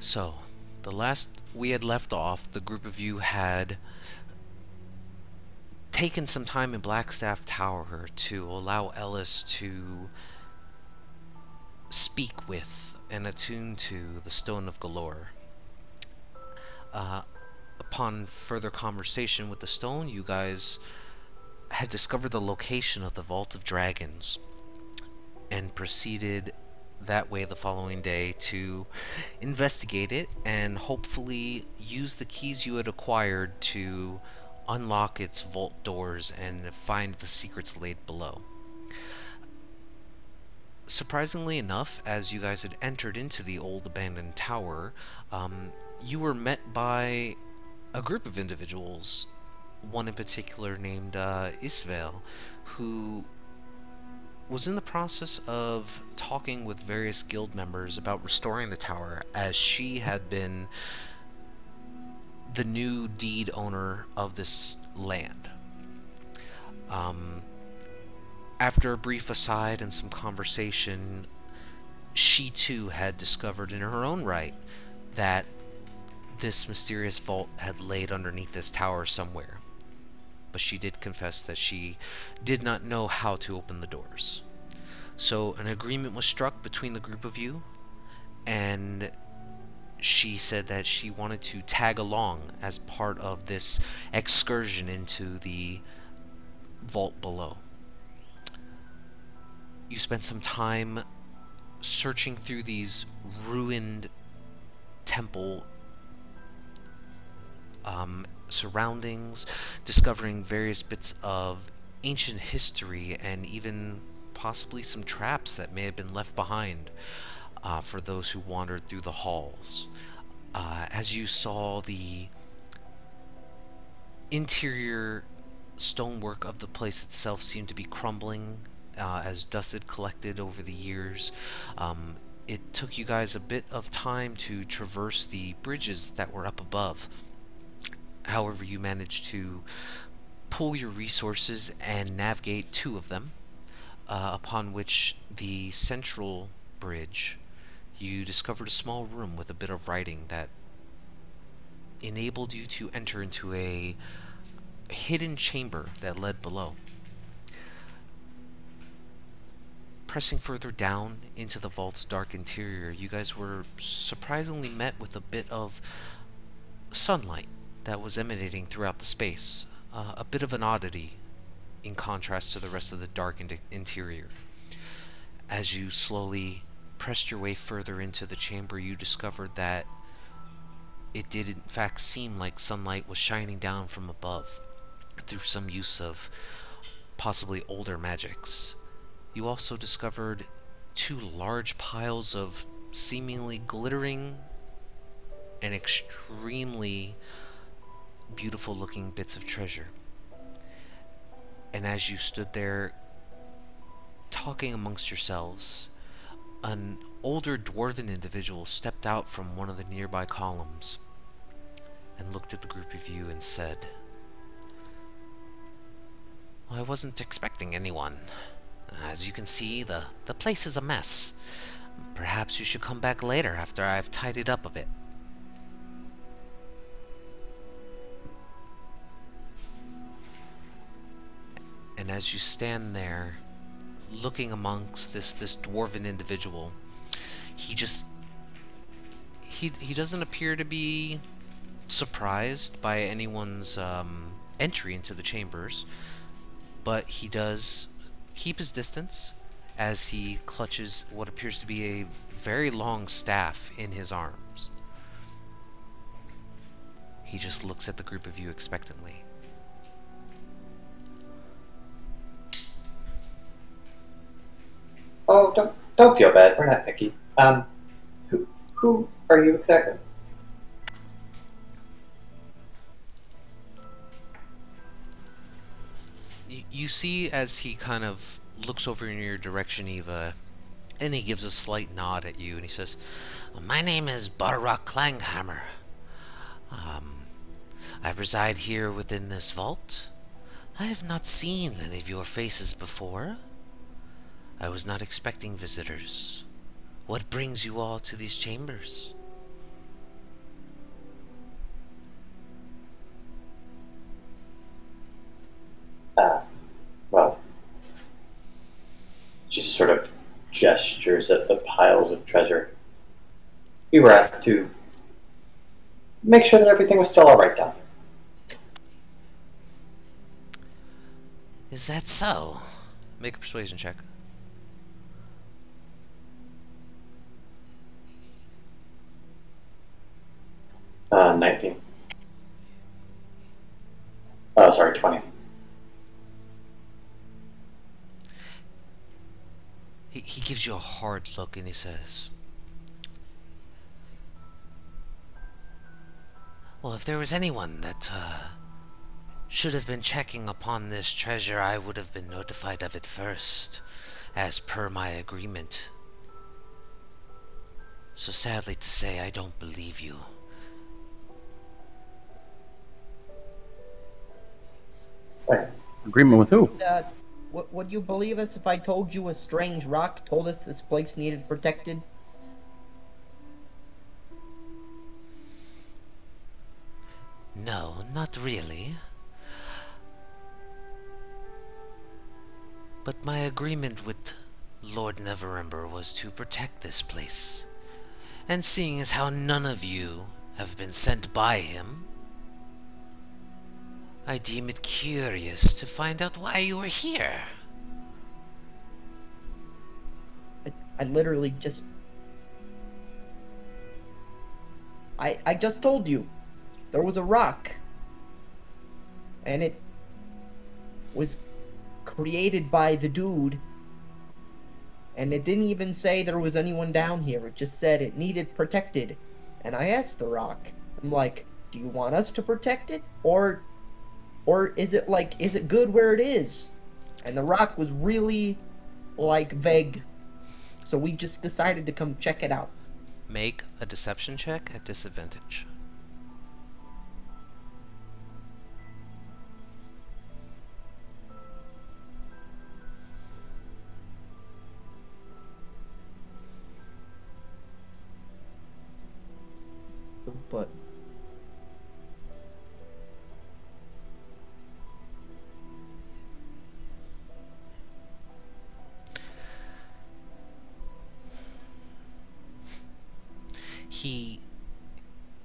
So, the last we had left off, the group of you had taken some time in Blackstaff Tower to allow Ellis to speak with and attune to the Stone of Galore. Uh, upon further conversation with the stone, you guys had discovered the location of the Vault of Dragons and proceeded that way the following day to investigate it and hopefully use the keys you had acquired to unlock its vault doors and find the secrets laid below. Surprisingly enough, as you guys had entered into the old abandoned tower, you were met by a group of individuals, one in particular named Isvel, who was in the process of talking with various guild members about restoring the tower, as she had been the new deed owner of this land. Um, After a brief aside and some conversation, she too had discovered in her own right that this mysterious vault had laid underneath this tower somewhere. But she did confess that she did not know how to open the doors. So an agreement was struck between the group of you, and she said that she wanted to tag along as part of this excursion into the vault below. You spent some time searching through these ruined temple surroundings, discovering various bits of ancient history and even possibly some traps that may have been left behind for those who wandered through the halls. As you saw the interior stonework of the place itself seemed to be crumbling as dust had collected over the years. It took you guys a bit of time to traverse the bridges that were up above. However, you managed to pool your resources and navigate two of them, upon which the central bridge, you discovered a small room with a bit of writing that enabled you to enter into a hidden chamber that led below. Pressing further down into the vault's dark interior, you guys were surprisingly met with a bit of sunlight that was emanating throughout the space, a bit of an oddity in contrast to the rest of the dark interior. As you slowly pressed your way further into the chamber, you discovered that it did in fact seem like sunlight was shining down from above through some use of possibly older magics. You also discovered two large piles of seemingly glittering and extremely beautiful looking bits of treasure. And as you stood there talking amongst yourselves, an older dwarven individual stepped out from one of the nearby columns and looked at the group of you and said, "Well, I wasn't expecting anyone. As you can see, the place is a mess. Perhaps you should come back later after I've tidied up a bit." And as you stand there, looking amongst this dwarven individual, he just he doesn't appear to be surprised by anyone's entry into the chambers, but he does keep his distance as he clutches what appears to be a very long staff in his arms. He just looks at the group of you expectantly. Oh, don't feel bad. We're not picky. Who are you exactly? You see as he kind of looks over in your direction, Eva, and he gives a slight nod at you, and he says, "My name is Barrock Klanghammer. Um, I reside here within this vault. I have not seen any of your faces before. I was not expecting visitors. What brings you all to these chambers?" gestures at the piles of treasure. We were asked to make sure that everything was still alright down here. Is that so? Make a persuasion check. Uh, 19. Oh, sorry, 20. He gives you a hard look and he says, well, if there was anyone that should have been checking upon this treasure, I would have been notified of it first, as per my agreement. So sadly to say, I don't believe you. Right. Agreement with who? Would you believe us if I told you a strange rock told us this place needed protected? No, not really. But my agreement with Lord Neverember was to protect this place. And seeing as how none of you have been sent by him, I deem it curious to find out why you are here. I literally just... I just told you. There was a rock. And it was created by the dude. And it didn't even say there was anyone down here. It just said it needed protected. And I asked the rock, I'm like, do you want us to protect it? Or is it like, is it good where it is? And the rock was really, like, vague. So we just decided to come check it out. Make a deception check at disadvantage. But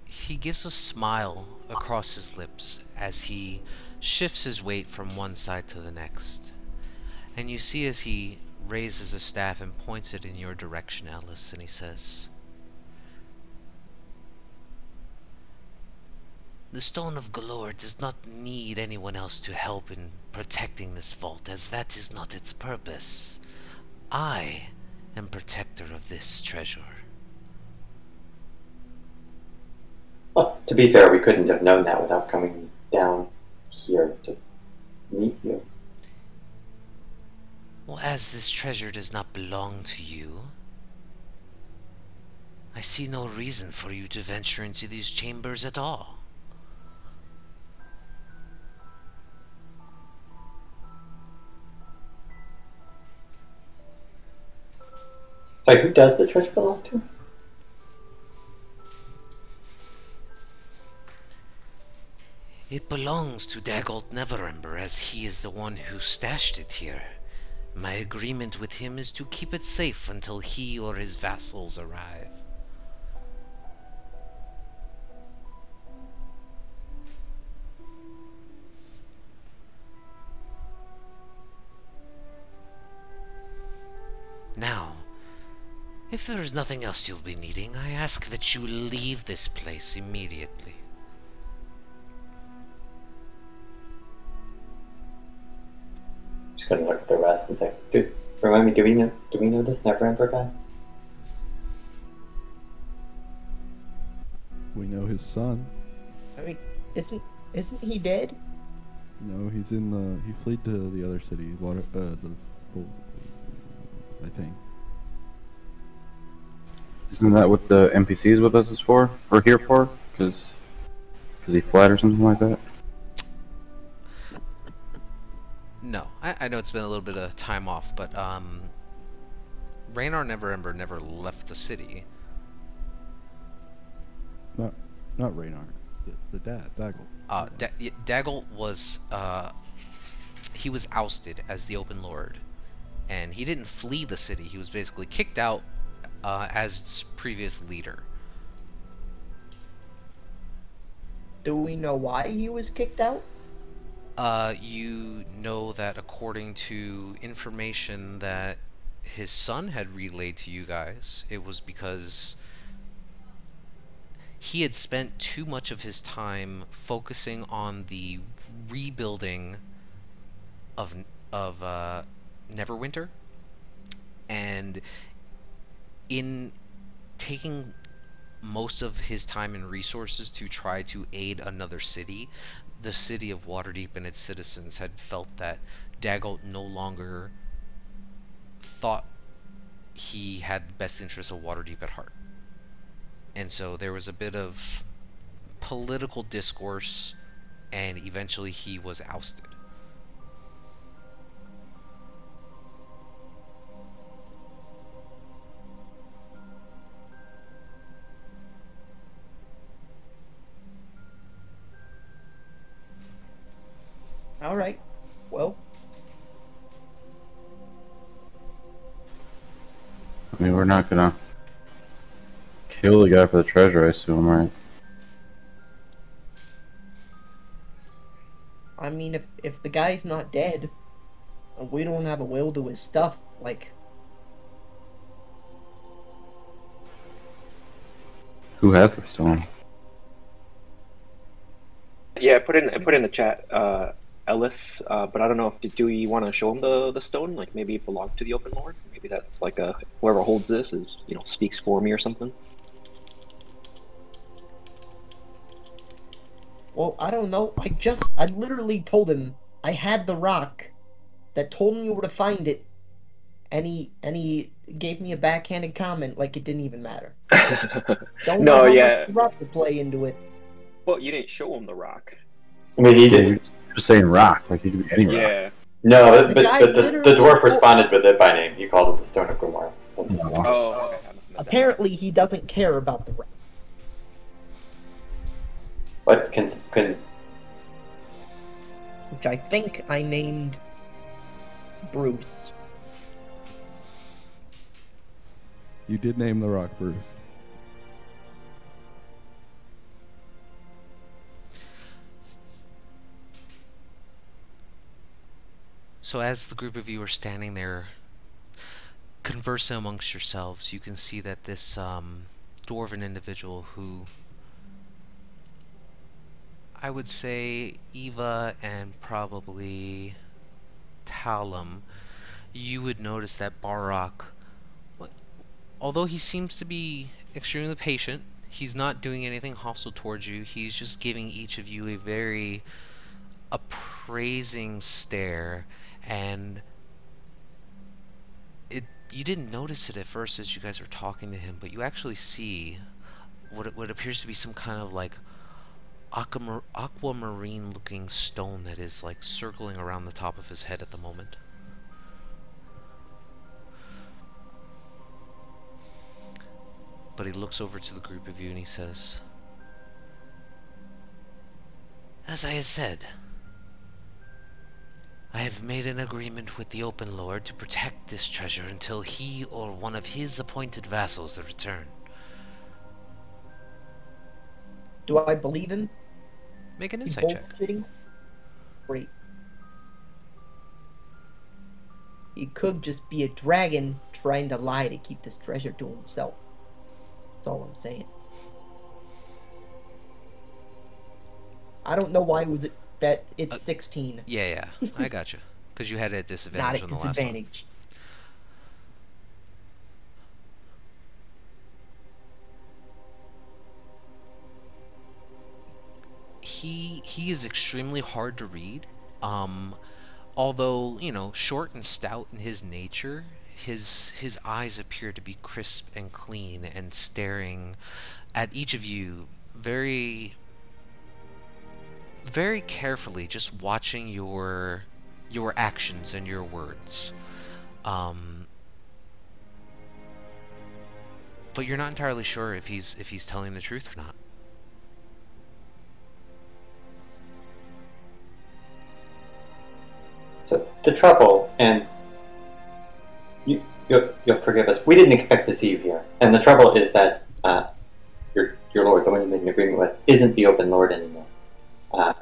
he gives a smile across his lips as he shifts his weight from one side to the next. And you see as he raises a staff and points it in your direction, Alice, and he says, the Stone of Galore does not need anyone else to help in protecting this vault, as that is not its purpose. I am protector of this treasure. Well, to be fair, we couldn't have known that without coming down here to meet you. Well, as this treasure does not belong to you, I see no reason for you to venture into these chambers at all. Sorry, who does the treasure belong to? It belongs to Dagult Neverember, as he is the one who stashed it here. My agreement with him is to keep it safe until he or his vassals arrive. Now, if there is nothing else you'll be needing, I ask that you leave this place immediately. Just gonna look at the rest and say, dude, remind me, do we know this Neverember guy? We know his son. I mean, isn't he dead? No, he's in the. He fled to the other city. I think. Isn't that what the NPCs with us is for? Or here for? Because he fled or something like that? No, I know it's been a little bit of time off, but Raynar Neverember never left the city. Not Raynar. The dad, Daggle. Daggle was he was ousted as the Open Lord and he didn't flee the city. He was basically kicked out as its previous leader. Do we know why he was kicked out? You know that according to information that his son had relayed to you guys, it was because he had spent too much of his time focusing on the rebuilding of Neverwinter, and in taking most of his time and resources to try to aid another city, the city of Waterdeep and its citizens had felt that Dagult no longer thought he had the best interests of Waterdeep at heart. And so there was a bit of political discourse, and eventually he was ousted. All right. Well, I mean, we're not gonna kill the guy for the treasure, I assume, right? I mean, if the guy's not dead, and we don't have a will to his stuff, like, Who has the stone? Yeah, I put in the chat, Ellis. But I don't know if do we want to show him the stone? Like maybe it belonged to the Open Lord. Maybe that's like a whoever holds this is speaks for me or something. well, I don't know. I literally told him I had the rock that told me where to find it, and he gave me a backhanded comment like it didn't even matter. Don't know No, how yeah. much the rock would play into it. Well, you didn't show him the rock. I mean, he Yeah, did. you're just saying rock, like you could be any rock. Yeah. No, The but guy the literally dwarf told- responded with it by name. He called it the Stone of Grimoire. Oh, okay. I must have missed that. Apparently, he doesn't care about the rock. But can Which I think I named Bruce. You did name the rock Bruce. So as the group of you are standing there conversing amongst yourselves, you can see that this dwarven individual who I would say Eva and probably Talum, you would notice that Barak, although he seems to be extremely patient, he's not doing anything hostile towards you. He's just giving each of you a very appraising stare, and you didn't notice it at first as you guys were talking to him, but you actually see what appears to be some kind of like aquamarine looking stone that is like circling around the top of his head at the moment. But he looks over to the group of you and he says, "As I have said, I have made an agreement with the Open Lord to protect this treasure until he or one of his appointed vassals return." Do I believe him? Make an He's insight check. bullshitting? Great. He could just be a dragon trying to lie to keep this treasure to himself. That's all I'm saying. I don't know why it was that it's 16. Yeah, I gotcha. Because you had a Not disadvantage at on the last one. disadvantage. He is extremely hard to read. Although, short and stout in his nature, his eyes appear to be crisp and clean and staring at each of you very very carefully, just watching your actions and your words. But you're not entirely sure if he's telling the truth or not. So the trouble, and you'll forgive us. We didn't expect to see you here. And the trouble is that your lord, the one you made an agreement with, isn't the open lord anymore.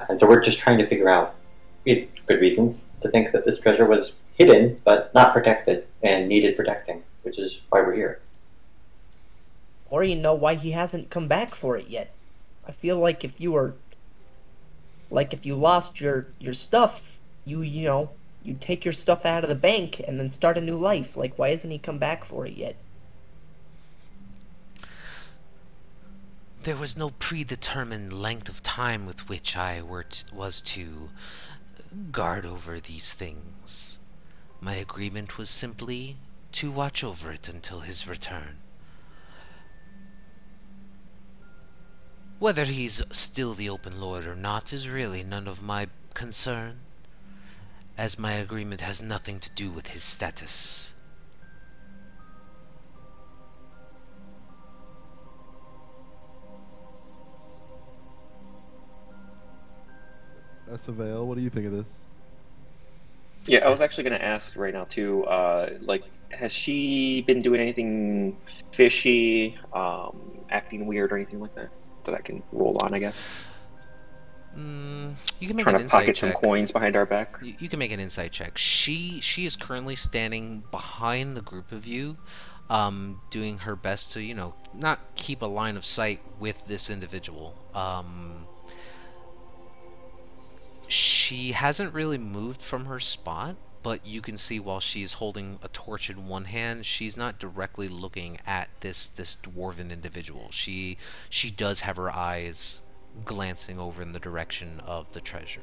And so we're just trying to figure out, we had good reasons to think that this treasure was hidden, but not protected, and needed protecting, which is why we're here. Or you know why he hasn't come back for it yet. I feel like if you were, like if you lost your stuff, you know, you take your stuff out of the bank and then start a new life. Like, why hasn't he come back for it yet? There was no predetermined length of time with which I was to guard over these things. My agreement was simply to watch over it until his return. Whether he's still the open lord or not is really none of my concern, as my agreement has nothing to do with his status. Savale, what do you think of this? Yeah, I was actually going to ask right now too. Like, has she been doing anything fishy, acting weird, or anything like that that I can roll on? I guess You can make trying an to insight pocket some check. coins behind our back. You can make an insight check. She is currently standing behind the group of you, doing her best to, you know, not keep a line of sight with this individual. She hasn't really moved from her spot, but you can see while she's holding a torch in one hand, she's not directly looking at this dwarven individual. She does have her eyes glancing over in the direction of the treasure,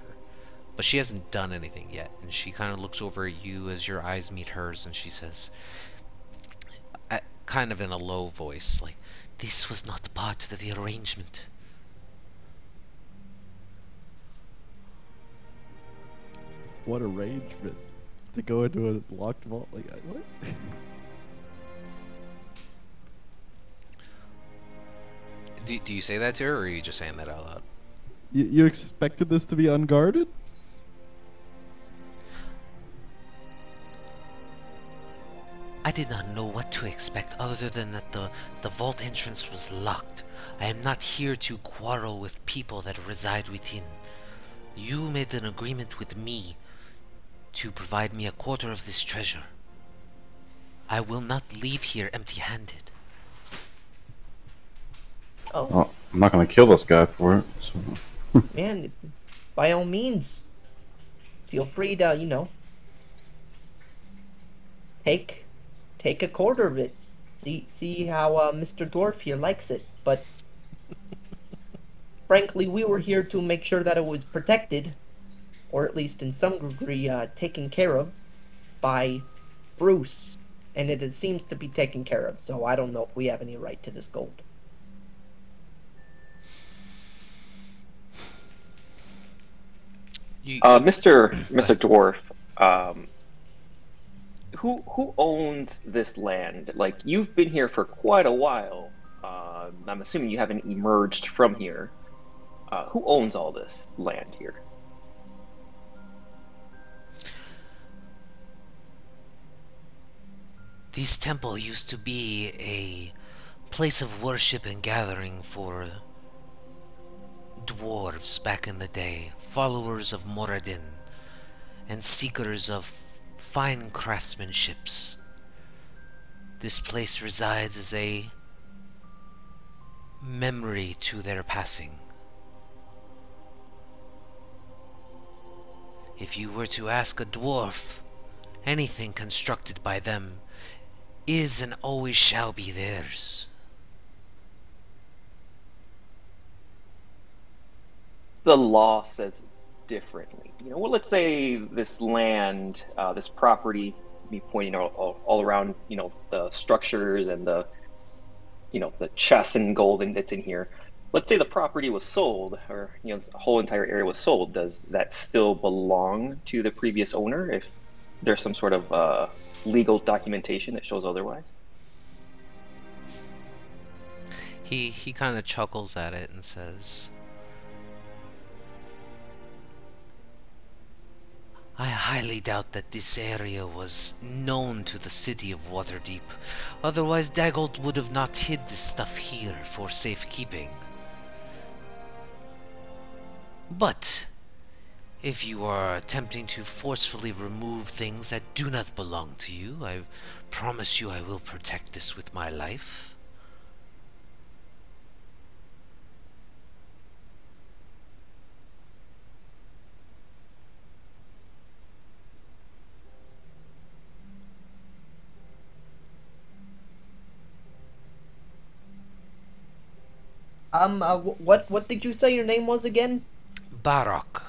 but she hasn't done anything yet. And she kind of looks over at you as your eyes meet hers, and she says, kind of in a low voice, like, "This was not part of the arrangement." What arrangement to go into a locked vault? Like what? Do you say that to her, or are you just saying that out loud? You expected this to be unguarded? I did not know what to expect other than that the vault entrance was locked. I am not here to quarrel with people that reside within. You made an agreement with me to provide me a quarter of this treasure. I will not leave here empty-handed. Oh, Well, I'm not gonna kill this guy for it. So. man, by all means, feel free to, you know, take a quarter of it. See how Mr. Dwarf here likes it. But frankly, we were here to make sure that it was protected, or at least in some degree taken care of, by Bruce. And it seems to be taken care of, so I don't know if we have any right to this gold. Mr. Dwarf, who owns this land? Like, you've been here for quite a while. I'm assuming you haven't emerged from here. Who owns all this land here? This temple used to be a place of worship and gathering for dwarves back in the day, followers of Moradin, and seekers of fine craftsmanships. This place resides as a memory to their passing. If you were to ask a dwarf, anything constructed by them is and always shall be theirs. The law says differently. You know, well, let's say this land, this property, me pointing all around, you know, the structures and the, you know, the chests and gold that's in here. Let's say the property was sold, or, you know, this whole entire area was sold. Does that still belong to the previous owner if there's some sort of legal documentation that shows otherwise? He kind of chuckles at it and says, I highly doubt that this area was known to the city of Waterdeep. Otherwise, Daggold would have not hid this stuff here for safekeeping. But if you are attempting to forcefully remove things that do not belong to you, I promise you I will protect this with my life. What did you say your name was again? Barok.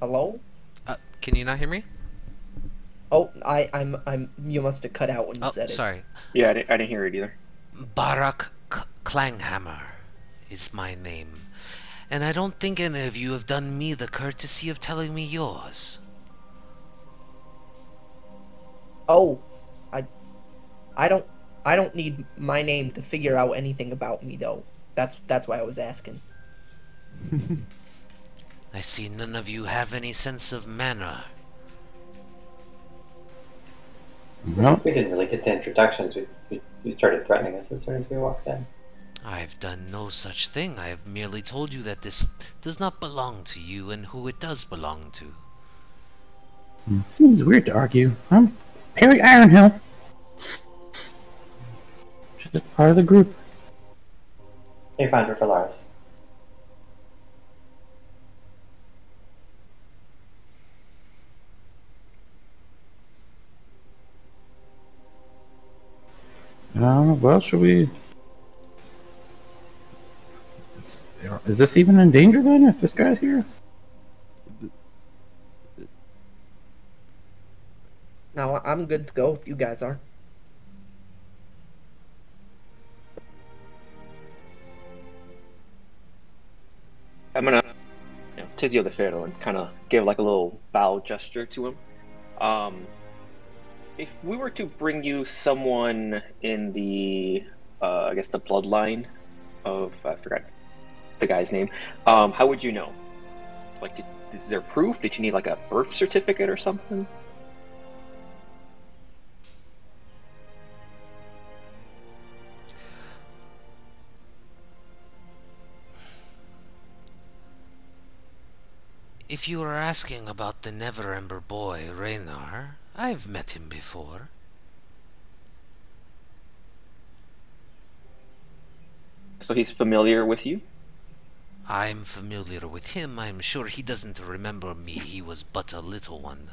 Hello? Can you not hear me? Oh, I'm. You must have cut out when you Oh, said it. sorry. Yeah, I didn't hear it either. Barak Klanghammer is my name. And I don't think any of you have done me the courtesy of telling me yours. Oh, I, I don't, I don't need my name to figure out anything about me though. That's why I was asking. I see none of you have any sense of manner. Well, We didn't really get to introductions. You started threatening us as soon as we walked in. I've done no such thing. I have merely told you that this does not belong to you and who it does belong to. seems weird to argue. I'm Perry Ironhill. Just part of the group. Hey, Founder for Lars. Well, should we... Is this even in danger then, if this guy's here? No, I'm good to go if you guys are. I'm gonna, Tizio the Pharaoh and kind of give like a little bow gesture to him. If we were to bring you someone in the, I guess the bloodline of, I forgot the guy's name, how would you know? Like, is there proof? Did you need like a birth certificate or something? If you are asking about the Neverember boy, Raynar, I've met him before. So he's familiar with you? I'm familiar with him. I'm sure he doesn't remember me. He was but a little one.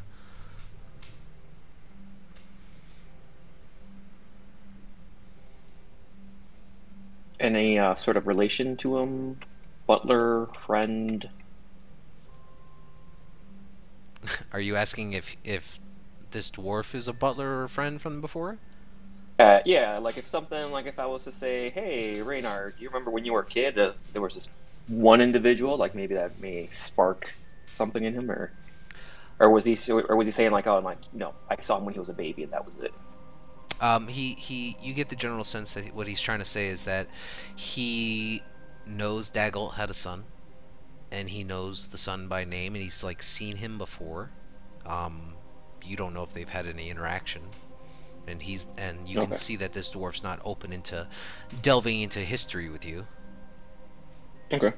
Any sort of relation to him? Butler, friend? Are you asking if this dwarf is a butler or a friend from before? Yeah, like if something, like if I was to say, "Hey, Reynard, do you remember when you were a kid? There was this one individual, like maybe that may spark something in him, or was he saying like, oh, like no, I saw him when he was a baby and that was it." You get the general sense that what he's trying to say is that he knows Daggle had a son, and he knows the son by name, and he's like seen him before. Um, you don't know if they've had any interaction, and you can Okay, see that this dwarf's not open into delving into history with you. okay.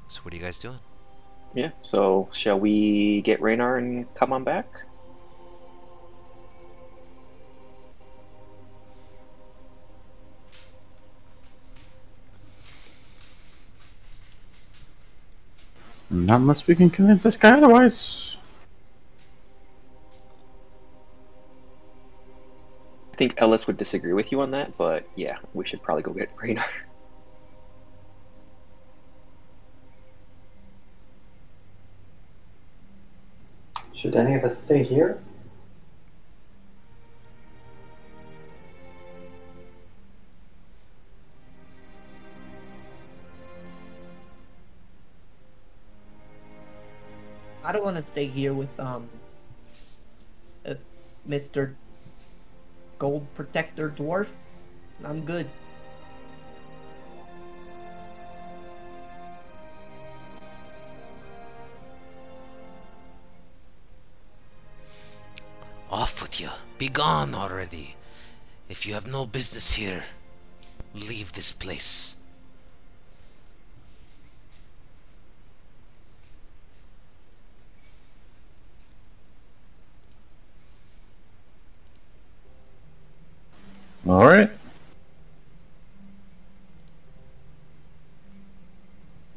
So what are you guys doing? Yeah. So shall we get Raynar and come on back? Not unless we can convince this guy otherwise. I think Ellis would disagree with you on that, but yeah, we should probably go get Raynar. Should any of us stay here? I don't want to stay here with Mr. Gold Protector Dwarf. I'm good. Off with you. Be gone already. If you have no business here, leave this place. All right.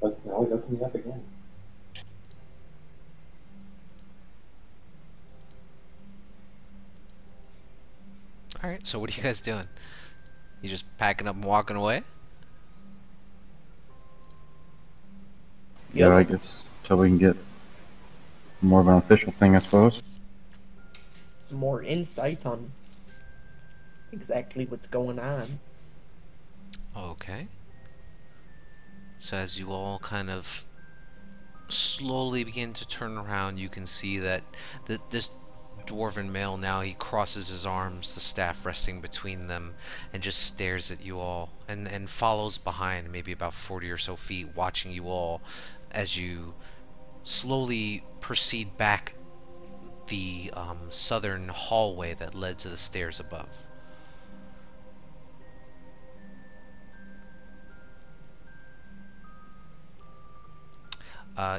But now he's opening up again. Alright, so what are you guys doing? You just packing up and walking away? Yeah, I guess till we can get more of an official thing, I suppose. Some more insight on exactly what's going on. Okay. So as you all kind of slowly begin to turn around, you can see that this dwarven male now, he crosses his arms, the staff resting between them, and just stares at you all, and follows behind, maybe about 40 or so feet, watching you all as you slowly proceed back the southern hallway that led to the stairs above.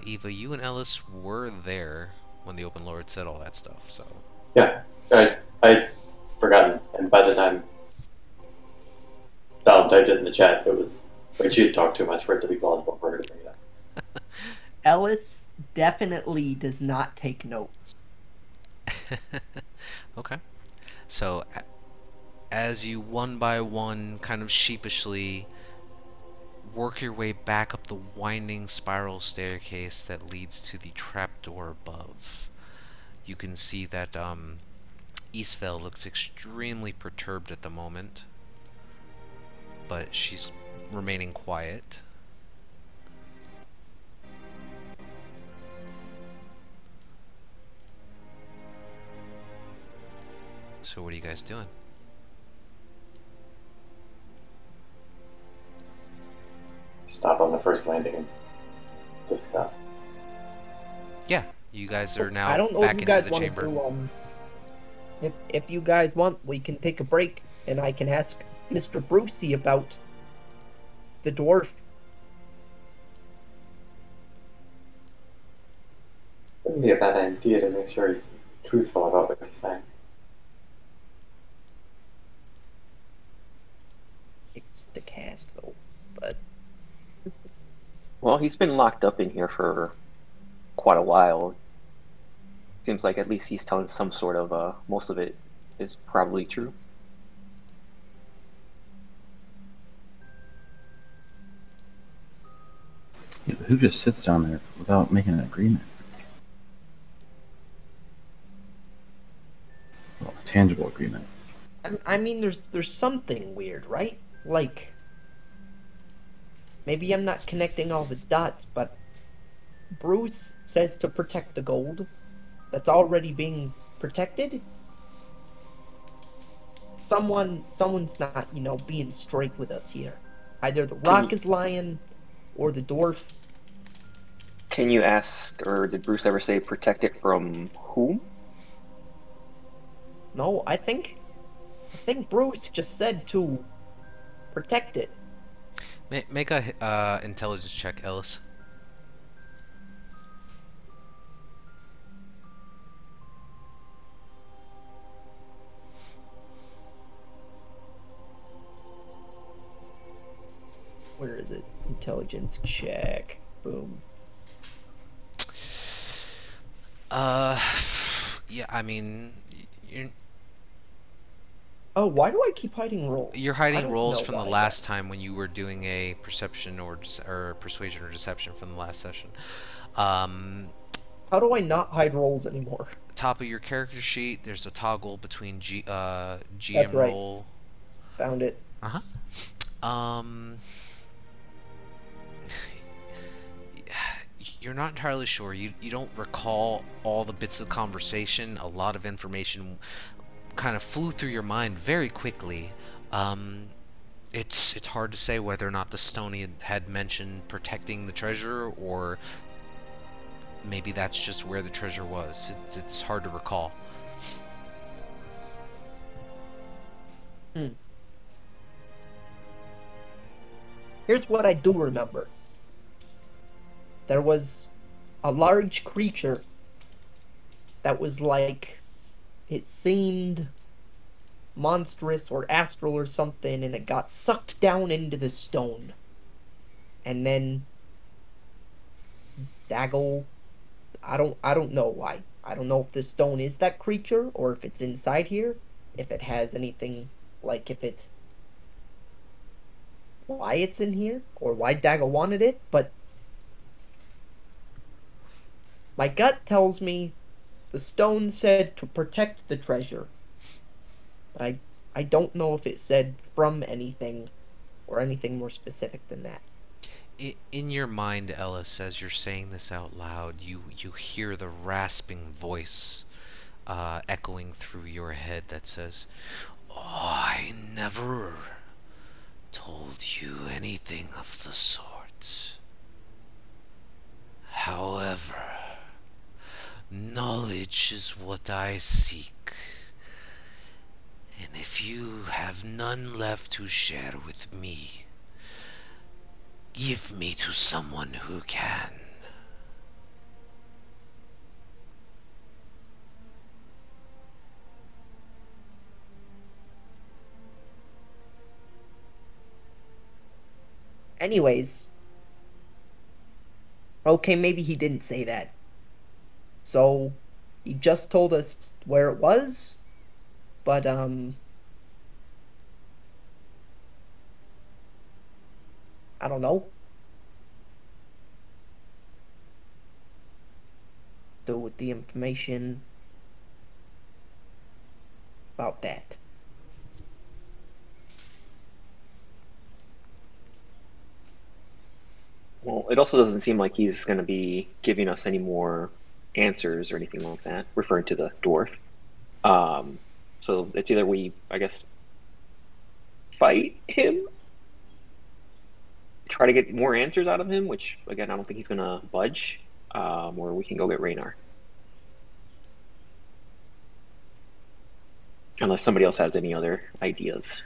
Eva, you and Ellis were there when the Open Lord said all that stuff, so... Yeah, I forgotten, and by the time Donald typed it in the chat, it was like she had talked too much for it to be plausible for her to bring it up. Ellis definitely does not take notes. Okay. So, as you one by one kind of sheepishly work your way back up the winding spiral staircase that leads to the trapdoor above, you can see that Eastvale looks extremely perturbed at the moment, but she's remaining quiet. So what are you guys doing? Stop on the first landing and discuss. Yeah, you guys are I now don't know back if you into guys the want chamber. to if you guys want, we can take a break and I can ask Mr. Brucey about the dwarf. Wouldn't be a bad idea to make sure he's truthful about what he's saying. It's the cast though, but Well, he's been locked up in here for quite a while. Seems like at least he's telling some sort of, most of it is probably true. Yeah, but who just sits down there without making an agreement? Well, a tangible agreement. I mean, there's something weird, right? Like, maybe I'm not connecting all the dots, but Bruce says to protect the gold that's already being protected. Someone's not, being straight with us here. Either the rock is lying, or the dwarf. Can you ask, or did Bruce ever say protect it from whom? No, I think Bruce just said to protect it. Make a intelligence check, Ellis. Where is it? Intelligence check. Boom. Yeah, I mean, you're Oh, why do I keep hiding rolls? you're I hiding don't rolls know from the why last time when you were doing a perception or persuasion or deception from the last session. How do I not hide rolls anymore? Top of your character sheet, there's a toggle between GM That's right. roll. Found it. You're not entirely sure. You don't recall all the bits of conversation. A lot of information kind of flew through your mind very quickly. Um, it's hard to say whether or not the Stony had mentioned protecting the treasure, or maybe that's just where the treasure was. It's hard to recall. Hmm. Here's what I do remember. There was a large creature that was like, it seemed monstrous or astral or something, and it got sucked down into the stone. And then Daggle, I don't know why. I don't know if the stone is that creature or if it's inside here, if it has anything, like if it, why it's in here or why Daggle wanted it, but my gut tells me the stone said to protect the treasure. But I don't know if it said from anything or anything more specific than that. In your mind, Ellis, as you're saying this out loud, you hear the rasping voice echoing through your head that says, "Oh, I never told you anything of the sort. However, knowledge is what I seek, and if you have none left to share with me, give me to someone who can." Anyways, okay, maybe he didn't say that. So he just told us where it was, but I don't know. Do with the information about that. Well, it also doesn't seem like he's going to be giving us any more answers or anything like that, referring to the dwarf. So it's either we, I guess, fight him, try to get more answers out of him, which, again, I don't think he's going to budge, or we can go get Raynar. Unless somebody else has any other ideas.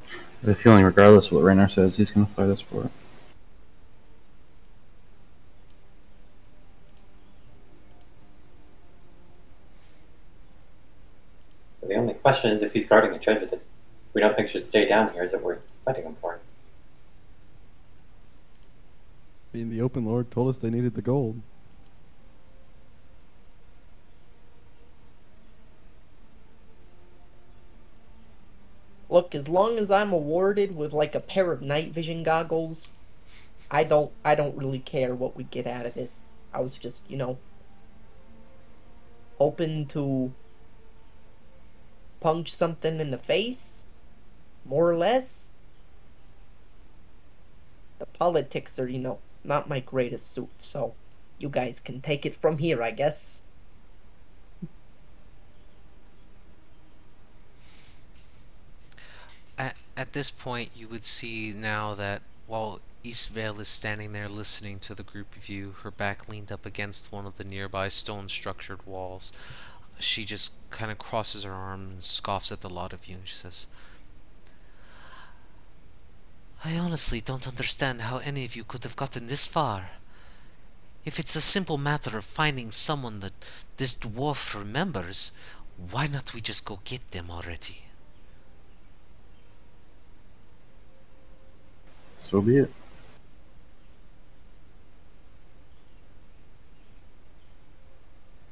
I have a feeling, regardless of what Raynor says, he's going to fight us for it. So the only question is if he's guarding a treasure that we don't think should stay down here, is it worth fighting him for? I mean, the Open Lord told us they needed the gold. Look, as long as I'm awarded with like a pair of night vision goggles, I don't really care what we get out of this. I was just, hoping to punch something in the face, more or less. The politics are, not my greatest suit, so you guys can take it from here, I guess. At this point, you would see now that while Eastvale is standing there listening to the group of you, her back leaned up against one of the nearby stone-structured walls, she just kind of crosses her arms and scoffs at the lot of you, and she says, "I honestly don't understand how any of you could have gotten this far. If it's a simple matter of finding someone that this dwarf remembers, why not we just go get them already?" So be it.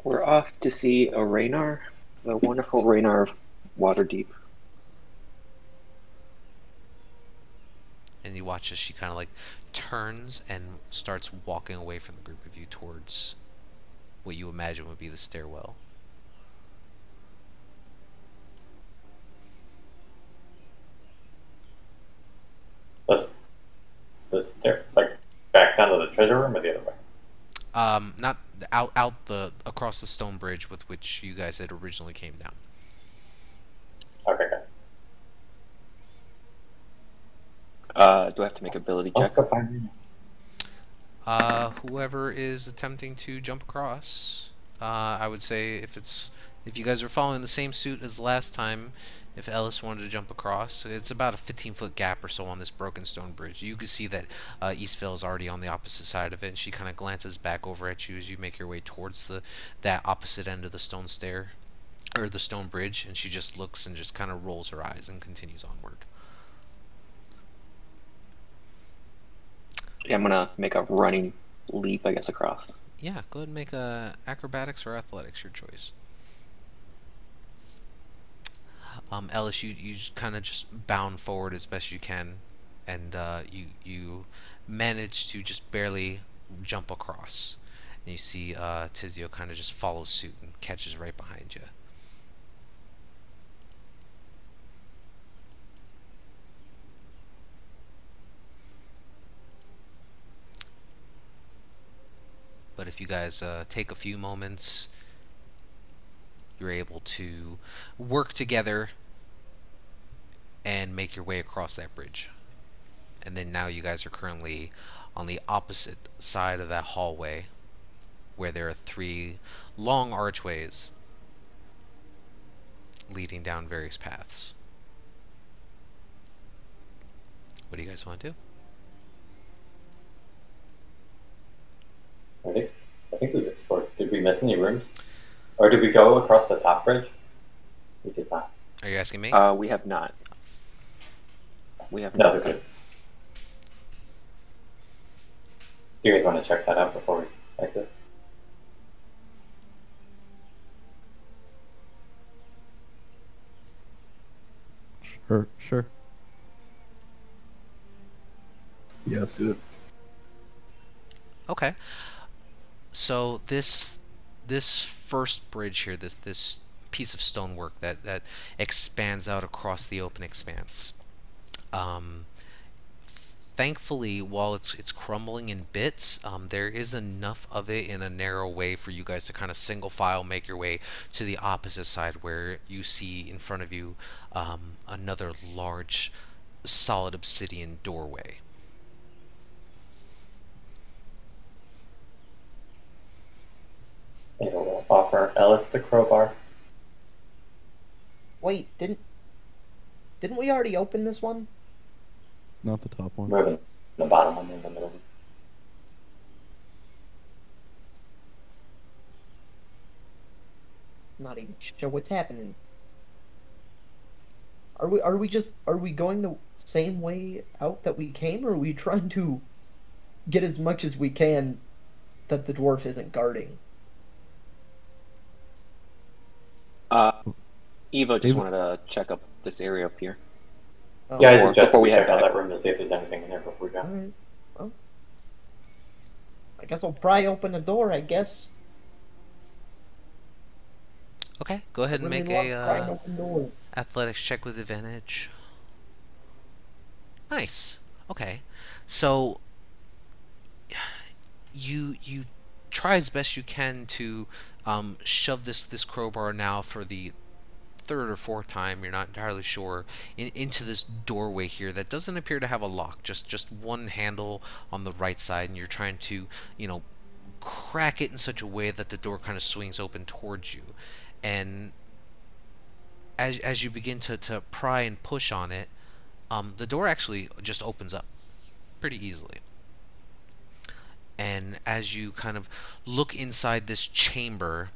We're off to see a Raynar, the wonderful Raynar of Waterdeep. And you watch as she kind of like turns and starts walking away from the group of you towards what you imagine would be the stairwell. the stair, like back down to the treasure room, or the other way? Not out the across the stone bridge with which you guys had originally came down. Okay, good. Do I have to make ability Let's check? go find Rena. Whoever is attempting to jump across, I would say if you guys are following the same suit as last time, if Ellis wanted to jump across, it's about a 15-foot gap or so on this broken stone bridge. You can see that Eastvale is already on the opposite side of it, and she kind of glances back over at you as you make your way towards that opposite end of the stone stair or the stone bridge, and she just looks and just kind of rolls her eyes and continues onward. Yeah, I'm gonna make a running leap, I guess, across. Yeah, go ahead and make a acrobatics or athletics, your choice. Ellis, you kind of just bound forward as best you can, and you manage to just barely jump across. And you see Tizio kind of just follows suit and catches right behind you. But if you guys take a few moments, you're able to work together and make your way across that bridge. And then now you guys are currently on the opposite side of that hallway where there are 3 long archways leading down various paths. What do you guys want to do? I think we've explored. Did we miss any rooms? Or did we go across the top bridge? We did not. Are you asking me? We have not. We have No, not. they're good. Do you guys want to check that out before we exit? Sure. Yeah, let's do it. Okay. So this first bridge here, this piece of stonework that expands out across the open expanse. Um, Thankfully, while it's crumbling in bits, there is enough of it in a narrow way for you guys to kind of single file make your way to the opposite side, where you see in front of you another large, solid obsidian doorway. Maybe we'll offer Ellis the crowbar. Wait, didn't we already open this one? Not the top one. Moving the bottom one in the middle. I'm not even sure what's happening. Are we going the same way out that we came, or are we trying to get as much as we can that the dwarf isn't guarding? Eva just Eva- wanted to check up this area up here. Oh, Yeah, I Before- suggest before we we head check out back. that room to see if there's anything in there before we go. alright. Well, I guess I'll pry open the door, I guess. Okay, go ahead and Really make love a prying open doors. athletics check with advantage. Nice. Okay. So you try as best you can to shove this crowbar now for the 3rd or 4th time, you're not entirely sure, into this doorway here that doesn't appear to have a lock, just one handle on the right side, and you're trying to, crack it in such a way that the door kind of swings open towards you. And as you begin to pry and push on it, the door actually just opens up pretty easily. And as you kind of look inside this chamber,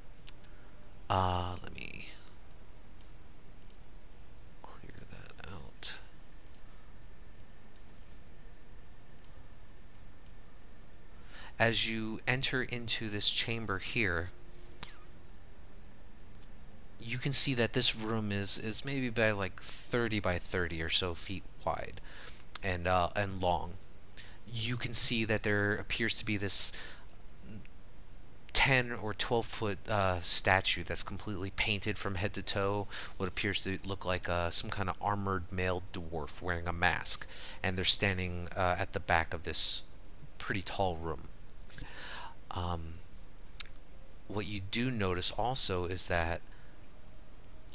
let me clear that out. As you enter into this chamber here, you can see that this room is maybe by like 30 by 30 or so feet wide and long. You can see that there appears to be this 10 or 12-foot statue that's completely painted from head to toe, what appears to look like some kind of armored male dwarf wearing a mask, and they're standing at the back of this pretty tall room. Um, what you do notice also is that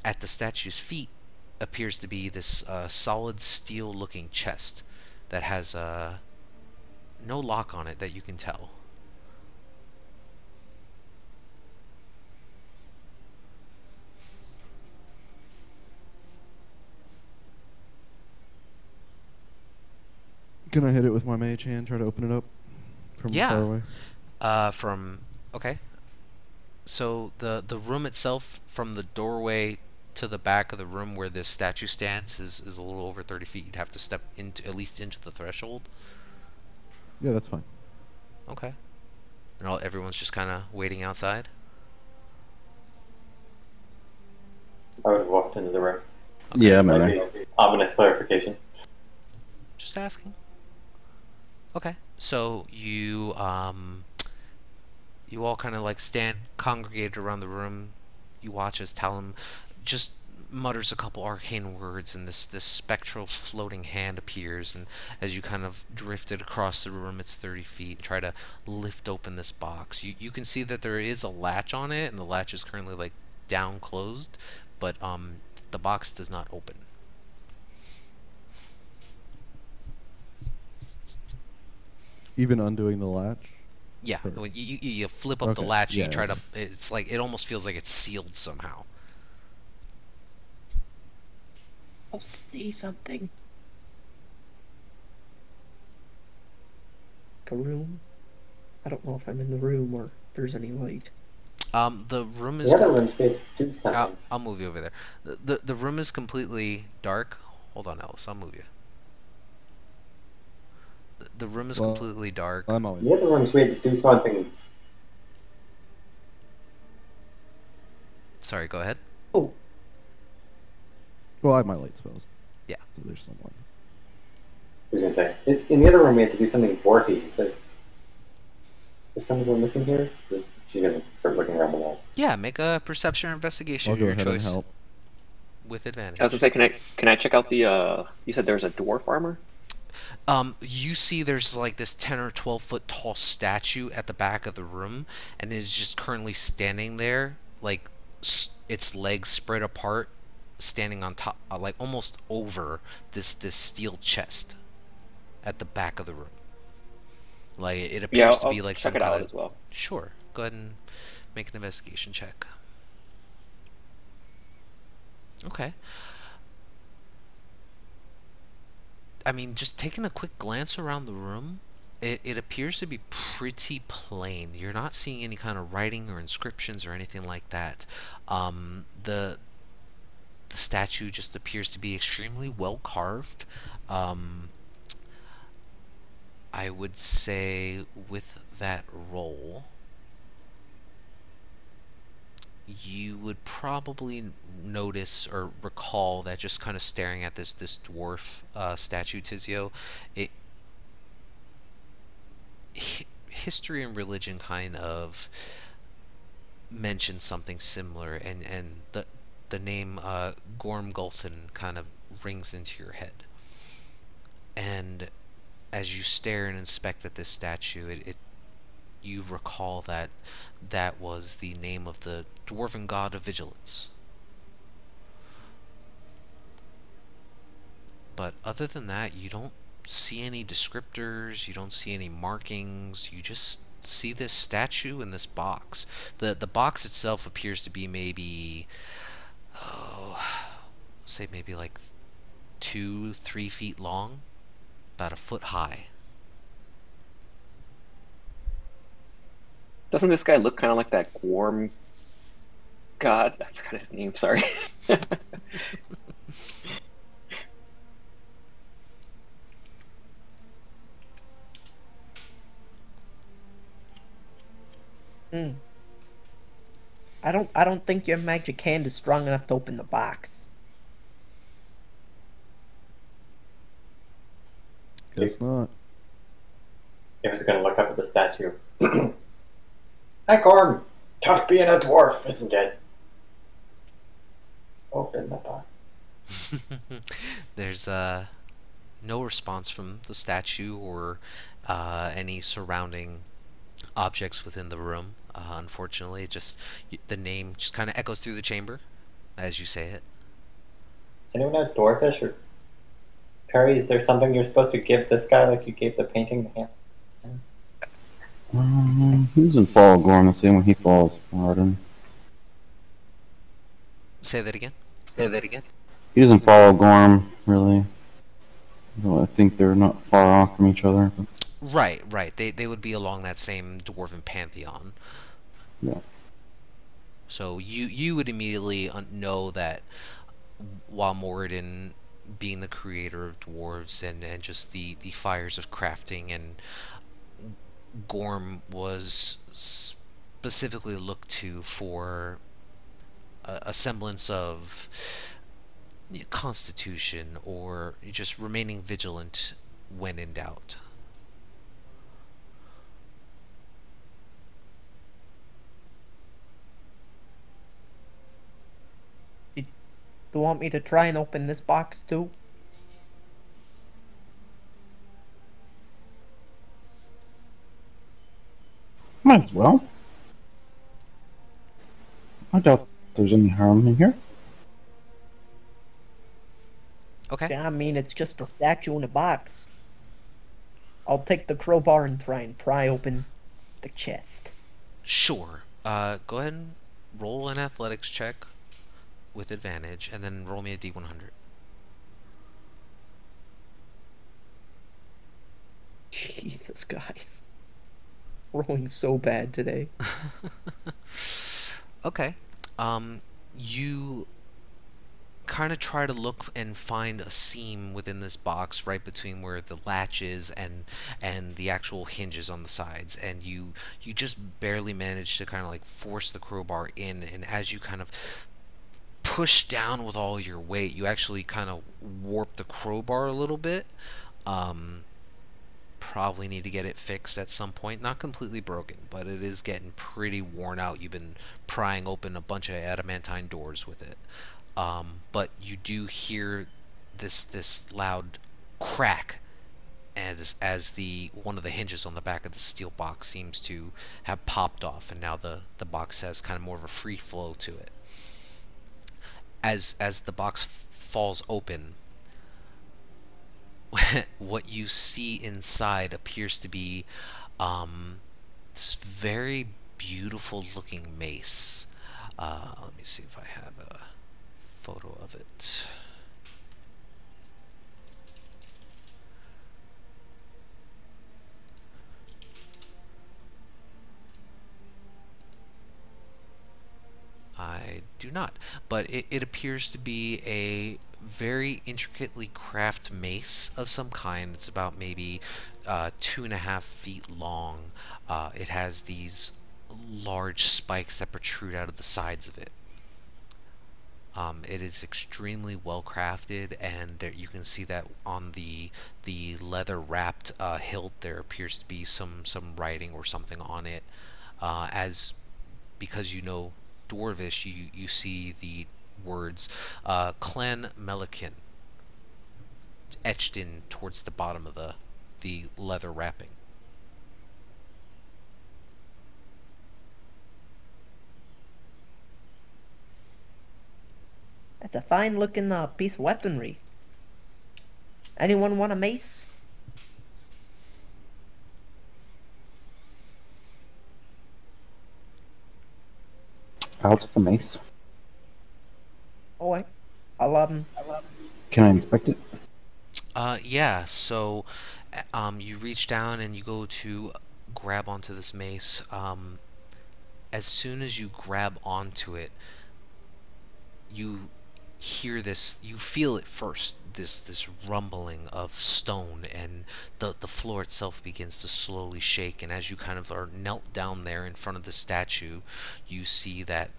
at the statue's feet appears to be this solid steel looking chest that has no lock on it that you can tell. Can I hit it with my mage hand? Try to open it up from far Yeah. away. Okay. So the room itself, from the doorway to the back of the room where this statue stands, is a little over 30 feet. You'd have to step into at least into the threshold. Yeah, that's fine. Okay. And everyone's just kind of waiting outside. I would have walked into the room. Yeah, I'm in Might there. be ominous clarification. Just asking. Okay. So you you all kind of like stand congregated around the room. You watch as Talon just mutters a couple arcane words, and this spectral floating hand appears, and as you kind of drift it across the room, it's 30 feet, try to lift open this box. You can see that there is a latch on it, and the latch is currently like down closed, but the box does not open. Even undoing the latch. Yeah, Sure. when you flip up the Okay, latch, and yeah, you try yeah. to, it's like, it almost feels like it's sealed somehow. I'll see something. A room? I don't know if I'm in the room or if there's any light. The room is The other rooms could do something. I'll move you over there. The room is completely dark. Hold on, Ellis. I'll move you. The room is Well, completely dark. I'm always. The other rooms we had to do something. Sorry, go ahead. Oh, Well, I have my light spells. Yeah. So there's someone. I was gonna say in the other room we had to do something dwarfy. So is someone missing here? She's gonna start looking around the walls. Yeah, make a perception or investigation I'll of go your ahead choice and help. with advantage. I was gonna say, can I check out the? You said there's a dwarf armor. You see there's like this 10 or 12 foot tall statue at the back of the room, and it is just currently standing there, like its legs spread apart, standing on top, like almost over this steel chest at the back of the room. Like it Yeah, appears to I'll be like check some it kind out of. as well. Sure, go ahead and make an investigation check. Okay. I mean, just taking a quick glance around the room, it appears to be pretty plain. You're not seeing any kind of writing or inscriptions or anything like that. The statue just appears to be extremely well carved. Um, I would say with that roll, you would probably notice or recall that just kind of staring at this dwarf statue, Tizio, it history and religion kind of mention something similar, and the name Gorm Gulfin kind of rings into your head. And as you stare and inspect at this statue, you recall that that was the name of the dwarven god of vigilance. But other than that, you don't see any descriptors, you don't see any markings, you just see this statue in this box. The box itself appears to be maybe, oh, say maybe like 2-3 feet long, about a foot high. Doesn't this guy look kind of like that Gorm god? I forgot his name. Sorry. mm. I don't think your magic hand is strong enough to open the box. Guess not. I was gonna look up at the statue. Hi, Gorm. Tough being a dwarf, isn't it? Open the box. There's no response from the statue or any surrounding objects within the room. Unfortunately, the name just kind of echoes through the chamber as you say it. Does anyone know Dwarfish or Perry? Is there something you're supposed to give this guy like you gave the painting to him? He doesn't follow Gorm the same way he follows Martin. Say that again. He doesn't follow Gorm, really. Though I think they're not far off from each other. Right. They would be along that same dwarven pantheon. Yeah. So you would immediately know that while Moradin, being the creator of dwarves and just the fires of crafting, and Gorm was specifically looked to for a semblance of constitution or just remaining vigilant when in doubt. Do you want me to try and open this box too? Might as well. I doubt there's any harm in here. Okay. Yeah, I mean, it's just a statue in a box. I'll take the crowbar and try and pry open the chest. Sure. Go ahead and roll an athletics check with advantage, and then roll me a d100. Jesus, guys. Rolling so bad today. Okay. You kind of try to look and find a seam within this box right between where the latch is and the actual hinges on the sides, and you just barely manage to kind of like force the crowbar in, and as you kind of push down with all your weight, you actually kind of warp the crowbar a little bit. Probably need to get it fixed at some point. Not completely broken, but it is getting pretty worn out. You've been prying open a bunch of adamantine doors with it. But you do hear this loud crack as the one of the hinges on the back of the steel box seems to have popped off, and now the box has kind of more of a free flow to it. As the box falls open, what you see inside appears to be this very beautiful looking mace. Let me see if I have a photo of it. I do not, but it appears to be a very intricately crafted mace of some kind. It's about maybe 2.5 feet long. It has these large spikes that protrude out of the sides of it. It is extremely well crafted, and there you can see that on the leather wrapped hilt there appears to be some writing or something on it. As because you know Dwarvish, you see the words Clan Melican etched in towards the bottom of the leather wrapping. That's a fine looking piece of weaponry. Anyone want a mace? I'll take the mace. Alright. I'll Can I inspect it? Yeah, so you reach down and you go to grab onto this mace. As soon as you grab onto it, you hear this, you feel it first, this rumbling of stone, and the floor itself begins to slowly shake, and as you kind of are knelt down there in front of the statue, you see that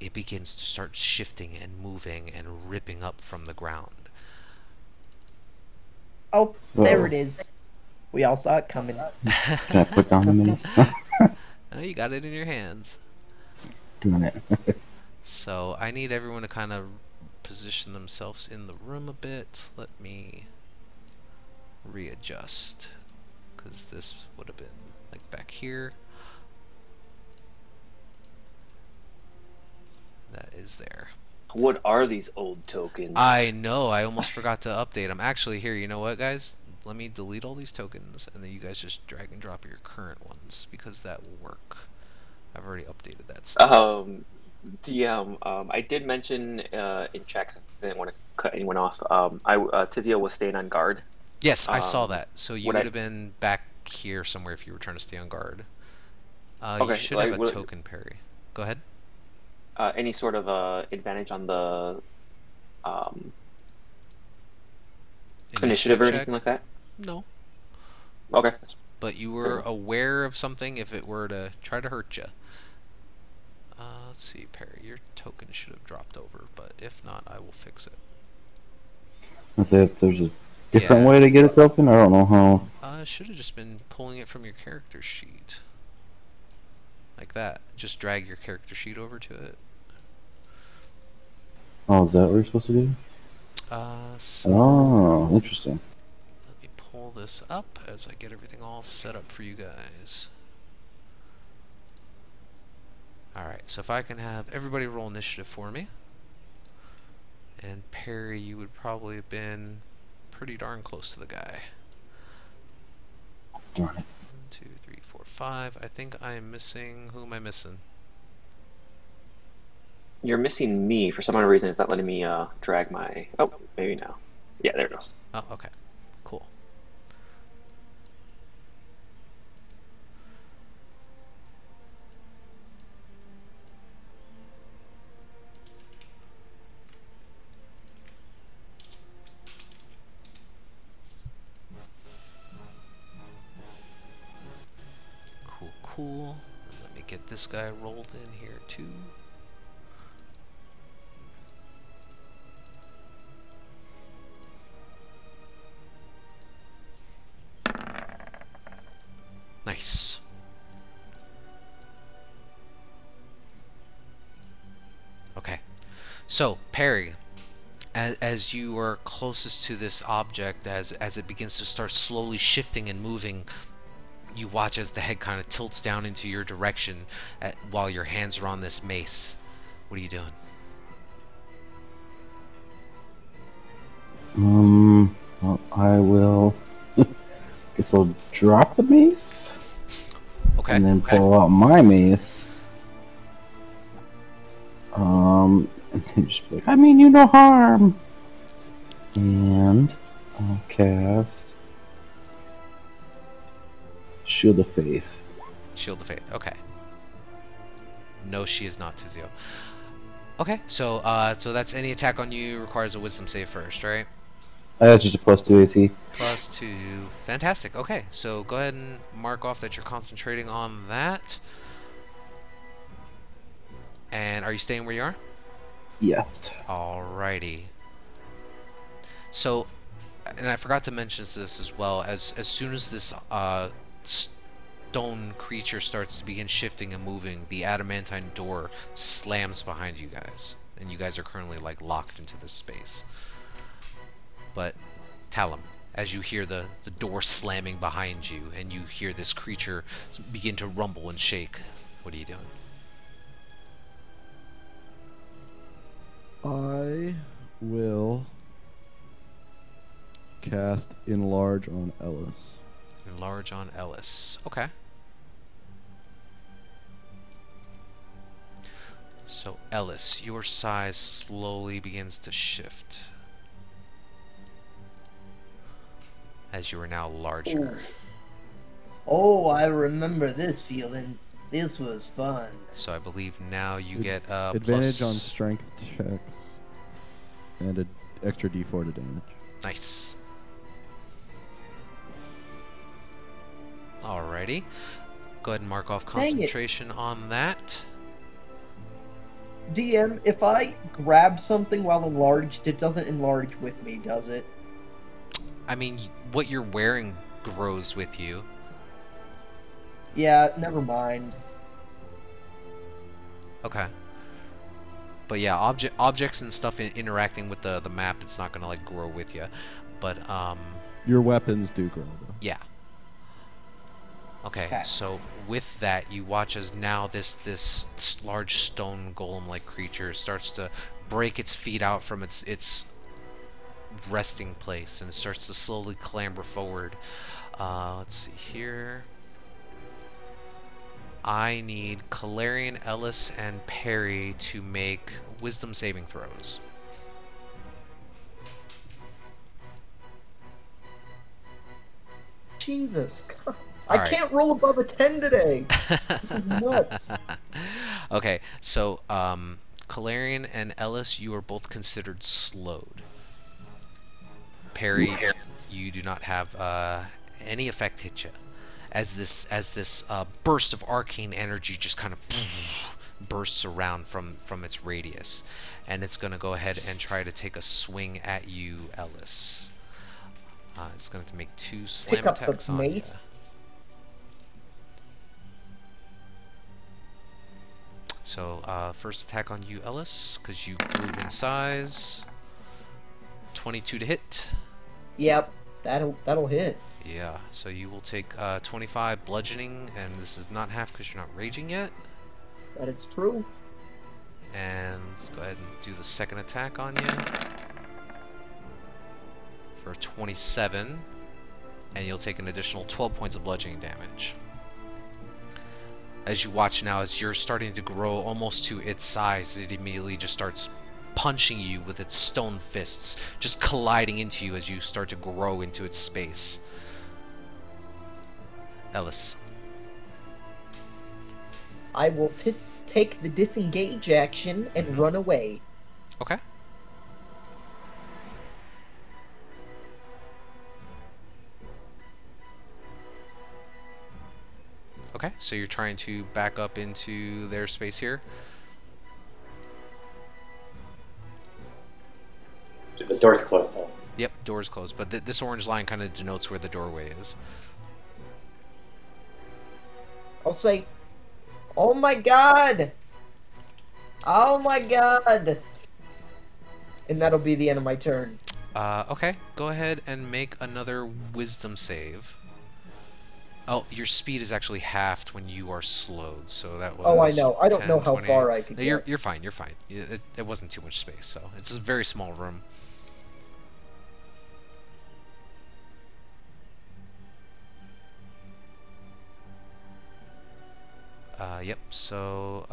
it begins to start shifting and moving and ripping up from the ground. Oh, there Uh-oh. it is. We all saw it coming. Can I put down the mace? You got it in your hands. Doing it. So I need everyone to kind of position themselves in the room a bit. Let me readjust, because this would have been like back here. That is there. What are these old tokens? I know, I almost forgot to update them. Actually, here, you know what, guys? Let me delete all these tokens, and then you guys just drag and drop your current ones, because that will work. I've already updated that stuff. DM, I did mention in chat, 'cause I didn't want to cut anyone off. Tizio was staying on guard. Yes, I saw that. So you would would I- have been back here somewhere if you were trying to stay on guard. You Okay, should like, have a token parry. Go ahead. any sort of advantage on the initiative or check? anything like that? No. Okay. But you were aware of something if it were to try to hurt you. Let's see, Perry, your token should have dropped over, but if not, I will fix it. I say if there's a different Yeah. way to get a token, I don't know how. Should have just been pulling it from your character sheet. Like that. Just drag your character sheet over to it. Oh, is that what you're supposed to do? So Oh, interesting. let me pull this up as I get everything all set up for you guys. Alright, so if I can have everybody roll initiative for me. And Perry, you would probably have been pretty darn close to the guy. Darn it. 1, 2, 3, 4, 5. I think I am missing. Who am I missing? You're missing me for some odd reason. It's not letting me drag my. Oh, maybe now. Yeah, there it goes. Oh, okay. Cool. Cool. Let me get this guy rolled in here too. Nice. Okay. So, Perry, as you are closest to this object, as it begins to start slowly shifting and moving, you watch as the head kind of tilts down into your direction while your hands are on this mace. What are you doing? Well, I will. Guess I'll drop the mace. Okay. And then pull out my mace. And then just be like, I mean you no harm. And I'll cast Shield of Faith. Shield of Faith. Okay. No, she is not Tizio. Okay, so that's any attack on you requires a Wisdom save first, right? That's just a +2 AC. +2. Fantastic. Okay, so go ahead and mark off that you're concentrating on that. And are you staying where you are? Yes. Alrighty. So, and I forgot to mention this as well, as soon as this stone creature starts to begin shifting and moving, the adamantine door slams behind you guys, and you guys are currently like locked into this space. But Talum, as you hear the door slamming behind you and you hear this creature begin to rumble and shake, what are you doing? I will cast Enlarge on Ellis. Enlarge on Ellis. Okay. So Ellis, your size slowly begins to shift as you are now larger. Oh, I remember this feeling. This was fun. So I believe now you get Advantage plus... on strength checks and an extra d4 to damage. Nice. Alrighty. Go ahead and mark off Dang it. concentration on that. DM, if I grab something while enlarged, it doesn't enlarge with me, does it? I mean, what you're wearing grows with you. Yeah, never mind. Okay. But yeah, objects and stuff interacting with the map, it's not gonna like grow with you. But Your weapons do grow though. yeah. Okay, Okay. so with that, you watch as now this large stone golem-like creature starts to break its feet out from its resting place, and it starts to slowly clamber forward. Let's see here. I need Calarian, Ellis, and Perry to make wisdom saving throws. Jesus. I Alright. can't roll above a 10 today. This is nuts. Okay, so Calarian and Ellis, you are both considered slowed. Perry, you do not have any effect hit you, as this burst of arcane energy just kind of bursts around from its radius, and it's gonna go ahead and try to take a swing at you, Ellis. It's going to make 2 slam Pick up attacks the on you. mace. So first attack on you, Ellis, because you grew in size. 22 to hit. Yep, that'll hit. Yeah, so you will take 25 bludgeoning, and this is not half because you're not raging yet. That is true. And let's go ahead and do the second attack on you for 27, and you'll take an additional 12 points of bludgeoning damage. As you watch now, as you're starting to grow almost to its size, it immediately just starts punching you with its stone fists, just colliding into you as you start to grow into its space. Ellis. I will take the disengage action and run away. Okay. Okay, so you're trying to back up into their space here. The door's closed now. Yep, door's closed, but this orange line kind of denotes where the doorway is. I'll say, "Oh my god! Oh my god!" And that'll be the end of my turn. Okay, go ahead and make another wisdom save. Oh, your speed is actually halved when you are slowed, so that was. Oh, I know. I don't 10, know how 20. far I could No, get. you're fine. You're fine. It wasn't too much space, so it's a very small room. Yep. So,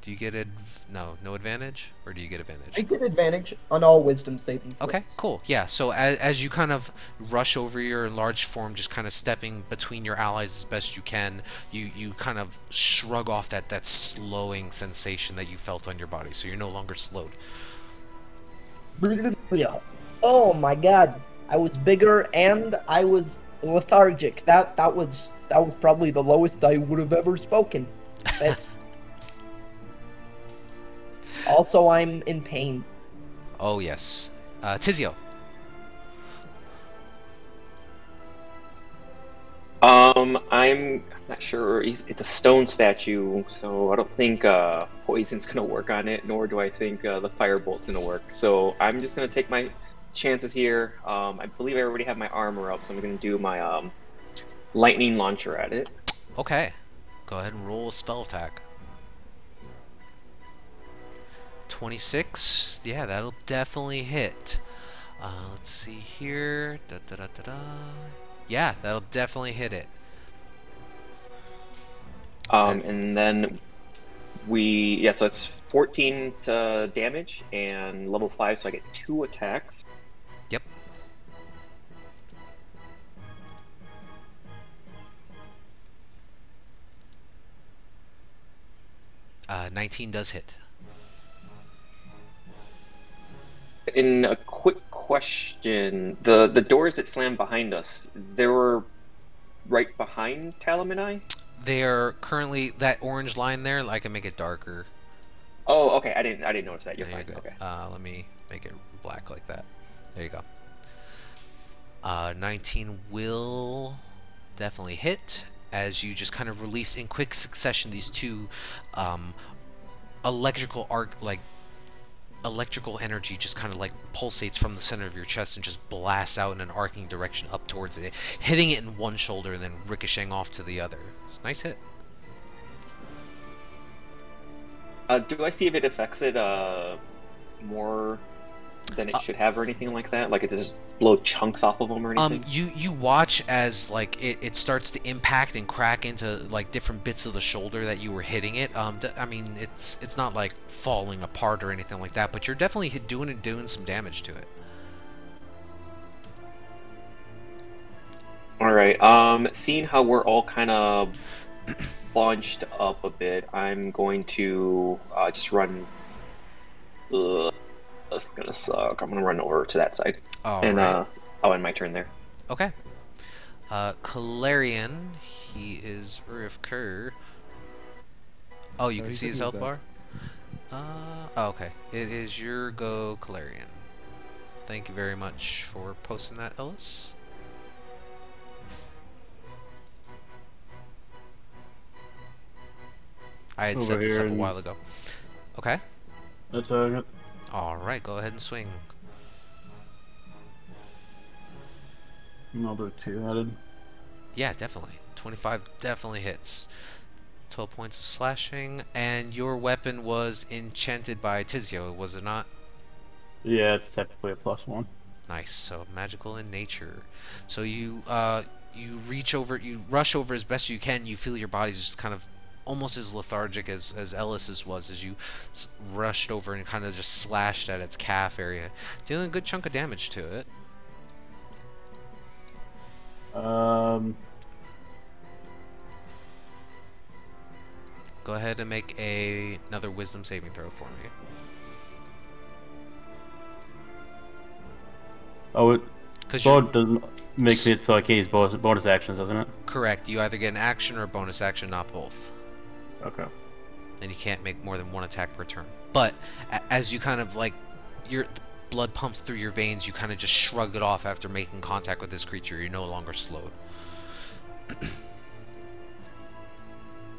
do you get no advantage, or do you get advantage? I get advantage on all wisdom saving throws. Okay, cool. Yeah, so as you kind of rush over your enlarged form, just kind of stepping between your allies as best you can, you kind of shrug off that slowing sensation that you felt on your body, so you're no longer slowed. Oh my god! I was bigger and I was lethargic. That was probably the lowest I would have ever spoken. That's. Also, I'm in pain. Oh, yes. Tizio. I'm not sure. It's a stone statue, so I don't think poison's gonna work on it, nor do I think the firebolt's gonna work. So I'm just gonna take my chances here. I believe I already have my armor up, so I'm gonna do my lightning launcher at it. Okay. Go ahead and roll a spell attack. 26. Yeah, that'll definitely hit. Let's see here. Yeah, that'll definitely hit it. And then so it's 14 damage and level 5, so I get 2 attacks. Yep. Uh, 19 does hit. In a quick question, the doors that slammed behind us, they were right behind Talum and I? They are currently that orange line there. I can make it darker. Oh, okay. I didn't notice that. You're There you fine. go. Okay. Let me make it black like that. There you go. 19 will definitely hit as you just kind of release in quick succession these two electrical arc, like electrical energy, just kind of like pulsates from the center of your chest and just blasts out in an arcing direction up towards it, hitting it in one shoulder and then ricocheting off to the other. Nice hit. Do I see if it affects it more than it should have or anything like that? Like it just blow chunks off of them or anything? You watch as like it starts to impact and crack into like different bits of the shoulder that you were hitting it. I mean, it's not like falling apart or anything like that, but you're definitely doing some damage to it. All right. Seeing how we're all kind of bunched up a bit, I'm going to just run. That's gonna suck. I'm gonna run over to that side, and Right. I'll end my turn there. Okay. Calarian, he is Urif Kerr. Oh, you Oh, can he see said his he was health bar? Oh, okay. It is your go, Calarian. Thank you very much for posting that, Ellis. I had set Over this up here a and- while ago. Okay. Attack it. Alright, go ahead and swing. And I'll do it two-headed. Yeah, definitely. 25 definitely hits. 12 points of slashing. And your weapon was enchanted by Tizio, was it not? Yeah, it's technically a +1. Nice. So magical in nature. So you reach over, you rush over as best you can. You feel your body's just kind of almost as lethargic as Ellis's was, as you rushed over and kind of just slashed at its calf area, dealing a good chunk of damage to it. Go ahead and make another wisdom saving throw for me. Oh, it 'Cause so you're- it doesn't make it so I can use bonus actions, doesn't it? Correct. You either get an action or a bonus action, not both. Okay. And you can't make more than one attack per turn. But as you kind of like your blood pumps through your veins, you kind of just shrug it off after making contact with this creature. You're no longer slowed.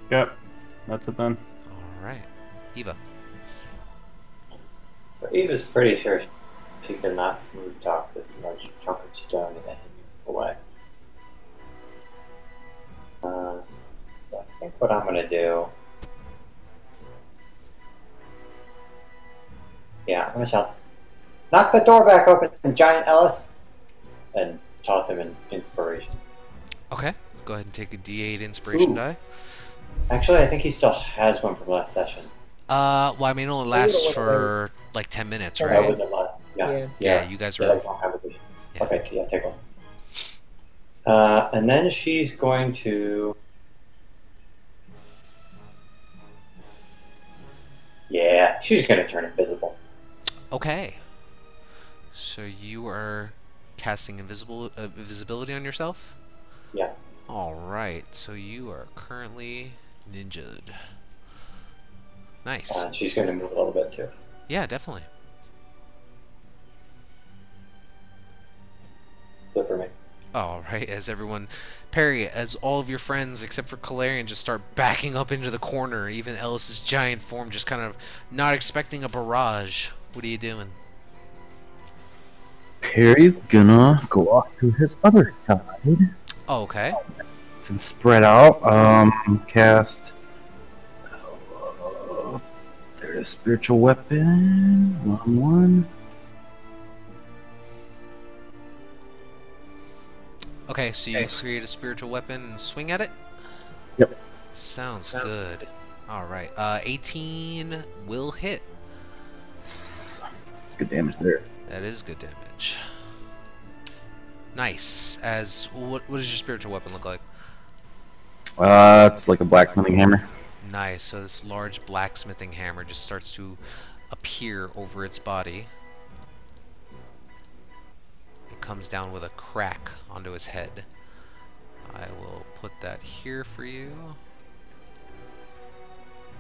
Yep. That's it then. All right, Eva. So Eva's pretty sure she cannot smooth talk this large chunk of stone and then move away. So I think what I'm gonna do. Yeah, I'm gonna shout, "Knock the door back open, Giant Ellis!" and toss him an inspiration. Okay, go ahead and take a D8 inspiration Ooh. die. Actually, I think he still has one from last session. Well, I mean, it only lasts for like 10 minutes, That right? was the last. Yeah. Yeah, you guys Yeah, were. that's not conversation. Yeah. Okay, yeah, take one. And then she's going to. Yeah, she's going to turn invisible. Okay. So you are casting invisibility on yourself? Yeah. Alright, so you are currently ninja'd. Nice. And she's going to move a little bit too. Yeah, definitely. So for me. Alright, as everyone... Perry, as all of your friends, except for Calarian, just start backing up into the corner, even Ellis's giant form just kind of not expecting a barrage. What are you doing? Perry's gonna go off to his other side Oh, okay. and spread out. Cast. There's spiritual weapon. 1/1. Okay, so you create a spiritual weapon and swing at it? Yep. Sounds good. Alright, 18 will hit. It's good damage there. That is good damage. Nice. As what does your spiritual weapon look like? It's like a blacksmithing hammer. Nice. So this large blacksmithing hammer just starts to appear over its body. It comes down with a crack onto his head. I will put that here for you,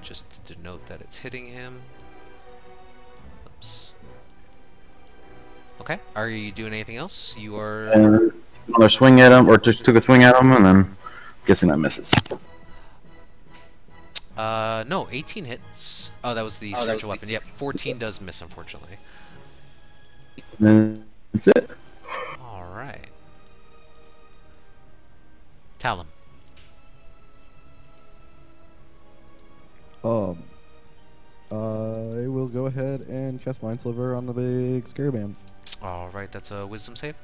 just to denote that it's hitting him. Oops. Okay. Are you doing anything else? You are. Another swing at him, or just took a swing at him, and then guessing that misses. No, 18 hits. Oh, that was the spiritual weapon. Yep, 14 does miss, unfortunately. And then that's it. All right. Talon. I will go ahead and cast Mind Sliver on the big scary man. All right, that's a wisdom save.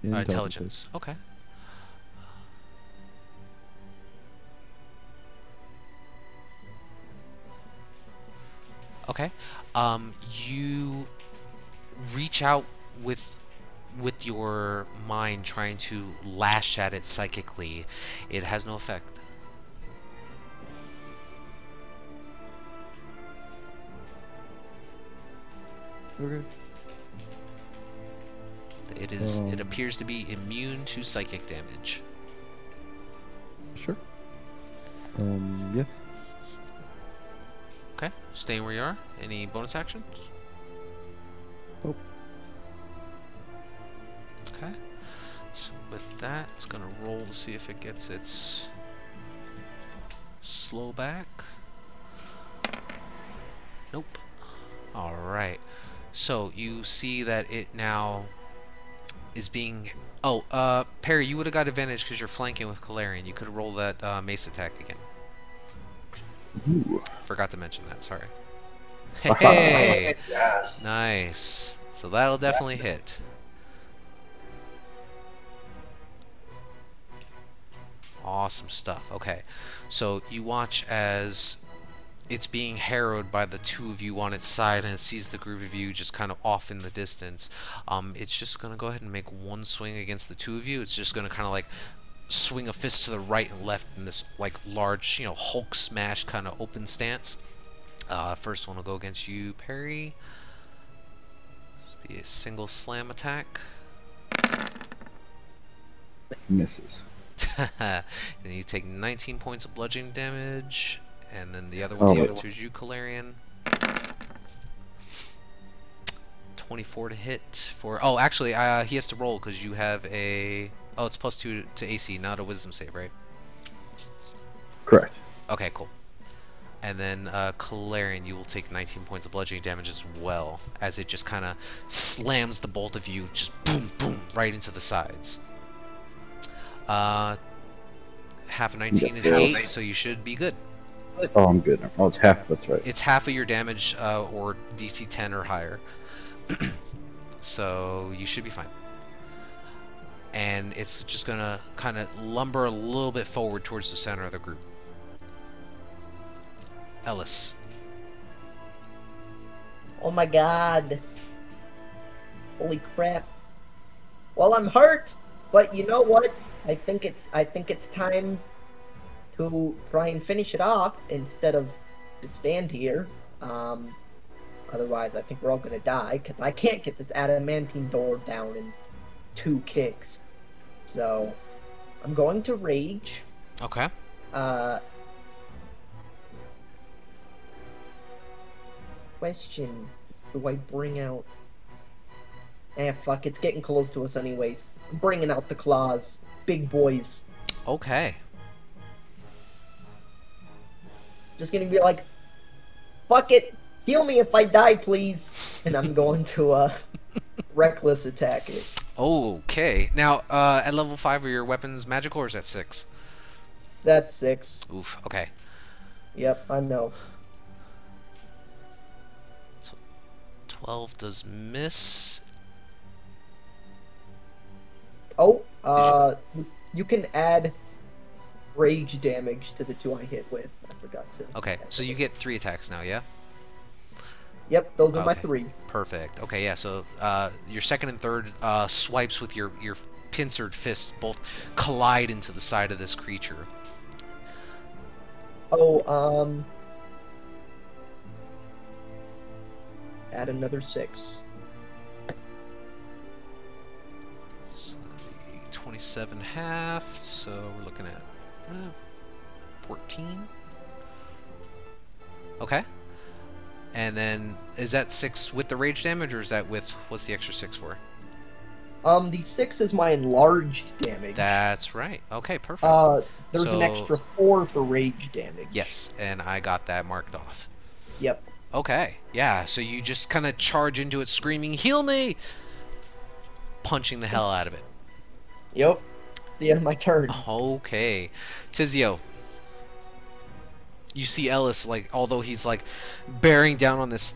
Intelligence. Intelligence. Okay. Okay. You reach out with your mind, trying to lash at it psychically. It has no effect. Okay. It is. It appears to be immune to psychic damage. Sure. Yeah. Okay. Staying where you are. Any bonus actions? Oh. Okay. So with that, it's gonna roll to see if it gets its slow back. Nope. All right. So you see that it now is being. Oh, Perry, you would have got advantage because you're flanking with Calarian. You could roll that mace attack again. Ooh. Forgot to mention that. Sorry. Hey, Yes. nice. So that'll definitely hit. Awesome stuff. Okay, so you watch as it's being harrowed by the two of you on its side, and it sees the group of you just kind of off in the distance. It's just gonna go ahead and make one swing against the two of you. It's just gonna kind of like swing a fist to the right and left in this like large, Hulk smash kind of open stance. First one will go against you, Perry. This will be a single slam attack. Misses. And you take 19 points of bludgeoning damage, and then the other one's going to you, Calarian. 24 to hit for. Oh, actually, he has to roll because you have a. Oh, it's +2 to AC, not a wisdom save, right? Correct. Okay, cool. And then Calarian, you will take 19 points of bludgeoning damage as well, as it just kind of slams the bolt of you, just boom, boom, right into the sides. Half of 19 is 8, so you should be good. Oh, I'm good. Oh, it's half. That's right. It's half of your damage, or DC 10 or higher. So you should be fine. And it's just gonna kind of lumber a little bit forward towards the center of the group. Ellis. Oh my god. Holy crap. Well, I'm hurt, but you know what? I think it's time to try and finish it off instead of to stand here. Otherwise, I think we're all gonna die because I can't get this adamantine door down in 2 kicks. So, I'm going to rage. Okay. Question: do I bring out? Fuck! It's getting close to us, anyways. I'm bringing out the claws, big boys. Okay. Just gonna be like, fuck it, heal me if I die, please. And I'm going to reckless attack it. Okay. Now, at level 5, are your weapons magical or is that 6? That's 6. Oof. Okay. Yep, I know. 12 does miss. Oh, you can add rage damage to the 2 I hit with. I forgot to. Okay, so you get 3 attacks now, yeah? Yep, those are my Okay. 3. Perfect. Okay, yeah, so your second and third swipes with your pincered fists both collide into the side of this creature. Oh, add another 6. So 27 half, so we're looking at 14. Okay. And then, is that 6 with the rage damage, or is that with, what's the extra 6 for? The 6 is my enlarged damage. That's right. Okay, perfect. There's an So- extra 4 for rage damage. Yes, and I got that marked off. Yep. Okay, yeah, so you just kind of charge into it screaming, "Heal me!" Punching the hell out of it. Yep. The end of my turn. Okay. Tizio. You see Ellis, like, although he's, like, bearing down on this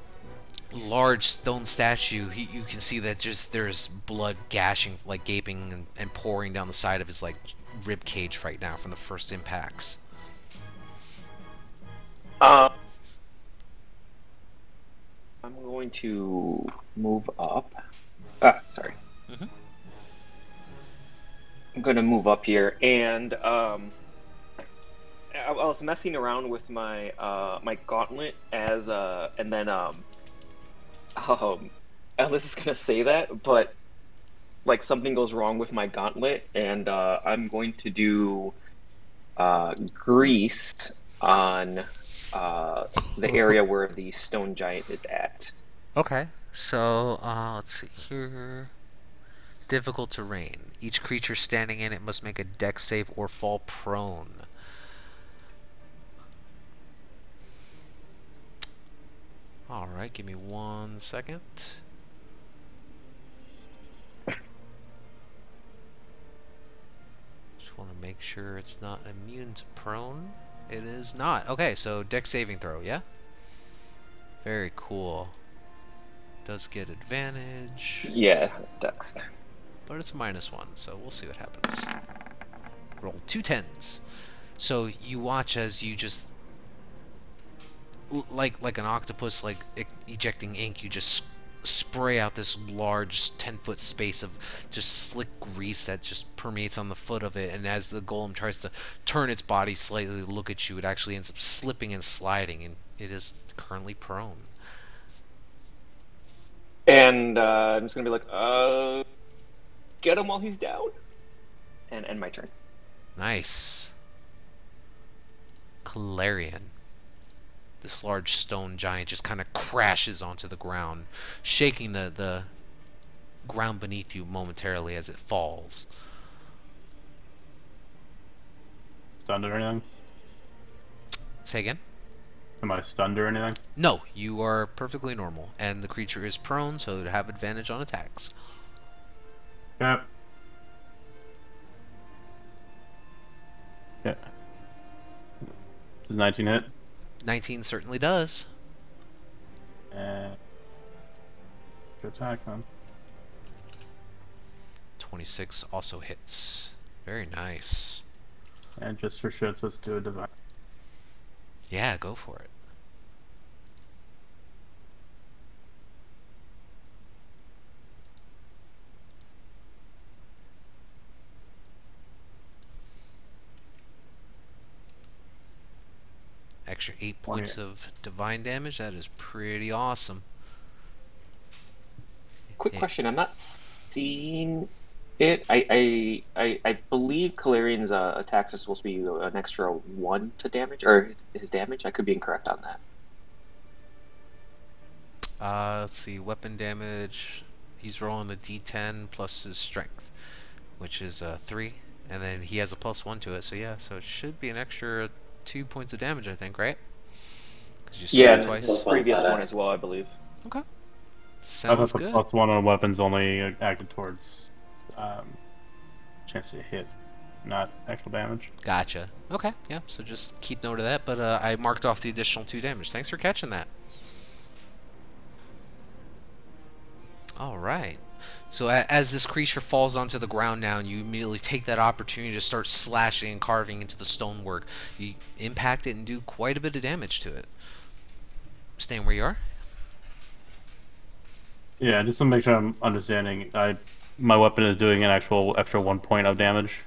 large stone statue, you can see that just there's blood gashing, like, gaping and pouring down the side of his, like, rib cage right now from the first impacts. I'm going to move up. Sorry. Mhm. I'm going to move up here, and I was messing around with my my gauntlet and then Ellis is gonna say that, but like something goes wrong with my gauntlet, and I'm going to do grease on the area where the stone giant is at. Okay, so let's see here. Difficult terrain. Each creature standing in it must make a dex save or fall prone. Alright, give me 1 second. Just want to make sure it's not immune to prone. It is not. Okay, so dex saving throw, yeah? Very cool. Does get advantage, Yeah, Dex. but it's -1, so we'll see what happens. Roll 2 10s. So you watch as you just like an octopus, like ejecting ink, you just spray out this large 10-foot space of just slick grease that just permeates on the foot of it, and as the golem tries to turn its body slightly to look at you, it actually ends up slipping and sliding, and it is currently prone. And I'm just gonna be like, get him while he's down, and end my turn. Nice. Calarian. This large stone giant just kind of crashes onto the ground, shaking the ground beneath you momentarily as it falls. Stunned or anything? Say again? Am I stunned or anything? No, you are perfectly normal, and the creature is prone, so it would have advantage on attacks. Yep. Yeah. Does 19 hit? 19 certainly does. And good attack then. 26 also hits. Very nice. And just for shits, let's do a divine. Yeah, go for it. Extra 8 points of divine damage. That is pretty awesome. Quick Yeah. question: I'm not seeing it. I believe Calarian's attacks are supposed to be an extra 1 to damage, or his damage. I could be incorrect on that. Let's see. Weapon damage. He's rolling a d10 plus his strength, which is 3. And then he has a +1 to it. So yeah, so it should be an extra 2 points of damage, I think, right? 'Cause you Yeah, sprayed and twice. the previous Plus one one as well, I believe. Okay. I Sounds thought the good. +1 on weapons only acted towards chance to hit, not actual damage. Gotcha. Okay, yeah, so just keep note of that, but I marked off the additional 2 damage. Thanks for catching that. Alright. So as this creature falls onto the ground now, and you immediately take that opportunity to start slashing and carving into the stonework, you impact it and do quite a bit of damage to it. Staying where you are? Yeah, just to make sure I'm understanding, my weapon is doing an actual extra 1 point of damage.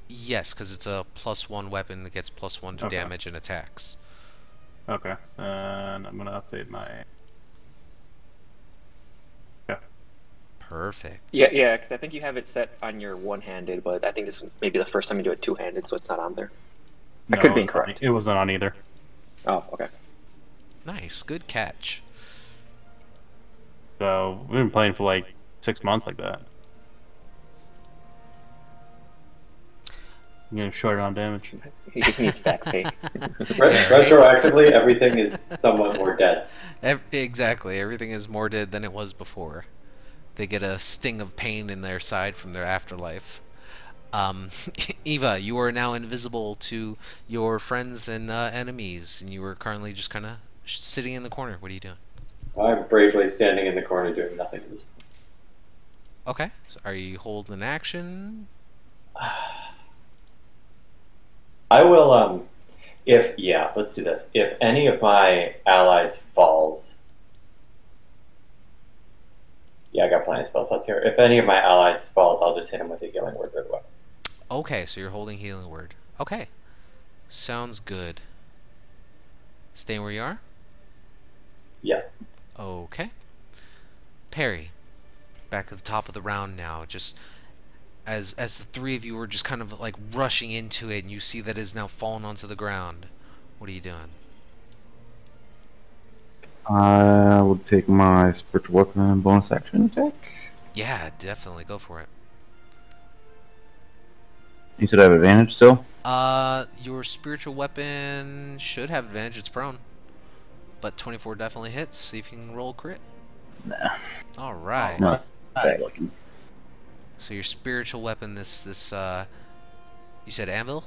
Yes, because it's a +1 weapon that gets +1 to Okay. damage and attacks. Okay, and I'm gonna update my. Yeah. Perfect. Yeah, because I think you have it set on your one-handed, but I think this is maybe the first time you do it two-handed, so it's not on there. I could be incorrect. It wasn't on either. Oh, okay. Nice, good catch. So we've been playing for like 6 months like that. I'm getting short on damage. He just needs back pay. Yeah, right? Retroactively, everything is somewhat more dead. Exactly. Everything is more dead than it was before. They get a sting of pain in their side from their afterlife. Um, Eva, you are now invisible to your friends and enemies, and you are currently just kind of sitting in the corner. What are you doing? I'm bravely standing in the corner doing nothing at this point. Okay. So are you holding an action? I will, let's do this. If any of my allies falls, yeah, I got plenty of spell slots here. If any of my allies falls, I'll just hit him with a healing word right away. Okay, so you're holding healing word. Okay. Sounds good. Staying where you are? Yes. Okay. Perry, back at the top of the round now, just as the three of you are just kind of like rushing into it and you see that it is now fallen onto the ground. What are you doing? I will take my spiritual weapon and bonus action attack. Yeah, definitely go for it. You said I have advantage still? Your spiritual weapon should have advantage. It's prone. But 24 definitely hits. See if you can roll crit. Nah. All right. Not that lucky. So your spiritual weapon, this you said anvil?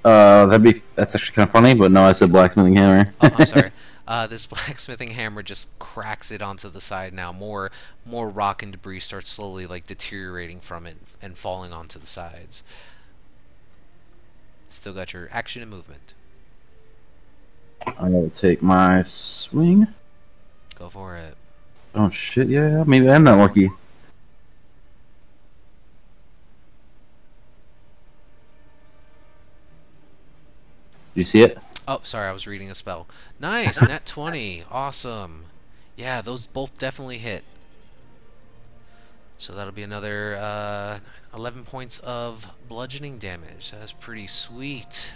That's actually kind of funny, but no, I said blacksmithing hammer. Oh, I'm sorry. This blacksmithing hammer just cracks it onto the side now. More rock and debris starts slowly like deteriorating from it and falling onto the sides. Still got your action and movement. I will take my swing. Go for it. Oh shit, yeah, maybe I'm not lucky. Did you see it? Oh, sorry, I was reading a spell. Nice, nat 20. Awesome. Yeah, those both definitely hit. So that'll be another 11 points of bludgeoning damage. That's pretty sweet.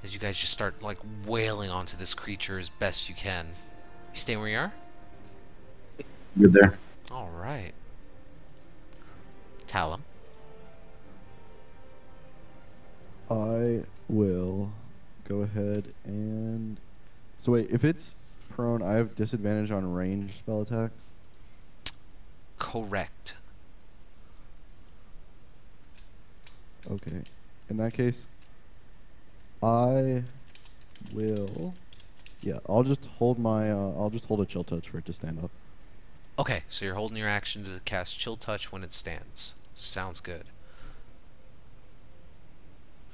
As you guys just start like wailing onto this creature as best you can. You staying where you are? Good there. All right. Talum. I will go ahead and. So wait, if it's prone, I have disadvantage on ranged spell attacks. Correct. Okay. In that case, I will. Yeah, I'll just hold my. I'll just hold a chill touch for it to stand up. Okay, so you're holding your action to cast Chill Touch when it stands. Sounds good.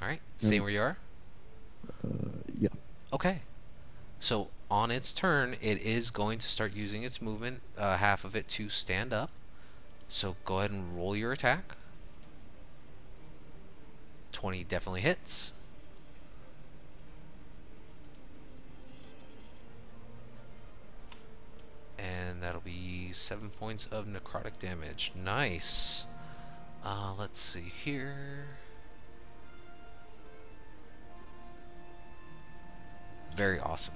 Alright, stay where you are? Yeah. Okay. So on its turn, it is going to start using its movement, half of it, to stand up. So go ahead and roll your attack. 20 definitely hits. And that'll be 7 points of necrotic damage. Nice. Let's see here. Very awesome.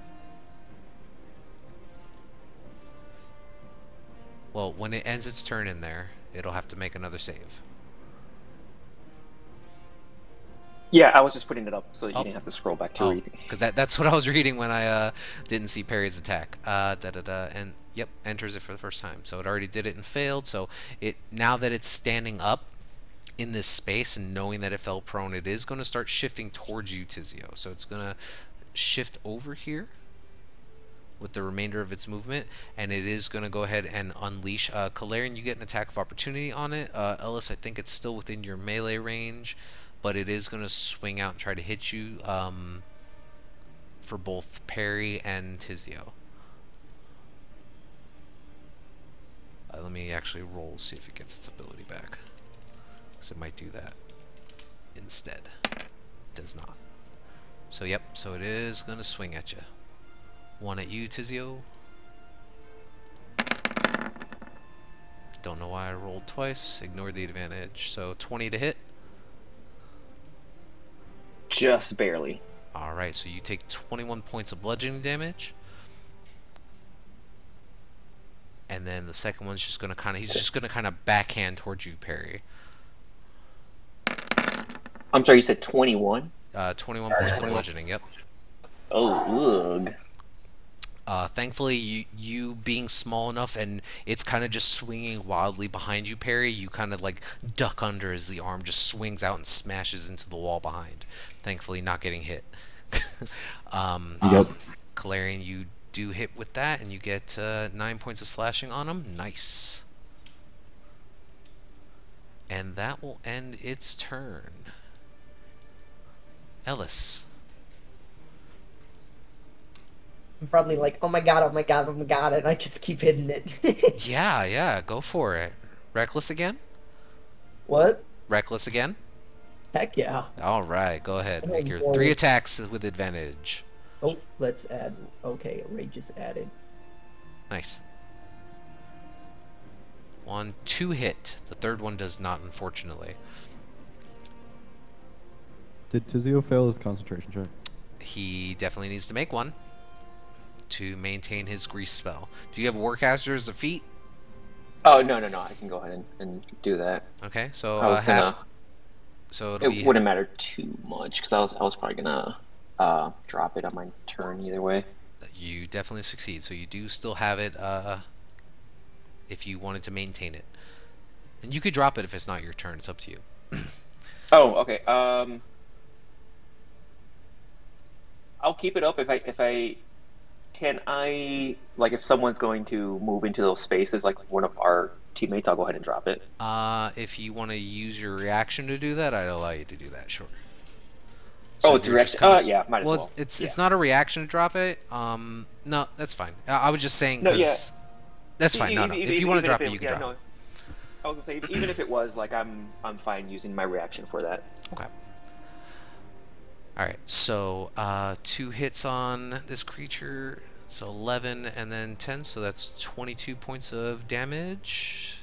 Well, when it ends its turn in there, it'll have to make another save. Yeah, I was just putting it up so you didn't have to scroll back to read. Cause that's what I was reading when I didn't see Perry's attack. And yep, enters it for the first time. So it already did it and failed. So it now that it's standing up in this space and knowing that it fell prone, it is going to start shifting towards you, Tizio. So it's going to shift over here with the remainder of its movement, and it is going to go ahead and unleash. Kalarian, you get an attack of opportunity on it. Ellis, I think it's still within your melee range, but it is going to swing out and try to hit you for both Perry and Tizio. Let me actually roll, see if it gets its ability back, because it might do that instead. It does not. So yep, so it is going to swing at you. One at you, Tizio. Don't know why I rolled twice. Ignore the advantage. So 20 to hit. Just barely. Alright, so you take 21 points of bludgeoning damage. And then the second one's just gonna he's just gonna kinda backhand towards you, Perry. I'm sorry, you said 21? 21 points of bludgeoning. Yep. Oh, ugh. Thankfully, you being small enough and it's kind of just swinging wildly behind you, Perry, you kind of like duck under as the arm just swings out and smashes into the wall behind. Thankfully, not getting hit. Yep. Calarian, you do hit with that and you get 9 points of slashing on him. Nice. And that will end its turn. Ellis. I'm probably like, oh my god, oh my god, oh my god, and I just keep hitting it. Yeah, go for it. Reckless again? What? Reckless again? Heck yeah. All right, go ahead. Oh, Make your boy. 3 attacks with advantage. Oh, let's add. Okay, rage is added. Nice. 1, 2 hit. The third one does not, unfortunately. Did Tizio fail his concentration check? He definitely needs to make one to maintain his grease spell. Do you have Warcaster as a feat? Oh, no. I can go ahead and do that. Okay, so I was gonna. so it'll be It wouldn't matter too much because I was probably gonna drop it on my turn either way. you definitely succeed. So you do still have it if you wanted to maintain it. And you could drop it if it's not your turn. It's up to you. Oh, okay. I'll keep it up if I can. I like if someone's going to move into those spaces, like one of our teammates, I'll go ahead and drop it. If you want to use your reaction to do that, I'd allow you to do that. Sure. Oh, if it's you're just direct. coming- Yeah, might as Well, well. it's not a reaction to drop it. No, that's fine. I was just saying No, yeah. because that's fine. No. If you want to drop it, you can drop it. I was gonna say even if it was like I'm fine using my reaction for that. Okay. All right. So 2 hits on this creature. It's 11 and then 10, so that's 22 points of damage.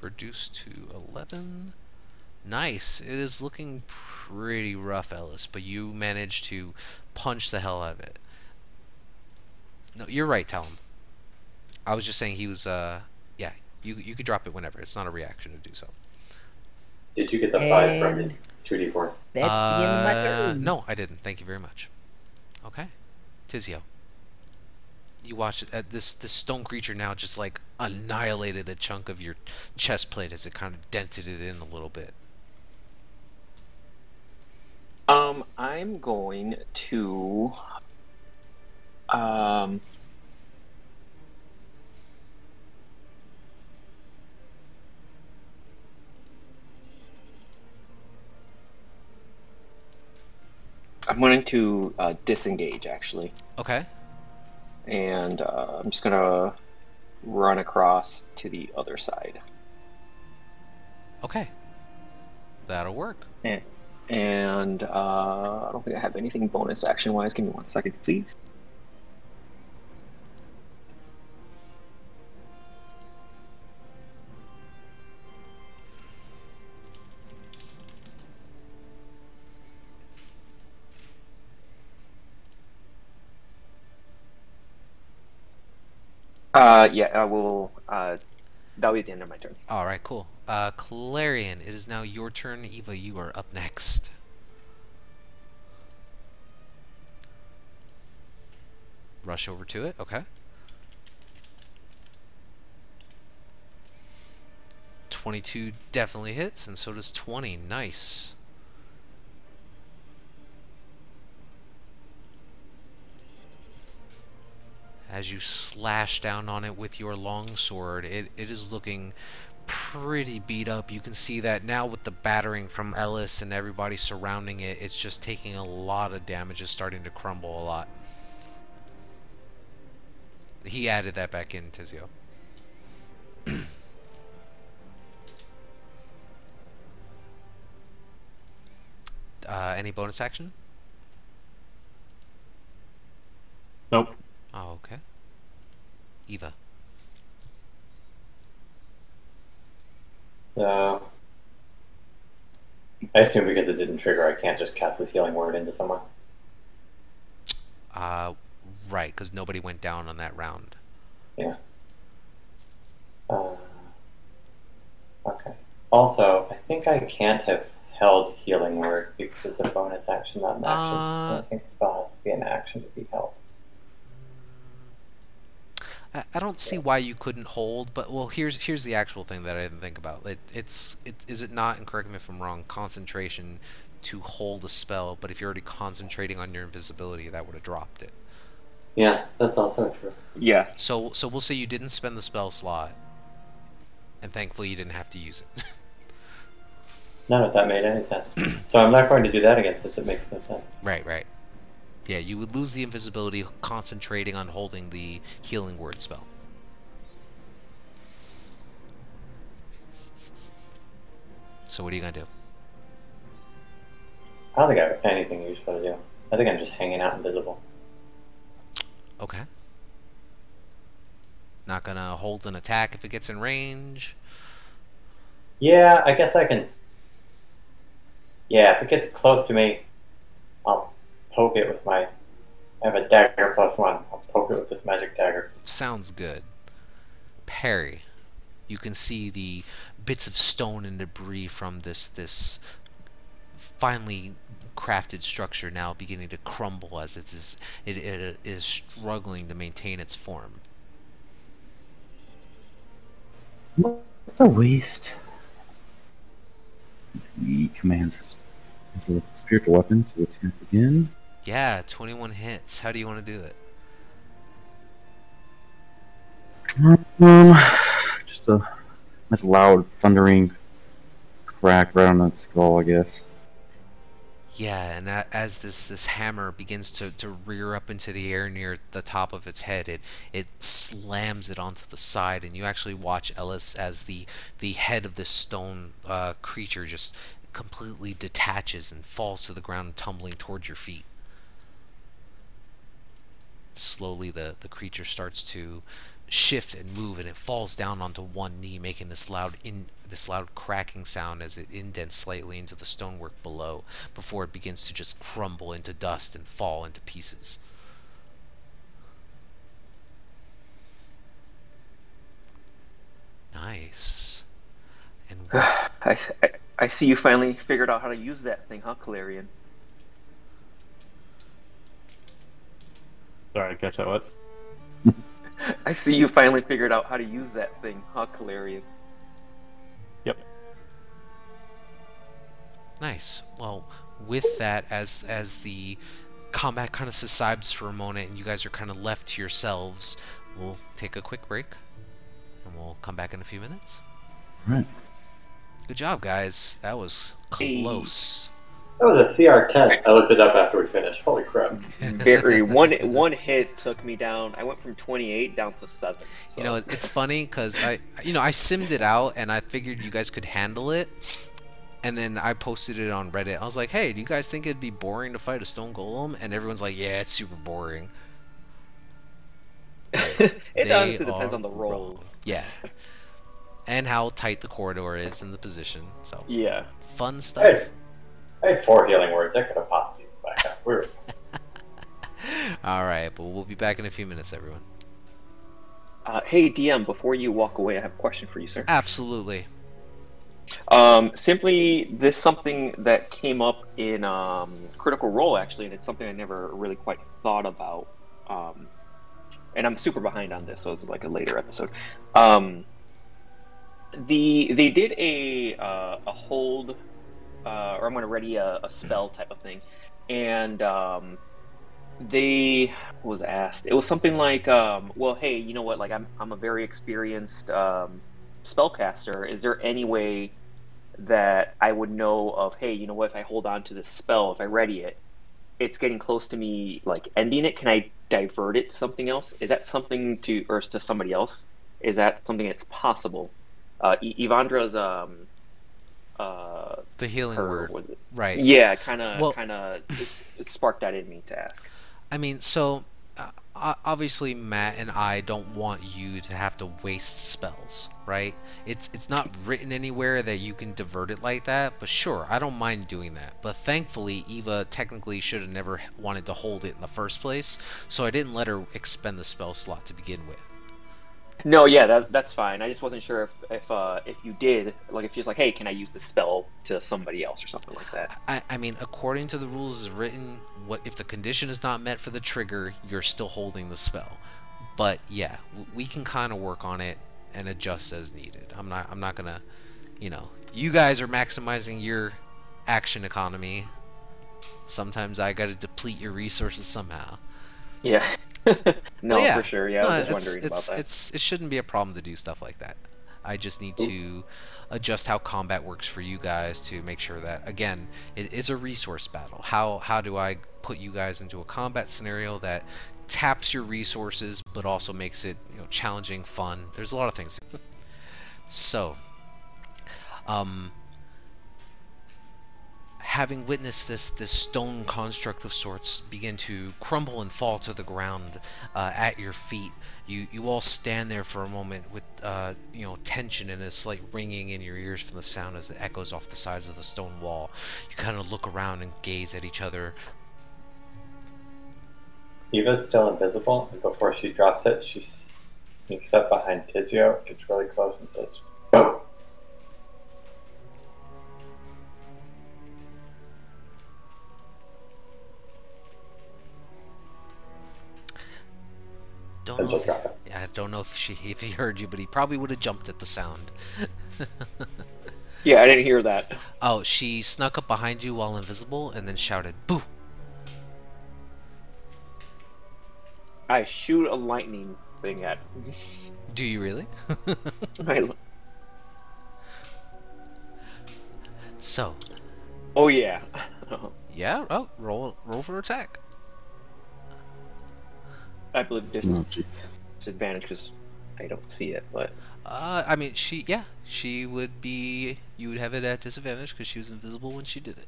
Reduced to 11. Nice. It is looking pretty rough, Ellis, but you managed to punch the hell out of it. No, you're right, Talon. I was just saying he was, yeah, you could drop it whenever. It's not a reaction to do so. Did you get the 5 from his 2d4? That's the end of my turn. No, I didn't. Thank you very much. Okay. Tizio. You watch it. This stone creature now just like annihilated a chunk of your chest plate as it kind of dented it in a little bit. I'm going to I'm going to disengage actually, Okay. and I'm just gonna run across to the other side. Okay. That'll work. And I don't think I have anything bonus action wise. Give me 1 second, please. Yeah, I will. That'll be the end of my turn. All right, cool. Clarion, it is now your turn. Eva, you are up next. Rush over to it. Okay. 22 definitely hits, and so does 20. Nice. As you slash down on it with your longsword, it is looking pretty beat up. You can see that now with the battering from Ellis and everybody surrounding it, it's just taking a lot of damage. It's starting to crumble a lot. He added that back in, Tizio. Any bonus action? Nope. Oh, okay. Eva. So, I assume because it didn't trigger, I can't just cast this healing word into someone. Right, because nobody went down on that round. Yeah. Okay. Also, I think I can't have held healing word because it's a bonus action, not an action. And I Uh, think the spell has to be an action to be held. I don't see So, why you couldn't hold, but well, here's the actual thing that I didn't think about. Is it not, and correct me if I'm wrong, concentration to hold a spell, but if you're already concentrating on your invisibility, that would have dropped it. yeah, that's also true. Yes. So we'll say you didn't spend the spell slot, and thankfully you didn't have to use it. None of that made any sense. So I'm not going to do that again since it makes no sense. Right. Yeah, you would lose the invisibility concentrating on holding the healing word spell. So what are you gonna do? I don't think I have anything useful to do. I think I'm just hanging out invisible. Okay. Not gonna hold an attack if it gets in range. Yeah, I guess I can. Yeah, if it gets close to me, I'll poke it with my. I have a dagger +1. I'll poke it with this magic dagger. Sounds good. Parry. You can see the bits of stone and debris from this finely crafted structure now beginning to crumble as it is struggling to maintain its form. What a waste. He commands his spiritual weapon to attack again. Yeah, 21 hits. How do you want to do it? Just a nice loud thundering crack right on that skull, I guess. Yeah, and as this hammer begins to rear up into the air near the top of its head, it slams it onto the side, and you actually watch Ellis as the head of this stone creature just completely detaches and falls to the ground, tumbling towards your feet. Slowly, the creature starts to shift and move, and it falls down onto one knee, making this loud cracking sound as it indents slightly into the stonework below before it begins to just crumble into dust and fall into pieces. Nice. And with I see you finally figured out how to use that thing, huh, Calarian? Sorry, catch that what? I see you finally figured out how to use that thing, huh, Calarian? Yep. nice. Well, with that, as the combat kind of subsides for a moment and you guys are kind of left to yourselves, we'll take a quick break and we'll come back in a few minutes. Right. Good job, guys. That was close. That was a CR10. I looked it up after we finished. Holy crap. Very one hit took me down. I went from 28 down to 7. So. You know, it's funny because I simmed it out and I figured you guys could handle it. And then I posted it on Reddit. I was like, hey, do you guys think it'd be boring to fight a stone golem? And everyone's like, yeah, it's super boring. It honestly depends on the rolls. Yeah. And how tight the corridor is and the position. So Yeah. fun stuff. I had 4 healing words. I could have popped you back up. We were... All right, but we'll be back in a few minutes, everyone. Hey, DM, before you walk away, I have a question for you, sir. Absolutely. Simply, this something that came up in Critical Role, actually, and it's something I never really quite thought about. And I'm super behind on this, so it's like a later episode. They did a hold, or I'm going to ready a spell type of thing, and they was asked. It was something like, well, hey, you know what? Like, I'm a very experienced spellcaster. Is there any way that I would know of, hey, you know what? If I hold on to this spell, if I ready it, it's getting close to me, like ending it. Can I divert it to something else? Is that something to, or to somebody else? Is that something that's possible? Evandra's The healing word. was it? Right. Yeah, kind of Well- it sparked that in me to ask. I mean, so obviously Matt and I don't want you to have to waste spells, right? It's not written anywhere that you can divert it like that, but sure, I don't mind doing that. But thankfully, Eva technically should have never wanted to hold it in the first place, so I didn't let her expend the spell slot to begin with. No, yeah, that's fine. I just wasn't sure if you did, like, if she's like, hey, can I use this spell to somebody else or something like that. I mean, according to the rules as written, what if the condition is not met for the trigger, you're still holding the spell. But yeah, we can kind of work on it and adjust as needed. I'm not gonna, you guys are maximizing your action economy. Sometimes I gotta deplete your resources somehow. Yeah. But No, for yeah, sure. Yeah, I no, was just it's wondering about it's that. it's it shouldn't be a problem to do stuff like that. I just need to adjust how combat works for you guys to make sure that again, it is a resource battle. How do I put you guys into a combat scenario that taps your resources but also makes it, challenging, fun. There's a lot of things. So, um having witnessed this stone construct of sorts begin to crumble and fall to the ground at your feet, you all stand there for a moment with tension and a slight ringing in your ears from the sound as it echoes off the sides of the stone wall. You kind of look around and gaze at each other. Eva's still invisible, and before she drops it, she sneaks up behind Tizio, gets really close, and says, "Go!" Don't Then know she'll if he, drop it. yeah, I don't know if he heard you, but he probably would have jumped at the sound. Yeah, I didn't hear that. Oh, she snuck up behind you while invisible and then shouted, "Boo!" I shoot a lightning thing at. Do you really? I, So, oh yeah. yeah. Oh, roll for attack. I believe Oh, jeez. disadvantage because I don't see it, but I mean, she would be. You would have it at disadvantage because she was invisible when she did it.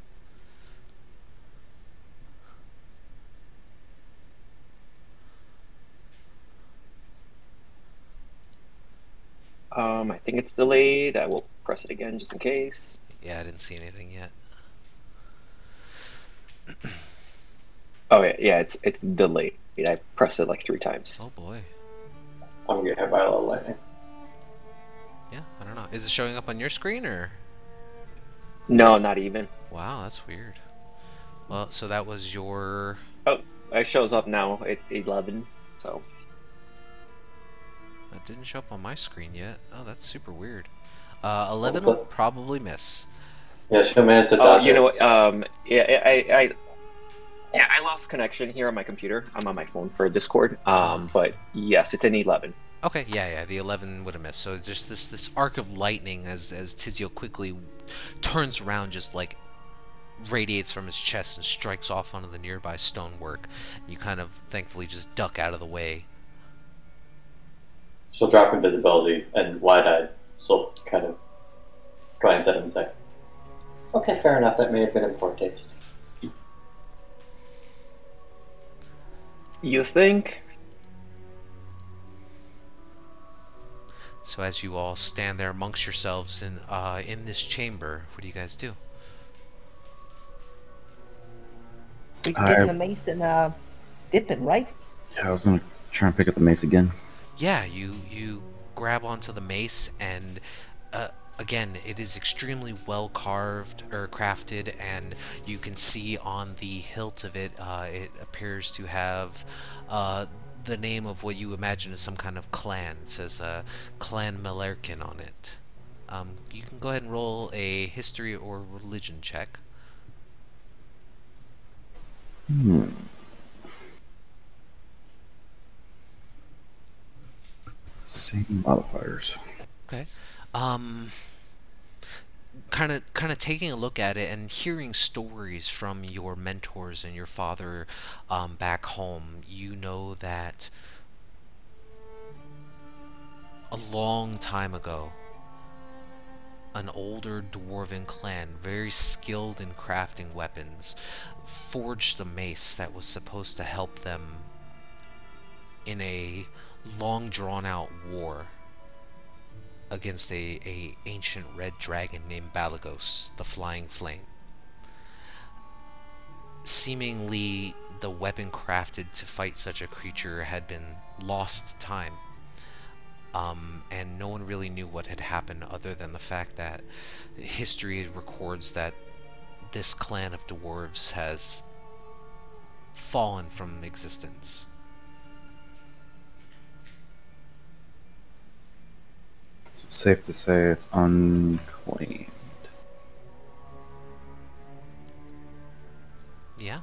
I think it's delayed. I will press it again just in case. Yeah, I didn't see anything yet. Oh yeah, yeah, it's delayed. I pressed it like 3 times. Oh boy. I'm gonna get hit by a little lightning. Yeah, I don't know. Is it showing up on your screen or? No, not even. Wow, that's weird. Well, so that was your. Oh, it shows up now at 11. So That didn't show up on my screen yet. Oh, that's super weird. 11 will What was it? probably miss. Yeah, she'll manage to oh, dodge you know it. what? Yeah, yeah, I lost connection here on my computer. I'm on my phone for Discord. But yes, it's an 11. Okay, yeah, the 11 would have missed. So just this arc of lightning as Tizio quickly turns around, just like radiates from his chest and strikes off onto the nearby stonework. You kind of thankfully just duck out of the way. She'll drop invisibility, and wide-eyed, she'll kind of glance at him and say, "Okay, fair enough. That may have been in poor taste." You think? So as you all stand there amongst yourselves in this chamber, what do you guys do? We can get in the mace and dip it, right? Yeah, I was gonna try and pick up the mace again. Yeah, you grab onto the mace, and again, it is extremely well carved or crafted, and you can see on the hilt of it, it appears to have the name of what you imagine is some kind of clan. It says Clan Malerkin on it. You can go ahead and roll a history or religion check. Same modifiers. Okay. Kind of taking a look at it and hearing stories from your mentors and your father back home, you know that a long time ago, an older dwarven clan, very skilled in crafting weapons, forged a mace that was supposed to help them in a long drawn out war against a ancient red dragon named Balagos, the Flying Flame. Seemingly, the weapon crafted to fight such a creature had been lost to time. and no one really knew what had happened other than the fact that history records that this clan of dwarves has fallen from existence. So safe to say it's unclaimed. Yeah.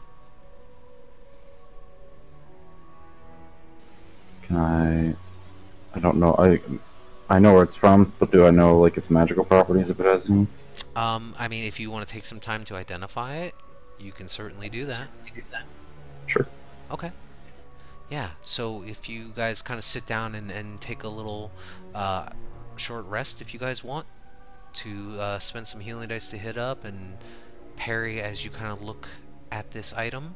Can I don't know. I know where it's from, but do I know like its magical properties if it has any? I mean, if you want to take some time to identify it, you can certainly do that. Sure. Okay. Yeah, so if you guys kind of sit down and take a little short rest if you guys want to spend some healing dice to hit up and parry as you kind of look at this item.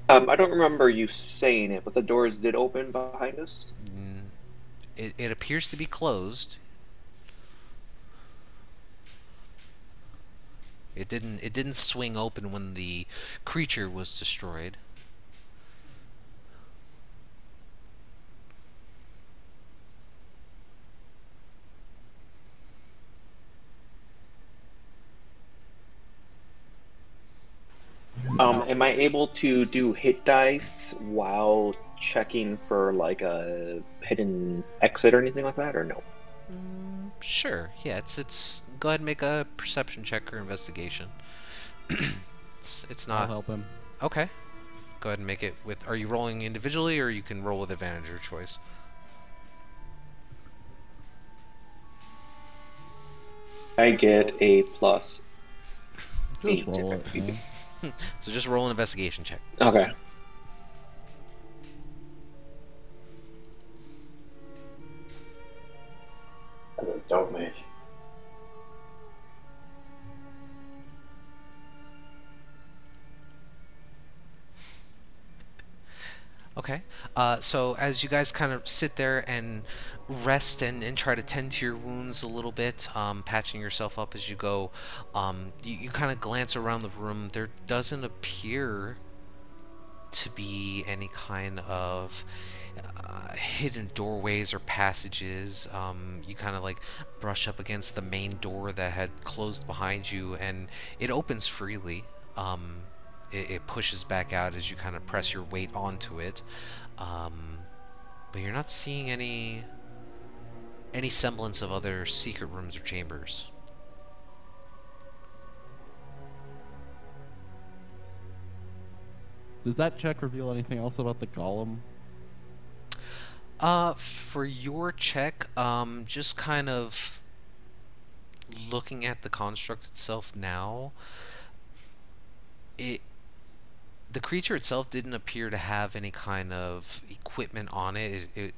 I don't remember you saying it, but the doors did open behind us. It appears to be closed. It didn't swing open when the creature was destroyed. Am I able to do hit dice while checking for like a hidden exit or anything like that, or no? Sure. Yeah, it's go ahead and make a perception check or investigation. It's I'll not help him. okay. Go ahead and make it with. Are you rolling individually, or you can roll with advantage or choice? I get a plus. Just 8 roll if it. I- Man. So just roll an investigation check. Okay. Don't miss. Okay. So as you guys kind of sit there and rest and try to tend to your wounds a little bit, patching yourself up as you go, you kind of glance around the room. There doesn't appear to be any kind of hidden doorways or passages. You kind of like brush up against the main door that had closed behind you, and it opens freely. It pushes back out as you kind of press your weight onto it. But you're not seeing any semblance of other secret rooms or chambers. Does that check reveal anything else about the golem? For your check, just kind of looking at the construct itself now, the creature itself didn't appear to have any kind of equipment on it. It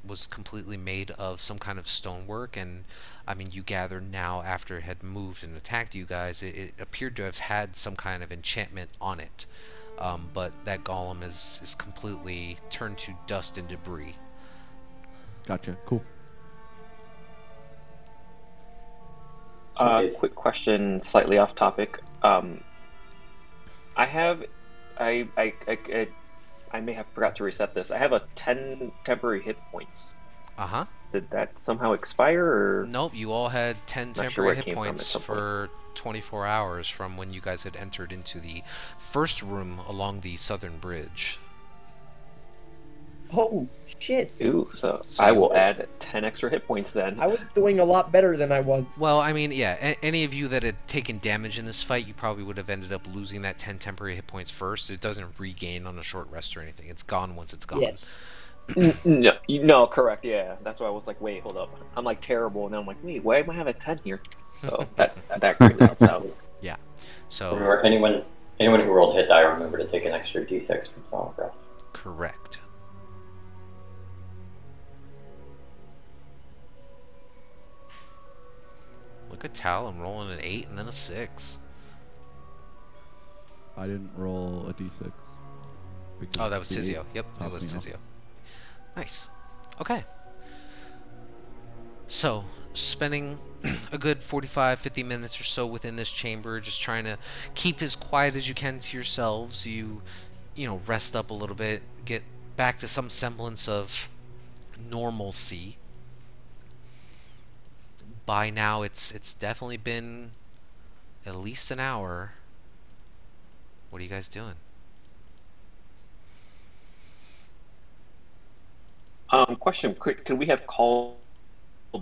was completely made of some kind of stonework, and I mean, you gather now after it had moved and attacked you guys, it appeared to have had some kind of enchantment on it. But that golem is completely turned to dust and debris. Gotcha. Cool. Yes. Quick question, slightly off topic. I have, I may have forgot to reset this. I have a 10 temporary hit points. Uh-huh. Did that somehow expire, or? Nope, you all had 10 Not sure temporary where it hit came from at points some point. for 24 hours from when you guys had entered into the first room along the southern bridge. Oh shit! Ooh, so So I you- will add 10 extra hit points then. I was doing a lot better than I was. Well, I mean, yeah, any of you that had taken damage in this fight, you probably would have ended up losing that 10 temporary hit points first. It doesn't regain on a short rest or anything. It's gone once it's gone. Yes. No, correct, yeah. That's why I was like, wait, hold up. I'm like terrible, and then I'm like, wait, why am I having 10 here? So that greatly helps out. So, Remember, anyone who rolled hit die, remember to take an extra d6 from Song of Rest. correct. Look at Tal, I'm rolling an 8 and then a 6. I didn't roll a d6. because Oh, that was the Tizio. eight Yep, it topped was me off. Tizio. Nice. Okay. So, spending a good 45, 50 minutes or so within this chamber, just trying to keep as quiet as you can to yourselves, you rest up a little bit, get back to some semblance of normalcy. By now, it's definitely been at least an hour. What are you guys doing? Question: Could we have called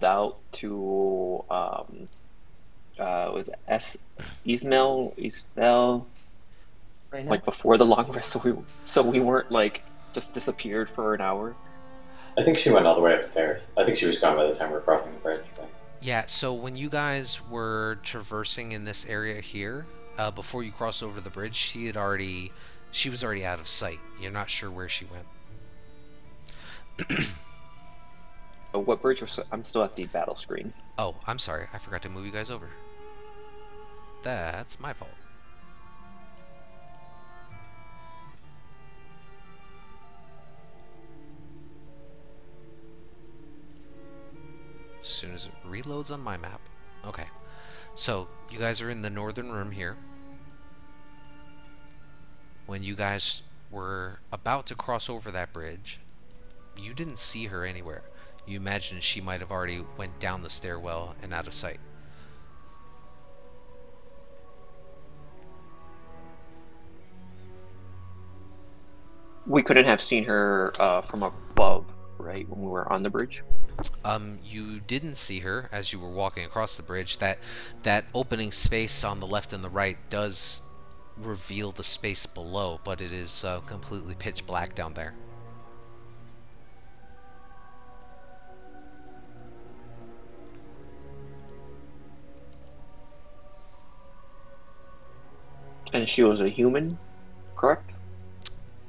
out to was it Ismail Right now? like before the long rest, so we weren't like just disappeared for an hour? I think she went all the way upstairs. I think she was gone by the time we were crossing the bridge. But... Yeah, so when you guys were traversing in this area here, before you crossed over the bridge, she was already out of sight. You're not sure where she went. What bridge was? I'm still at the battle screen. Oh, I'm sorry. I forgot to move you guys over. That's my fault. As soon as it reloads on my map. Okay. So, you guys are in the northern room here. When you guys were about to cross over that bridge, you didn't see her anywhere. You imagined she might have already went down the stairwell and out of sight. We couldn't have seen her from above, right, when we were on the bridge? You didn't see her as you were walking across the bridge. That opening space on the left and the right does reveal the space below, but it is completely pitch black down there. And she was a human, correct?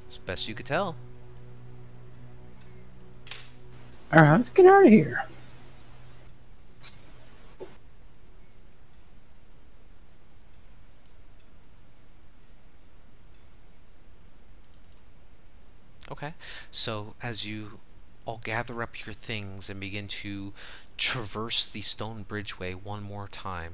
As best you could tell. Alright, let's get out of here. Okay, so as you all gather up your things and begin to traverse the stone bridgeway one more time,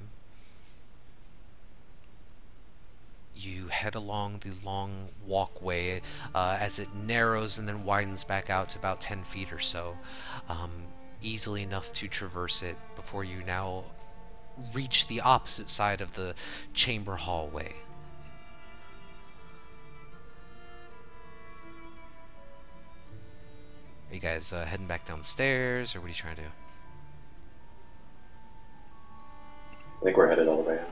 you head along the long walkway as it narrows and then widens back out to about 10 feet or so, easily enough to traverse it before you now reach the opposite side of the chamber hallway. Are you guys heading back down the stairs, or what are you trying to do? I think we're headed all the way out.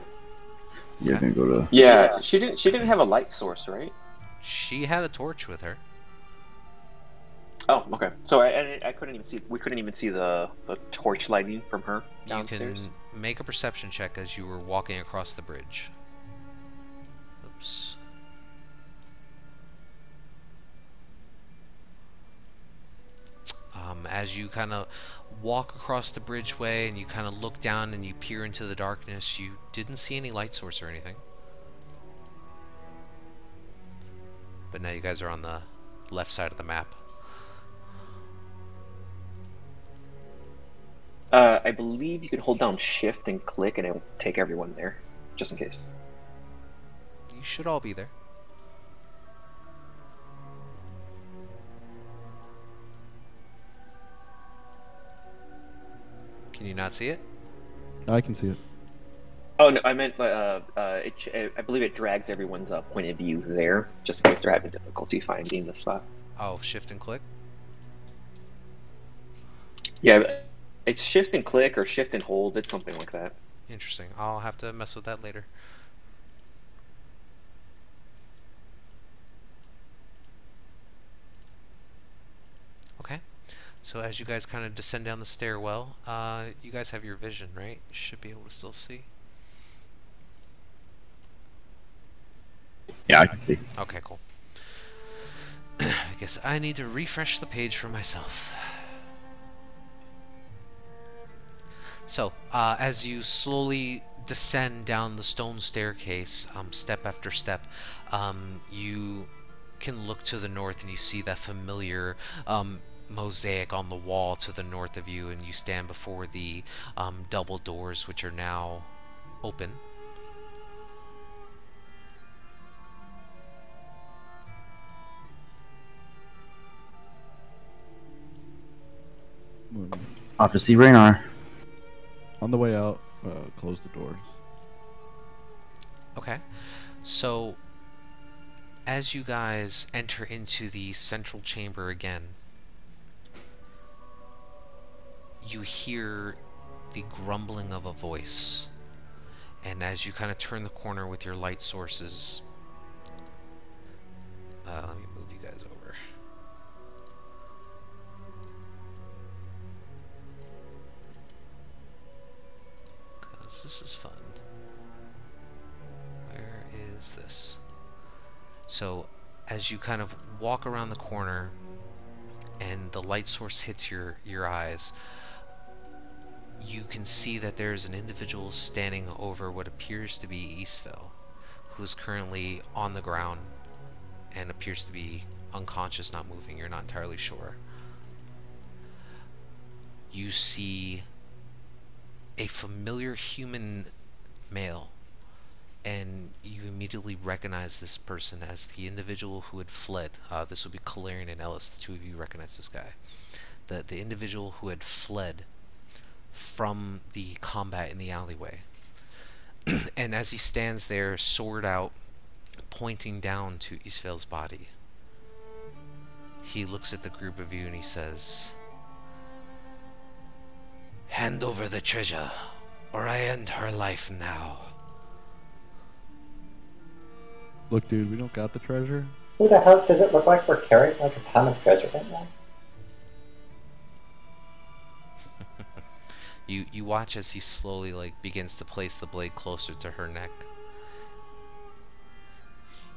We're gonna go to. Yeah, she didn't have a light source, right? She had a torch with her. Oh, okay. So I couldn't even see. We couldn't even see the torch lighting from her downstairs. You can make a perception check as you were walking across the bridge. Oops. As you kind of walk across the bridgeway and you kind of look down and you peer into the darkness, you didn't see any light source or anything. But now you guys are on the left side of the map. I believe you can hold down Shift and click, and it will take everyone there, just in case. You should all be there. Can you not see it? I can see it. Oh no, I meant I believe it drags everyone's point of view there, just in case they're having difficulty finding the spot. Oh, shift and click? Yeah, it's Shift and click or Shift and hold. It's something like that. Interesting. I'll have to mess with that later. Okay. So as you guys kind of descend down the stairwell, you guys have your vision, right? You should be able to still see. Yeah, I can see. Okay, cool. I guess I need to refresh the page for myself. So, as you slowly descend down the stone staircase, step after step, you can look to the north and you see that familiar mosaic on the wall to the north of you, and you stand before the double doors, which are now open. Off to see Raynar. On the way out, close the doors. Okay. So, as you guys enter into the central chamber again, you hear the grumbling of a voice. And as you kind of turn the corner with your light sources, let me move you guys over. 'Cause this is fun. Where is this? So, as you kind of walk around the corner and the light source hits your eyes, you can see that there's an individual standing over what appears to be Eastville, who is currently on the ground and appears to be unconscious, not moving. You're not entirely sure. You see a familiar human male, and you immediately recognize this person as the individual who had fled. This would be Kalarian and Ellis. The two of you recognize this guy. The individual who had fled from the combat in the alleyway. And as he stands there, sword out, pointing down to Eastvale's body, he looks at the group of you and he says, "Hand over the treasure, or I end her life now." Look, dude, we don't got the treasure. Who the hell does it look like we're carrying like a ton of treasure right now? You watch as he slowly begins to place the blade closer to her neck.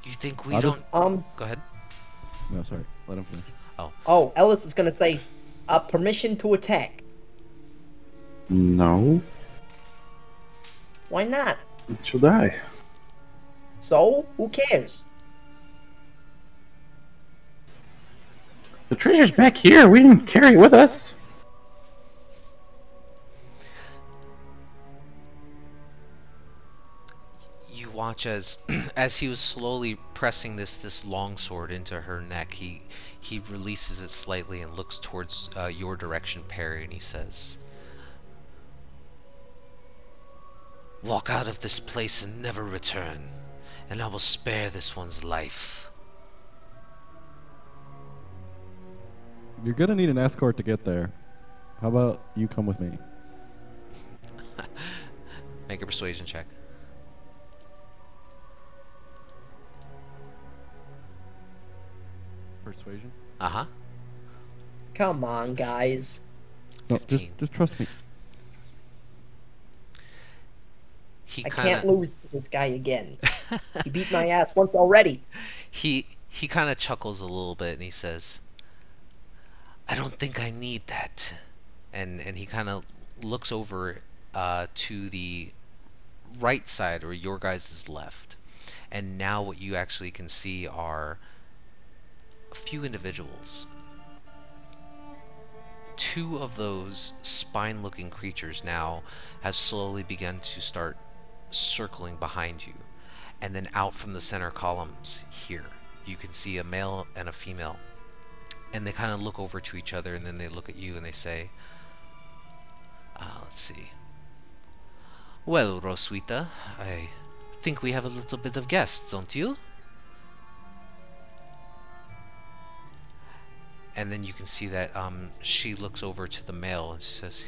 You think we don't? Go ahead. No, sorry. Let him finish. Oh, Ellis is gonna say, permission to attack. No. Why not? She'll die. So, who cares? The treasure's back here. We didn't carry it with us. You watch as he was slowly pressing this long sword into her neck. He releases it slightly and looks towards your direction, Perry, and he says, "Walk out of this place and never return, and I will spare this one's life." You're gonna need an escort to get there. How about you come with me? Make a persuasion check. Persuasion? Uh-huh. Come on, guys. No, 15. just trust me. He I kind can't of lose to this guy again. He beat my ass once already. he kind of chuckles a little bit and he says, "I don't think I need that." And he kind of looks over to the right side, or your guys' left. And now what you actually can see are a few individuals. Two of those spine-looking creatures now have slowly begun to start circling behind you. And then out from the center columns here, you can see a male and a female. And they kind of look over to each other, and then they look at you and they say, let's see. "Well, Roswitha, I think we have a little bit of guests, don't you?" And then you can see that she looks over to the male and she says,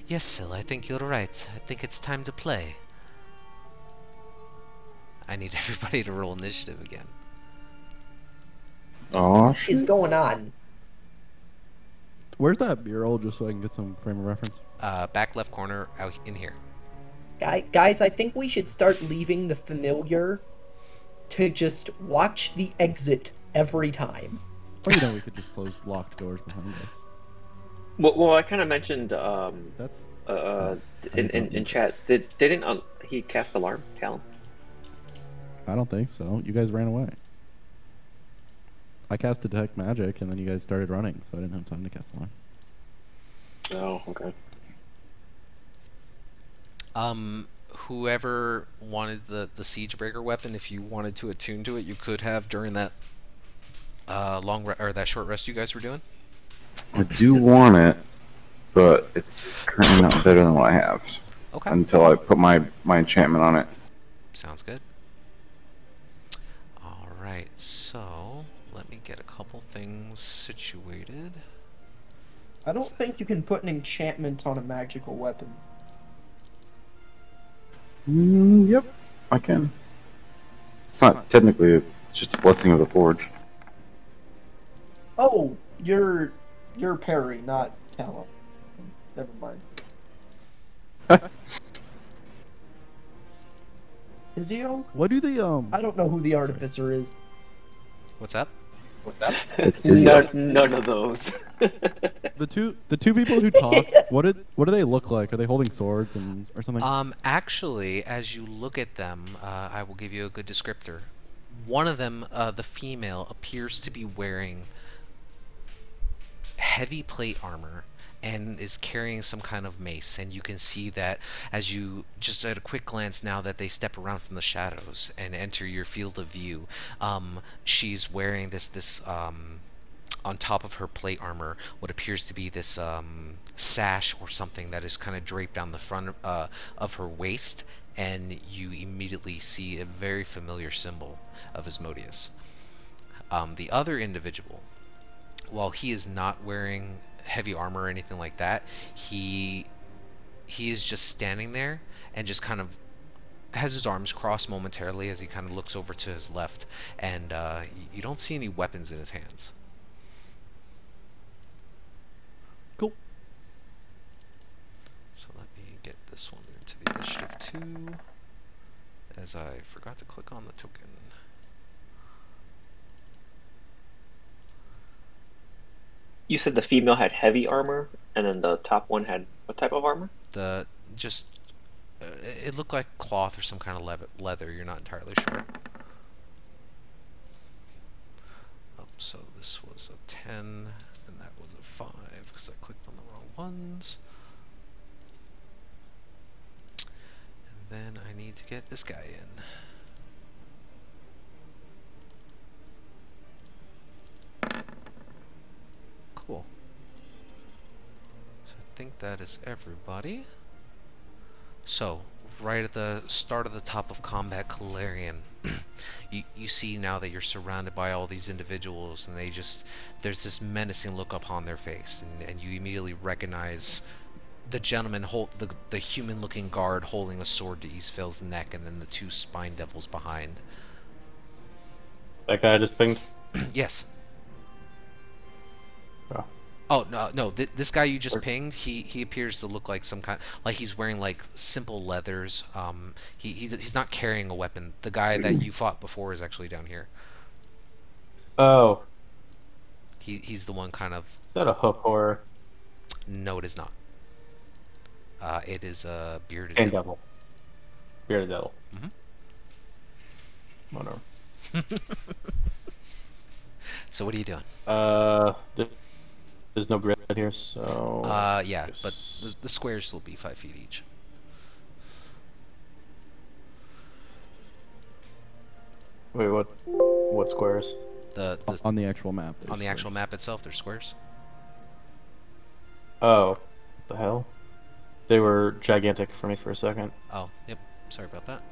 "Yes, Syl, I think you're right. I think it's time to play." I need everybody to roll initiative again. Oh, What's shit. going on? Where's that mural, just so I can get some frame of reference? Back left corner out in here. Guys, I think we should start leaving the familiar to just watch the exit every time. Or, you know, we could just close locked doors behind us. Well, I kind of mentioned That's... in chat. Didn't he cast alarm, Talon? I don't think so. You guys ran away. I cast detect magic, and then you guys started running, so I didn't have time to cast alarm. Oh, okay. Whoever wanted the Siegebreaker weapon, if you wanted to attune to it, you could have during that that short rest you guys were doing. I do want it. but it's currently not better than what I have Okay. until I put my enchantment on it. Sounds good. All right, so let me get a couple things situated. I don't think you can put an enchantment on a magical weapon. Yep, I can. It's not technically, it's just a blessing of the forge. Oh, you're Perry, not Talon. Never mind. Izio? What do the I don't know who the artificer is. What's up? It's Tizio. None of those. the two people who talk? What do they look like? Are they holding swords or something? Actually, as you look at them, I will give you a good descriptor. One of them, the female, appears to be wearing heavy plate armor and is carrying some kind of mace, and you can see that as you just at a quick glance now that they step around from the shadows and enter your field of view, she's wearing this on top of her plate armor what appears to be this sash or something that is kind of draped down the front of her waist, and you immediately see a very familiar symbol of Asmodeus. The other individual, while he is not wearing heavy armor or anything like that, he is just standing there and just kind of has his arms crossed momentarily as he kind of looks over to his left, and you don't see any weapons in his hands. Cool. So let me get this one into the initiative too, as I forgot to click on the token. You said the female had heavy armor, and then the top one had what type of armor? The just it looked like cloth or some kind of leather. You're not entirely sure. Oh, so this was a 10 and that was a 5 because I clicked on the wrong ones. And then I need to get this guy in. Cool. So I think that is everybody. So, right at the start of the top of Combat Calarian, you see now that you're surrounded by all these individuals, and there's this menacing look upon their face, and you immediately recognize the gentleman, the human-looking guard holding a sword to Eastfell's neck, and then the two spine devils behind. That guy I just pinged. Yes. Oh. Oh no! This guy you just pinged, he appears to look like some kind, like he's wearing like simple leathers. He's not carrying a weapon. The guy that you fought before is actually down here. Oh. He's the one kind of. Is that a hook or No, it is not. It is a bearded Pain devil. devil? Bearded devil. Mhm. Whatever. So what are you doing? There's no grid here, so. Yeah, but the squares will be 5 feet each. Wait, what squares? On the actual map. On the actual map itself, there's squares. Oh, what the hell? They were gigantic for me for a second. Oh, yep. Sorry about that.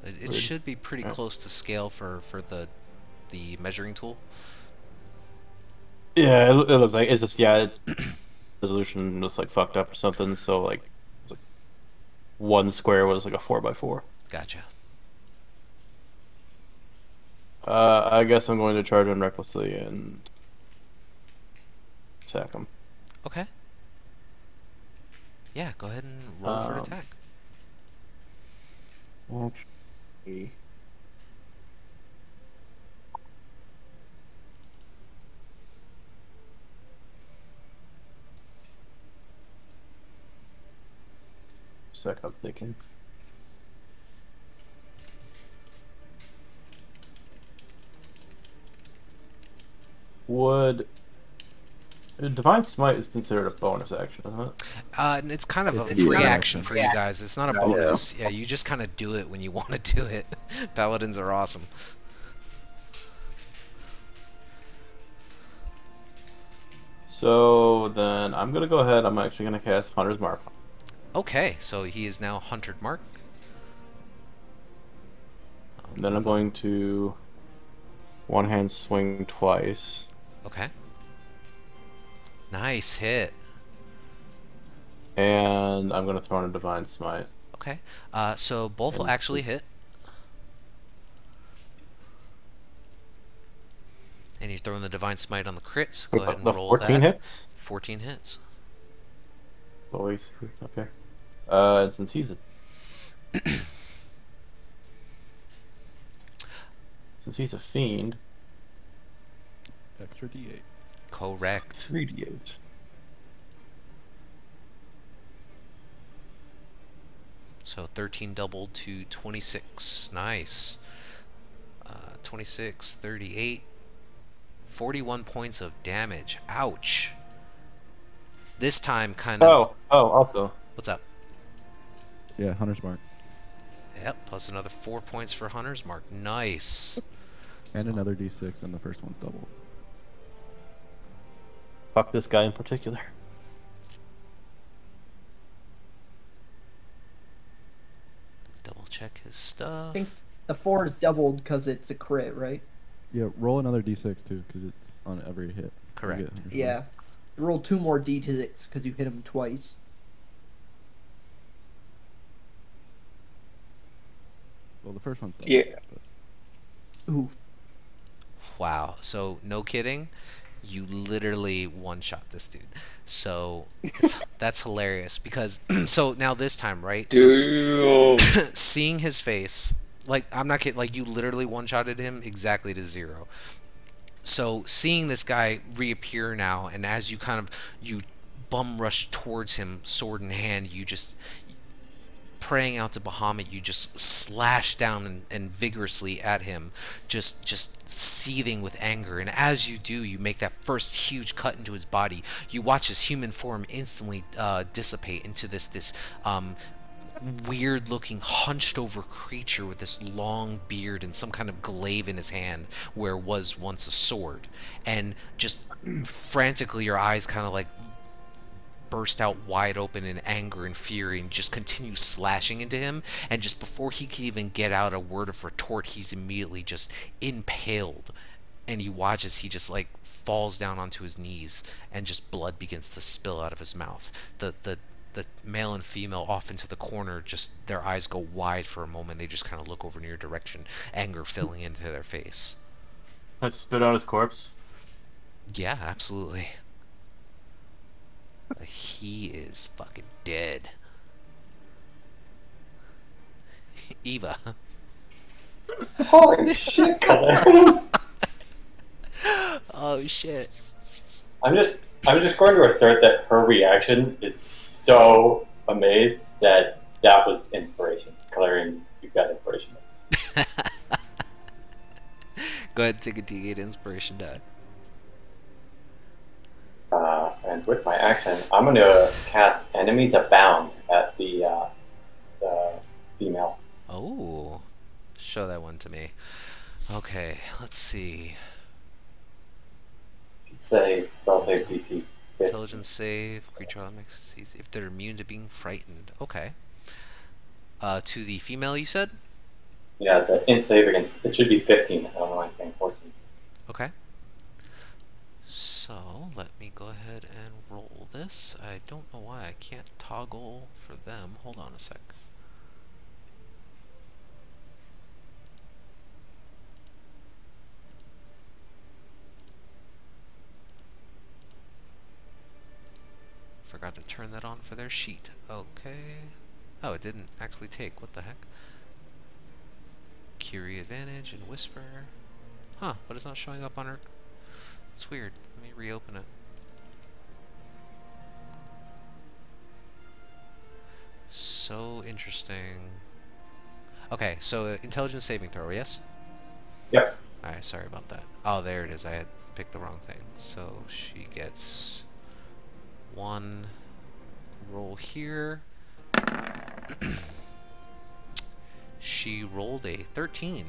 It Weird. should be pretty Alright. close to scale for the measuring tool. Yeah, it looks like it's just resolution was like fucked up or something. So like one square was like a 4x4. Gotcha. I guess I'm going to charge him recklessly and attack him. Okay. Yeah, go ahead and roll for an attack. Actually, sec, I'm thinking. Would Divine Smite is considered a bonus action, isn't it? And it's kind of a It's a free free action action. for you guys. It's not a Yeah. bonus. Yeah, you just kind of do it when you want to do it. Paladins are awesome. So then I'm gonna go ahead. I'm actually gonna cast Hunter's Mark. Okay, so he is now Hunter Mark. And then I'm going to one hand swing twice. Okay. Nice hit. And I'm gonna throw in a Divine Smite. Okay. So both will actually hit. And you're throwing the Divine Smite on the crits. Go ahead and The roll 14 that. hits? 14 hits. Always. Okay. It's in season. Since he's a fiend. Extra D8. Correct. 3d8. So 13 doubled to 26. Nice. 26, 38, 41 points of damage. Ouch. This time kind of... Also. What's up? Yeah, Hunter's Mark. Yep, plus another 4 points for Hunter's Mark. Nice. And another D6, and the first one's double. Fuck this guy in particular. Double check his I stuff. think the 4 is doubled because it's a crit, right? Yeah, roll another D6 too, because it's on every hit. You Correct. get Hunter's Yeah. Mark. Roll 2 more D6 because you hit him twice. Well, the first one's double. Yeah. but- Ooh. Wow. So, no kidding. You literally one-shot this dude. So, that's hilarious because... So, now this time, right? So, Dude. seeing his face... Like, I'm not kidding. Like, you literally one-shotted him exactly to 0. So seeing this guy reappear now, and as you kind of bum rush towards him, sword in hand, you just praying out to Bahamut, you just slash down and vigorously at him, just seething with anger. And as you do, you make that first huge cut into his body. You watch his human form instantly dissipate into this weird looking hunched over creature with this long beard and some kind of glaive in his hand where was once a sword, and just frantically your eyes kind of like burst out wide open in anger and fury and just continue slashing into him, and just before he can even get out a word of retort, he's immediately just impaled. And you watch as he just like falls down onto his knees and just blood begins to spill out of his mouth. The male and female off into the corner, just their eyes go wide for a moment. They just kind of look over in your direction, anger filling into their face. I spit out his corpse. Yeah, absolutely. He is fucking dead. Eva. Holy shit, Color. Oh shit. I'm just going to assert that her reaction is so amazed that was inspiration. Coloring, you've got inspiration. Go ahead and take a D8 inspiration die. And with my action, I'm going to cast Enemies Abound at the female. Oh, show that one to me. Okay, let's see. It's a spell save DC. Intelligence save, creature makes if they're immune to being frightened. Okay. To the female, you said? Yeah, it's an int save against. It should be 15. I don't know why I'm saying 14. Okay. So, let me go ahead and roll this. I don't know why I can't toggle for them. Hold on a sec. Forgot to turn that on for their sheet. Okay. Oh, it didn't actually take. What the heck? Curie Advantage and Whisper. Huh, but it's not showing up on her. It's weird. Let me reopen it. So interesting. Okay, so intelligence saving throw, yes? Yep. Alright, sorry about that. Oh, there it is. I had picked the wrong thing. So she gets 1 roll here. She rolled a 13.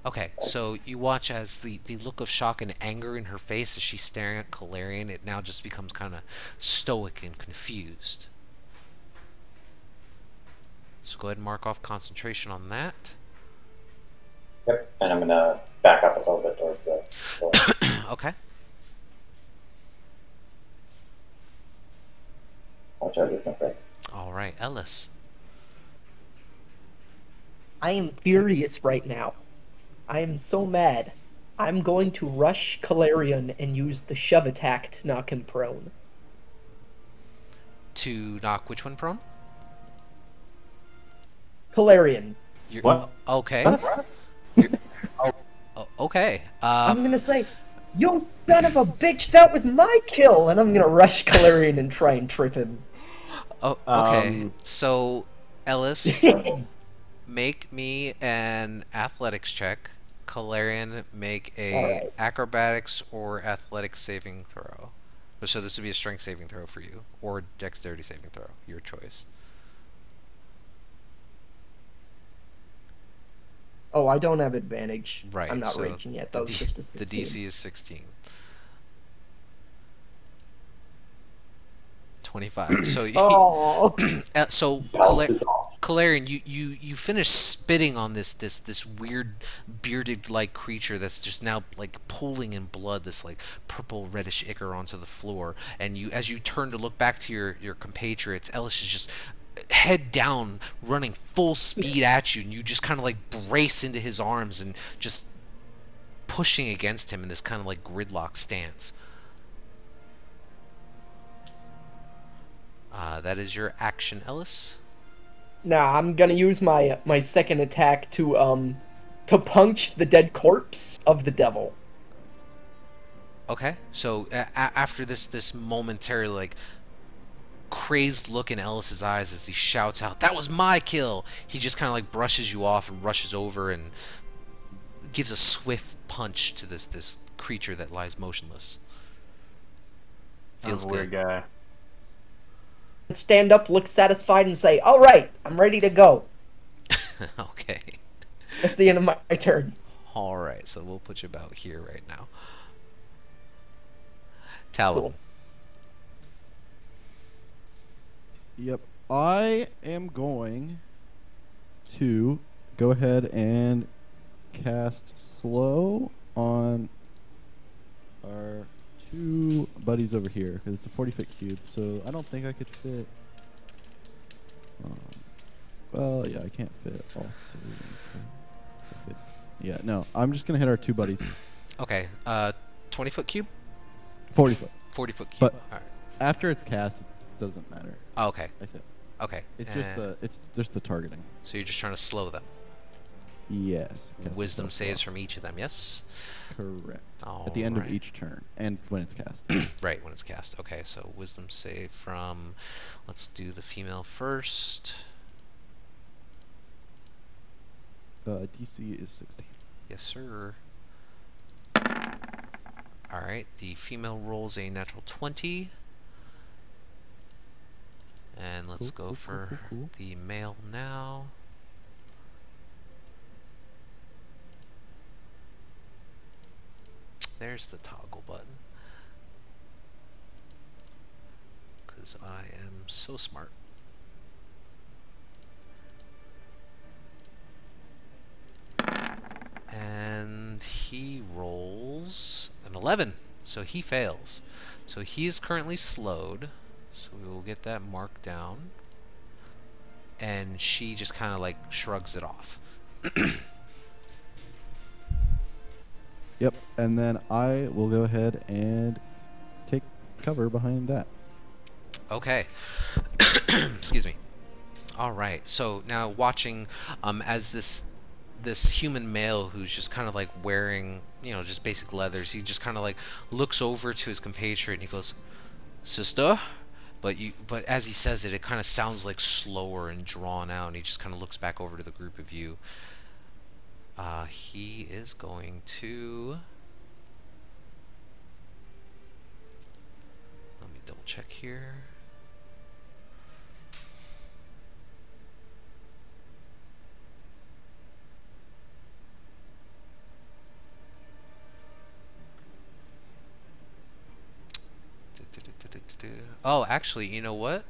Okay, so you watch as the look of shock and anger in her face as she's staring at Calarian, it now just becomes kind of stoic and confused. So go ahead and mark off concentration on that. Yep. And I'm gonna back up a little bit towards the door. Okay. Watch out, there's no break. All right, Ellis. I am furious right now. I am so mad. I'm going to rush Calarian and use the shove attack to knock him prone. To knock which one prone? Calarian. You're, What? Okay. Okay. I'm gonna say, you son of a bitch, that was my kill! And I'm gonna rush Calarian and try and trip him. Oh, okay. Um, So, Ellis, make me an athletics check. Calarian, make a Alright. acrobatics or athletics saving throw. So this would be a strength saving throw for you, or dexterity saving throw, your choice. Oh, I don't have advantage. Right. I'm not so raging yet. the That was just a the 16. DC is 16. 25. So Oh! so Balance is off. Calarian, you finish spitting on this weird bearded like creature that's just now like pooling in blood, this like purple reddish ichor onto the floor, and you as you turn to look back to your compatriots, Ellis is just head down running full speed at you, and you just kind of like brace into his arms and just pushing against him in this kind of like gridlock stance. That is your action, Ellis. Nah, I'm gonna use my second attack to punch the dead corpse of the devil. Okay, so after this momentary like crazed look in Ellis's eyes as he shouts out, "That was my kill!" He just kind of like brushes you off and rushes over and gives a swift punch to this creature that lies motionless. Feels I'm a weird good. guy. Stand up, look satisfied, and say, "Alright, I'm ready to go." Okay. That's the end of my turn. All right, so we'll put you about here right now. Talon. Cool. Yep. I am going to go ahead and cast slow on our two buddies over here because it's a 40-foot cube. So I don't think I could fit. Well, yeah, I can't fit all three. Fit. Yeah, no. I'm just gonna hit our two buddies. Okay. 20-foot cube. 40 foot. 40-foot cube. But- All right. After it's cast, it doesn't matter. Oh, okay. I think Okay. it's just the targeting. So you're just trying to slow them. Yes. cast a Wisdom spell saves slot. from each of them. Yes. Correct. All At the end right. of each turn and when it's cast. Right, when it's cast. Okay, so wisdom save from, let's do the female first. DC is 16. Yes, sir. Alright, the female rolls a natural 20. And let's Cool, go cool, for cool, cool, cool. the male now. There's the toggle button. Because I am so smart. And he rolls an 11. So he fails. So he is currently slowed. So we will get that marked down. And she just kind of like shrugs it off. Yep. And then I will go ahead and take cover behind that. Okay. Excuse me. All right. So now watching as this human male who's just kind of like wearing, just basic leathers, he just kind of like looks over to his compatriot and he goes, "Sister?" But as he says it, it kind of sounds like slower and drawn out, and he just kind of looks back over to the group of you. He is going to. Let me double check here. Oh, actually, you know what?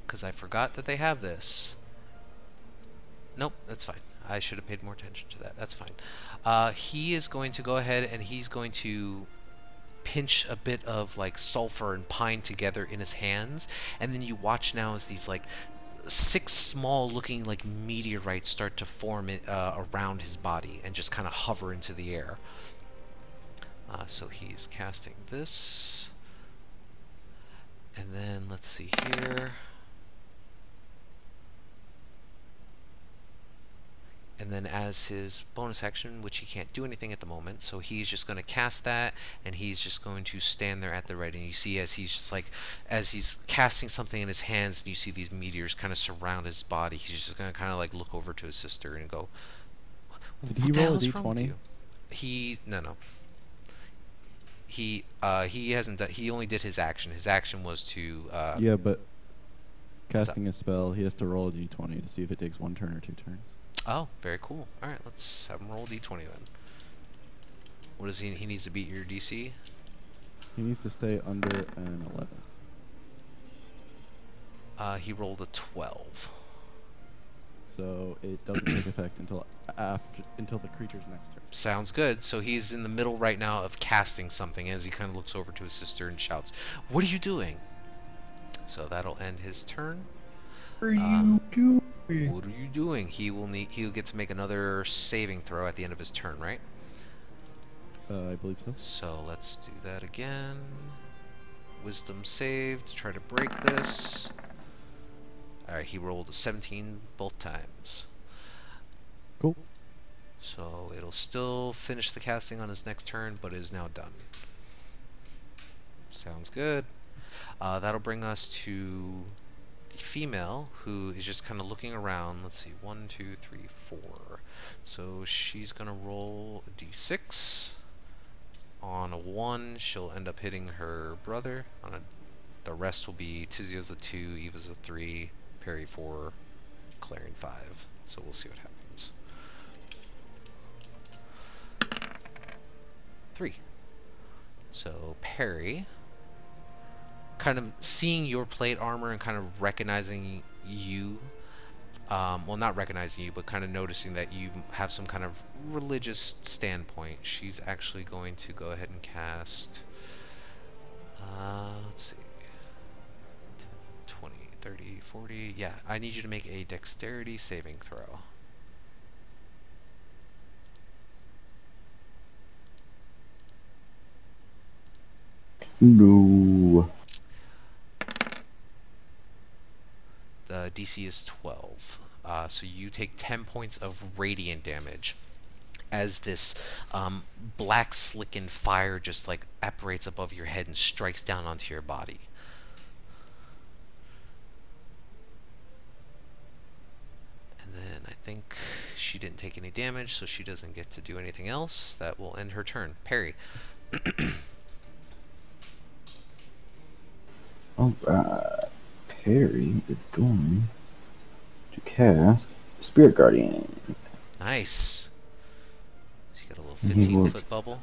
Because I forgot that they have this. Nope, that's fine. I should have paid more attention to that. That's fine. He is going to go ahead and he's going to pinch a bit of like sulfur and pine together in his hands, and then you watch now as these like 6 small looking like meteorites start to form around his body and just kind of hover into the air. So he's casting this, and then let's see here. And then as his bonus action, which he can't do anything at the moment, so he's just going to cast that, and he's just going to stand there at the ready. And you see as he's just like, as he's casting something in his hands, and you see these meteors kind of surround his body, he's just going to kind of like look over to his sister and go, Did he "What the roll a hell is wrong with d20? you?" No. He hasn't done. He only did his action. His action was to. Yeah, but casting a spell, he has to roll a d20 to see if it takes 1 turn or 2 turns. Oh, very cool. All right, let's have him roll d20 then. What is he? He needs to beat your DC. He needs to stay under an 11. He rolled a 12. So it doesn't take effect until the creature's next turn. Sounds good. So he's in the middle right now of casting something as he kind of looks over to his sister and shouts, "What are you doing?" So that'll end his turn. What are you doing? What are you doing? He'll get to make another saving throw at the end of his turn, right? I believe so. So let's do that again. Wisdom save to try to break this. Alright, he rolled a 17 both times. Cool. So it'll still finish the casting on his next turn, but it is now done. Sounds good. That'll bring us to the female, who is just kind of looking around. Let's see, 1, 2, 3, 4. So she's gonna roll a d6. On a 1, she'll end up hitting her brother. The rest will be Tizio's a 2, Eva's a 3, Perry 4, Clarion 5. So we'll see what happens. 3. So Perry, kind of seeing your plate armor and kind of recognizing you, well, not recognizing you, but kind of noticing that you have some kind of religious standpoint, she's actually going to go ahead and cast, let's see, 10, 20, 30, 40, yeah, I need you to make a dexterity saving throw. No. The DC is 12. So you take 10 points of radiant damage as this black slickened fire just like apparates above your head and strikes down onto your body. And then I think she didn't take any damage, so she doesn't get to do anything else. That will end her turn. Perry. Alright. Perry is going to cast Spirit Guardian. Nice. So you got a little And he will- 15-foot bubble.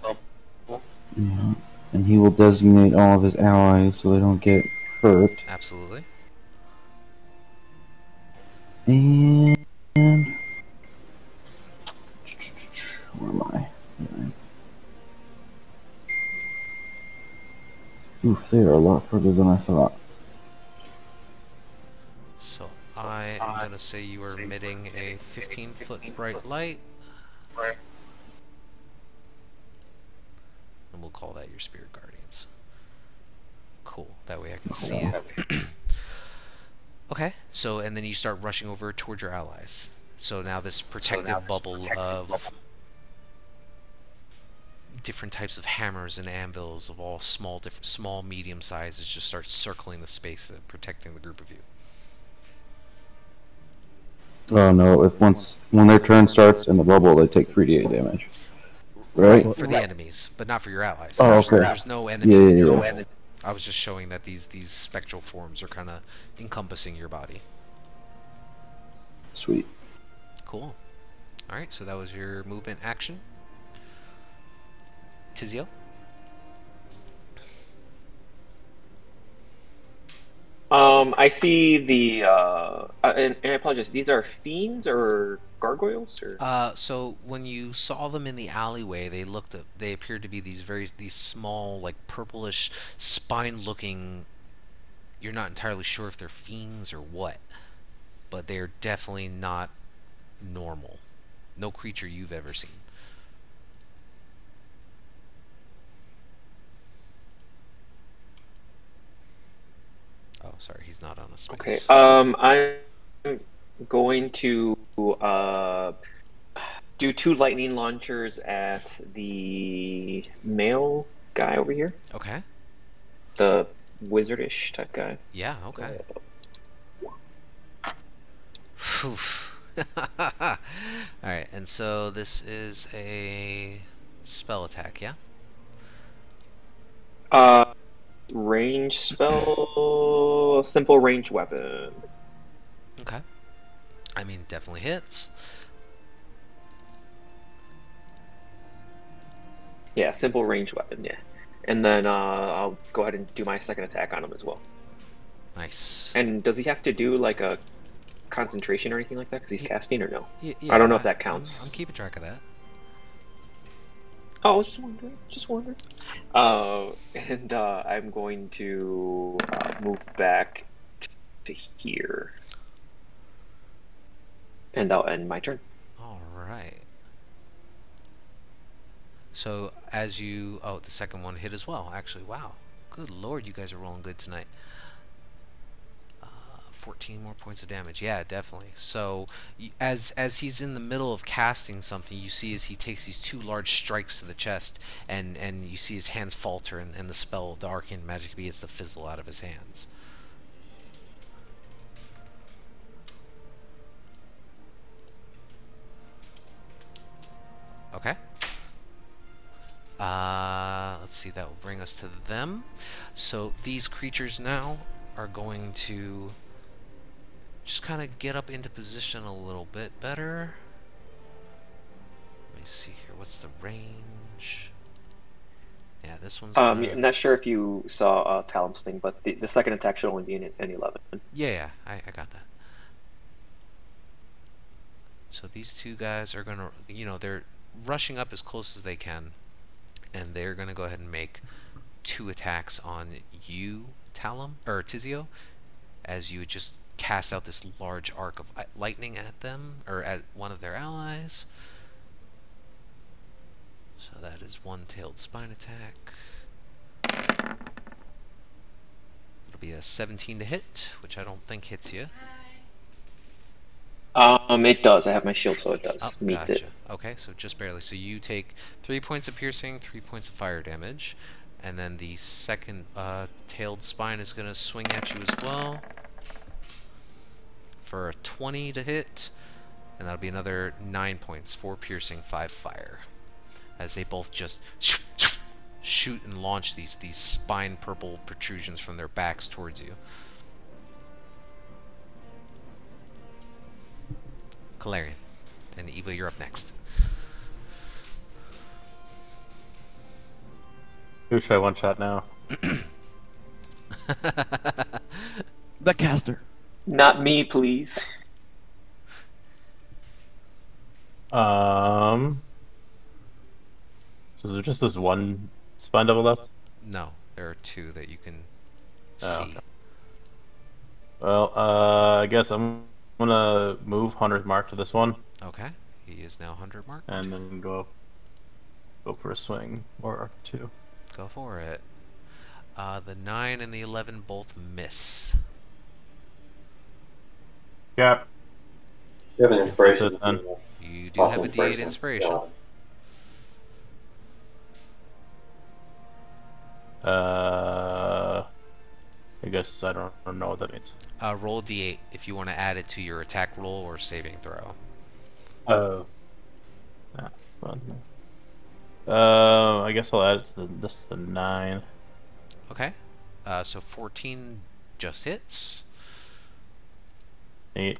Yeah. And he will designate all of his allies so they don't get hurt. Absolutely. And where am I? Oof, they are a lot further than I thought. So I am going to say you are emitting a 15-foot bright light. And we'll call that your Spirit Guardians. Cool. That way I can see it. Okay. So, and then you start rushing over towards your allies. So now this protective bubble of different types of hammers and anvils of all small, medium sizes just start circling the space and protecting the group of you. Oh no, when their turn starts in the bubble, they take 3d8 damage. Right? For the enemies, but not for your allies. Oh, there's, okay. There's no enemies in your Yeah. I was just showing that these spectral forms are kind of encompassing your body. Sweet. Cool. Alright, so that was your movement action. Tizio? I see the and I apologize. These are fiends or gargoyles or So when you saw them in the alleyway, they appeared to be these small, like purplish, spine-looking. You're not entirely sure if they're fiends or what, but they're definitely not normal. No creature you've ever seen. Oh, sorry, he's not on a okay. space. I'm going to do 2 lightning launchers at the male guy over here, Okay. the wizardish type guy. Yeah. Okay. Phew. All right, and so this is a spell attack, yeah? Uh, range spell, simple range weapon. Okay. I mean, definitely hits. Yeah, simple range weapon. Yeah, and then I'll go ahead and do my second attack on him as well. Nice. And does he have to do like a concentration or anything like that? Because he's Ye- casting or no? Yeah, I don't know if that I'm counts. keeping track of that. Oh, I was just wondering. Just wondering. And I'm going to move back to here, and I'll end my turn. All right. So as you, oh, the second one hit as well. Actually, wow. Good lord, you guys are rolling good tonight. 14 more points of damage. Yeah, definitely. So as he's in the middle of casting something, you see as he takes these 2 large strikes to the chest, and you see his hands falter, and the spell, the arcane magic, begins to fizzle out of his hands. Okay. Let's see, that will bring us to them. So these creatures now are going to just kind of get up into position a little bit better. Let me see here. What's the range? Yeah, this one's gonna. I'm not sure if you saw Talum's thing, but the second attack should only be an 11. Yeah, I got that. So these 2 guys are gonna, they're rushing up as close as they can, and they're gonna go ahead and make 2 attacks on you, Talum, or Tizio, as you just cast out this large arc of lightning at them, or at one of their allies. So that is 1-tailed spine attack. It'll be a 17 to hit, which I don't think hits you. It does. I have my shield, so it does. Oh, Meets gotcha. it. Okay, so just barely. So you take 3 points of piercing, 3 points of fire damage, and then the second tailed spine is going to swing at you as well for a 20 to hit, and that'll be another 9 points, 4 piercing, 5 fire, as they both just shoot and launch these spine purple protrusions from their backs towards you. Calarian. And Eva, you're up next. Who should I one shot now? The caster. Not me, please. So is there just this one spine devil left? No, there are 2 that you can Oh, see. okay. Well, I guess I'm gonna move 100th mark to this one, Okay, he is now 100 mark. and then go for a swing or 2. Go for it. The 9 and the 11 both miss. Yeah. You have an inspiration. That's it, You do have a D8 inspiration. I guess I don't know what that means. Roll a D8 if you want to add it to your attack roll or saving throw. Oh. Ah, fun. I guess I'll add it to this is the 9. Okay. So 14 just hits. 8.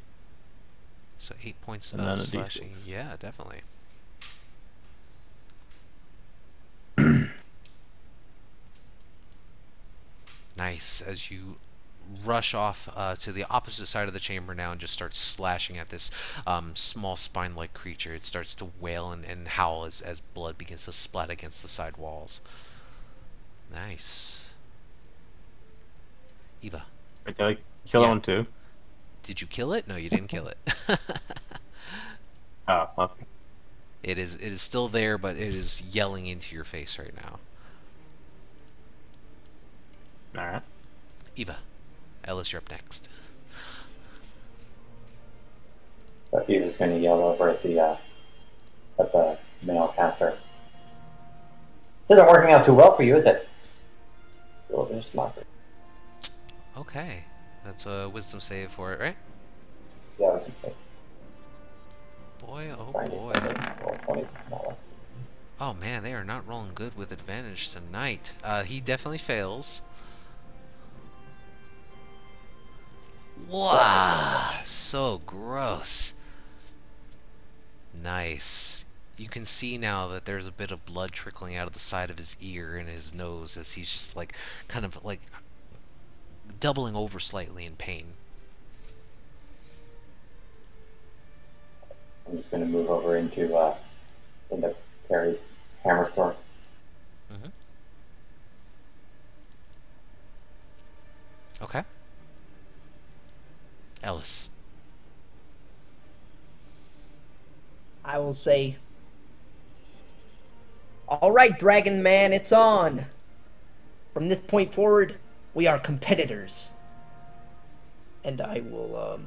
So 8 points And then of a slashing. D6. Yeah, definitely. Nice. As you rush off to the opposite side of the chamber now and just start slashing at this small spine-like creature. It starts to wail and howl as blood begins to splat against the side walls. Nice. Eva, Wait, did I kill Yeah. that one too? did you kill it? No, you didn't kill it. Oh, okay. It is still there, but it is yelling into your face right now. All right. Eva, Ellis, you're up next. But he was going to yell over at the male caster. This isn't working out too well for you, is it? A little bit of smart. Okay, that's a wisdom save for it, right? Yeah, I was just like, Boy, oh trying to boy. roll 20 smaller. Oh man, they are not rolling good with advantage tonight. He definitely fails. Wow, so gross. Nice. You can see now that there's a bit of blood trickling out of the side of his ear and his nose as he's just like kind of like doubling over slightly in pain. I'm just going to move over into Perry's hammer sword. Mm-hmm. Okay. Ellis. I will say, all right, Dragon Man, it's on. From this point forward, we are competitors. And I will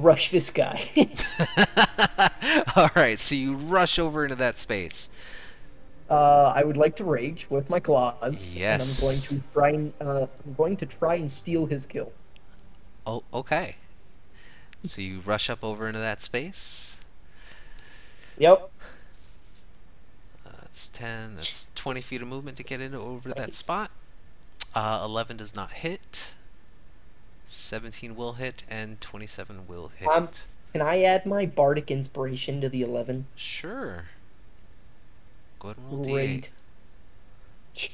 rush this guy. All right, so you rush over into that space. I would like to rage with my claws. Yes. And I'm going to try and steal his kill. Oh, okay. So you rush up over into that space. Yep. That's 10. That's 20 feet of movement to get into over to that Nice. spot. 11 does not hit. 17 will hit, and 27 will hit. Can I add my bardic inspiration to the 11? Sure. Go ahead and roll D8. Great.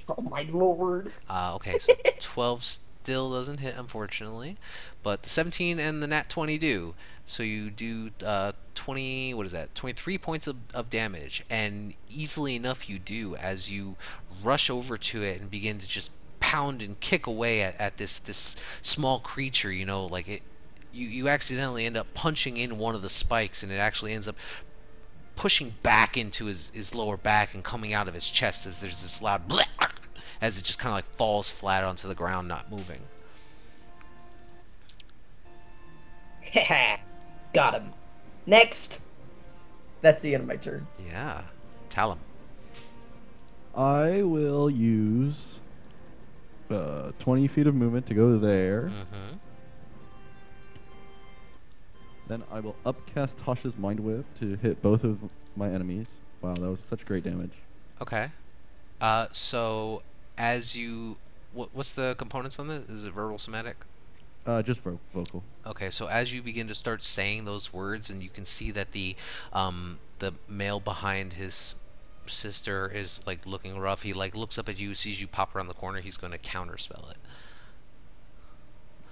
Oh my lord. Okay, so 12 still doesn't hit, unfortunately, but the 17 and the nat 20 do. So you do 20, what is that? 23 points of damage, and easily enough you do as you rush over to it and begin to just pound and kick away at this small creature. You know, like it. You accidentally end up punching in one of the spikes, and it actually ends up pushing back into his lower back and coming out of his chest as there's this loud bleh, as it just kind of like falls flat onto the ground, not moving. Got him. Next. That's the end of my turn. Yeah. Talum. I will use 20 feet of movement to go there. Mm-hmm. Then I will upcast Tasha's Mind Whip to hit both of my enemies. Wow, that was such great damage. Okay. So as you, what's the components on this? Is it verbal, somatic? Just vocal. Okay, so as you begin to start saying those words, and you can see that the male behind his sister is like looking rough. He like looks up at you, sees you pop around the corner. He's going to counterspell it.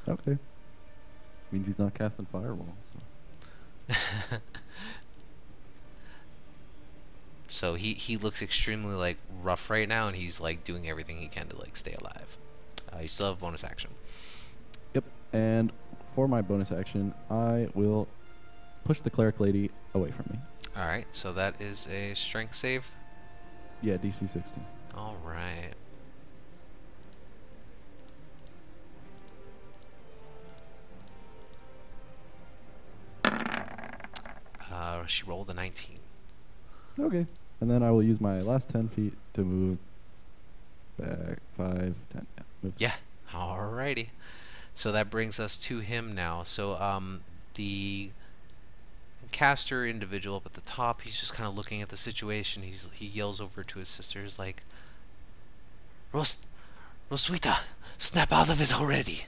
Okay. Means he's not casting Fireball. So. So he looks extremely like rough right now, and he's like doing everything he can to like stay alive. You still have bonus action. Yep. And for my bonus action, I will push the cleric lady away from me. All right, so that is a strength save. Yeah, DC 16. All right. She rolled a 19. Okay. And then I will use my last 10 feet to move back 5, 10. Yeah. Move. Yeah. Alrighty. So that brings us to him now. So the caster individual up at the top, he's just kind of looking at the situation. He yells over to his sister. He's like, Roswitha, snap out of it already.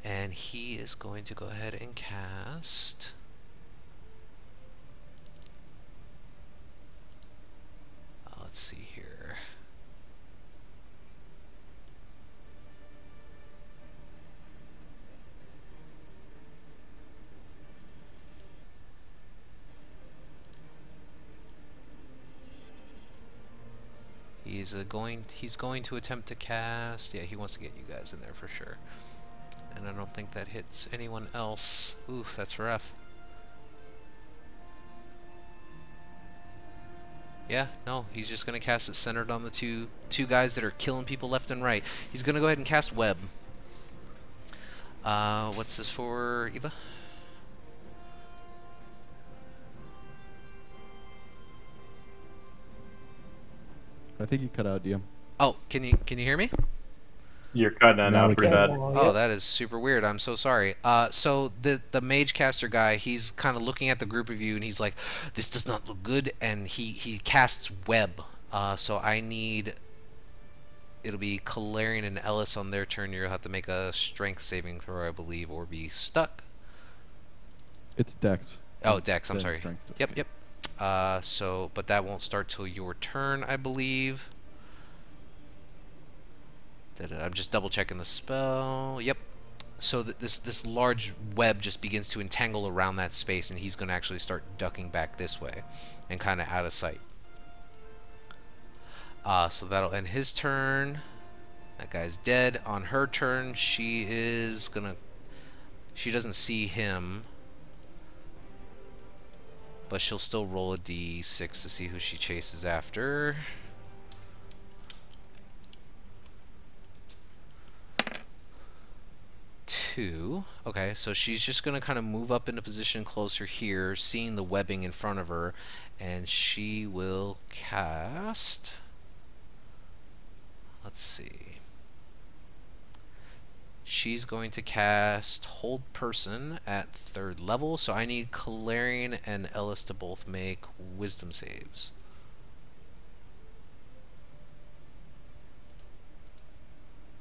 And he is going to go ahead and cast. Let's see here. He's going to attempt to cast. Yeah, he wants to get you guys in there for sure. And I don't think that hits anyone else. Oof, that's rough. Yeah, no, he's just gonna cast it centered on the two guys that are killing people left and right. He's gonna go ahead and cast web. What's this for, Eva? I think you cut out, DM. Oh, can you hear me? You're cutting it Now we out pretty can. bad. Oh, that is super weird. I'm so sorry. So the mage caster guy, he's kind of looking at the group of you, and he's like, "This does not look good," and he casts web. So I need. It'll be Kalarian and Ellis on their turn. You'll have to make a strength saving throw, I believe, or be stuck. It's Dex. Oh, Dex. I'm Then sorry. strength. Yep, yep. But that won't start till your turn, I believe. I'm just double checking the spell. Yep. So this large web just begins to entangle around that space, and he's going to actually start ducking back this way, and kind of out of sight. So that'll end his turn. That guy's dead. On her turn, she doesn't see him, but she'll still roll a d6 to see who she chases after. Okay, so she's just gonna kind of move up into position closer here, seeing the webbing in front of her, and she will cast. Let's see. She's going to cast Hold Person at 3rd level, so I need Kalarian and Ellis to both make wisdom saves.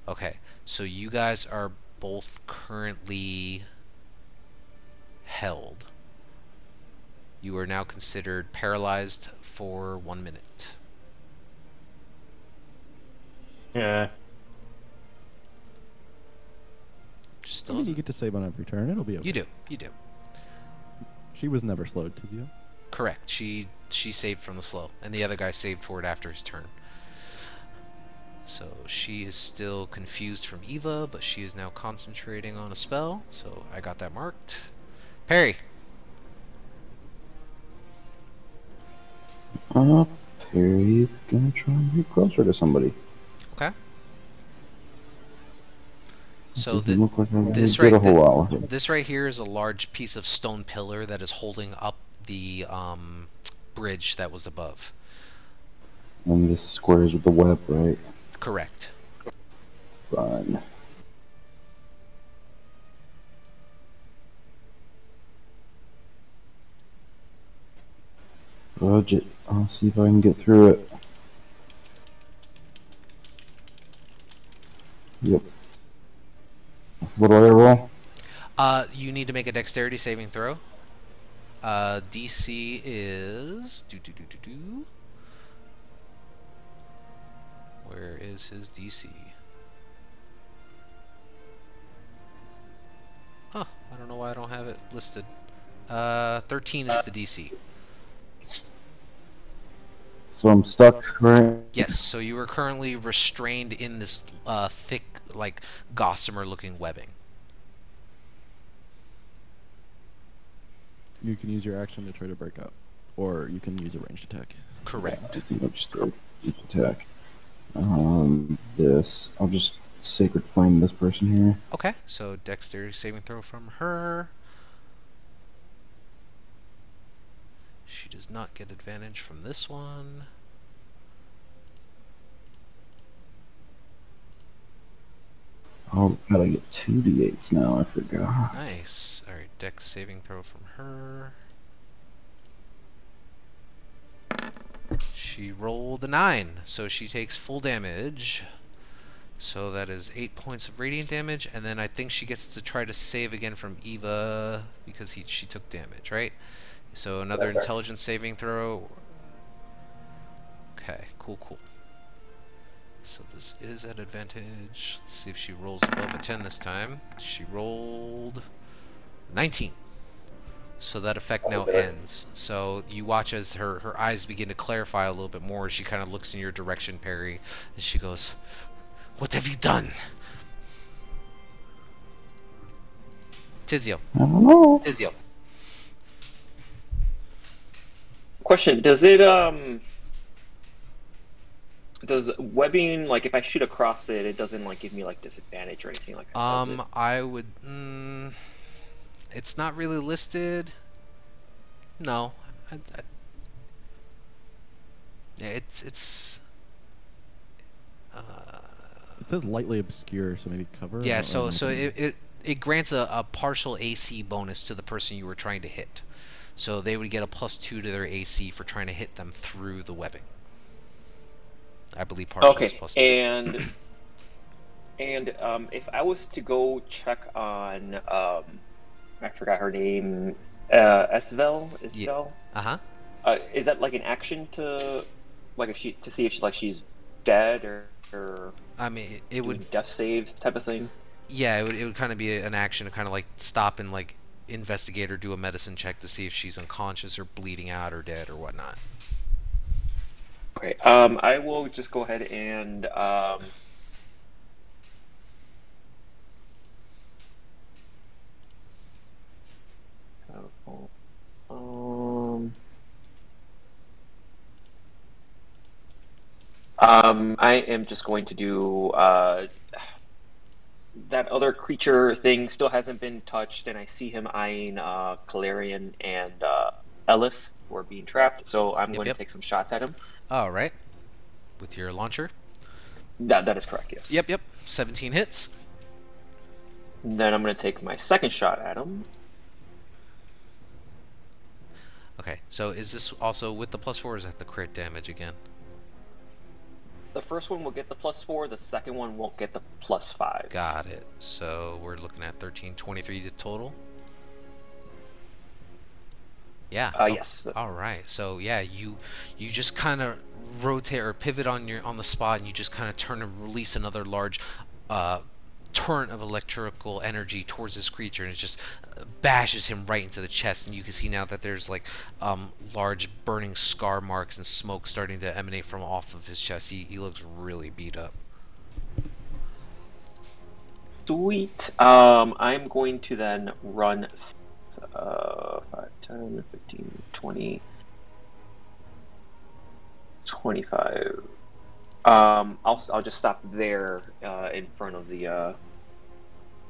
Okay, so you guys are both currently held. You are now considered paralyzed for 1 minute. Yeah. I mean, you get to save on every turn. It'll be okay. You do. You do. She was never slowed to you. Correct. She saved from the slow, and the other guy saved for it after his turn. So she is still confused from Eva, but she is now concentrating on a spell. So I got that marked. Perry. Perry's gonna try and get closer to somebody. Okay. So Doesn't look like I'm gonna this get a right whole lot with it. this right here is a large piece of stone pillar that is holding up the bridge that was above. And this squares with the web, right? Correct. Fun. Fudge it. I'll see if I can get through it. Yep. What do I roll? You need to make a dexterity saving throw. DC is Where is his DC? Huh, I don't know why I don't have it listed. 13 is the DC. So I'm stuck, right? Yes, so you are currently restrained in this thick, like, gossamer looking webbing. You can use your action to try to break out, or you can use a ranged attack. Correct. I think I'll just throw each attack. I'll just Sacred Flame this person here. Okay, so dexterity saving throw from her. She does not get advantage from this one. Oh, gotta get 2d8s now, I forgot. Nice. Alright, dex saving throw from her. She rolled a 9, so she takes full damage. So that is 8 points of radiant damage, and then I think she gets to try to save again from Eva because she took damage, right? So another intelligence saving throw. Okay, cool. So this is at advantage. Let's see if she rolls above a 10 this time. She rolled 19. So that effect now ends. So you watch as her eyes begin to clarify a little bit more. She kind of looks in your direction, Perry, and she goes, "What have you done?" Tizio. I don't know. Tizio. Question: does webbing, like if I shoot across it, it doesn't like give me like disadvantage or anything like that? Does it? I would. It's not really listed. No. Yeah, it's. It says lightly obscure, so maybe cover. Yeah. I don't know So what that means. it grants a partial AC bonus to the person you were trying to hit. So they would get a +2 to their AC for trying to hit them through the webbing. I believe partial is Okay, +2. and if I was to go check on I forgot her name, Isvel. Uh-huh. Is that like an action to, like if she to see if she's dead or I mean, it doing would. death saves type of thing? Yeah, it would kind of be an action to kind of like stop and like investigate or do a medicine check to see if she's unconscious or bleeding out or dead or whatnot. Okay, I will just go ahead and I am just going to do that other creature thing still hasn't been touched, and I see him eyeing Calarian and Ellis, who are being trapped. So I'm going to Yep. take some shots at him. All right. With your launcher. That is correct. Yes. Yep. 17 hits. Then I'm going to take my second shot at him. Okay. So is this also with the +4, or is that the crit damage again? The first one will get the +4. The second one won't get the +5. Got it. So we're looking at 13, 23 to total. Yeah. Yes. All right. So yeah, you just kind of rotate or pivot on the spot, and you just kind of turn and release another large torrent of electrical energy towards this creature, and it just bashes him right into the chest. And you can see now that there's like large burning scar marks and smoke starting to emanate from off of his chest. He looks really beat up. Sweet. I'm going to then run 5, 10, 15, 20, 25. I'll just stop there in front of the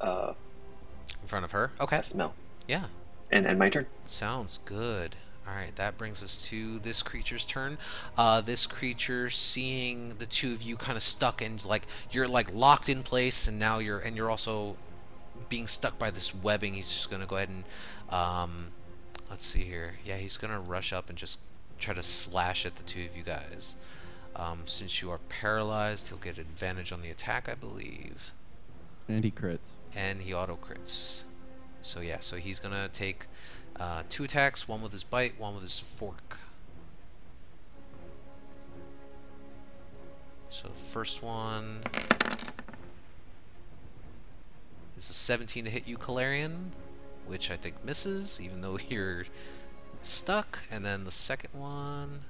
In front of her? Okay. smell. Yeah. And my turn. Sounds good. Alright, that brings us to this creature's turn. This creature, seeing the two of you kind of stuck and like you're like locked in place, and now you're also being stuck by this webbing, he's just gonna go ahead and let's see here. Yeah, he's gonna rush up and just try to slash at the two of you guys. Since you are paralyzed, he'll get advantage on the attack, I believe. And he crits. And he auto crits. So yeah, so he's gonna take 2 attacks, one with his bite, one with his fork. So the first one is a 17 to hit you, Calarian, which I think misses, even though you're stuck. And then the second one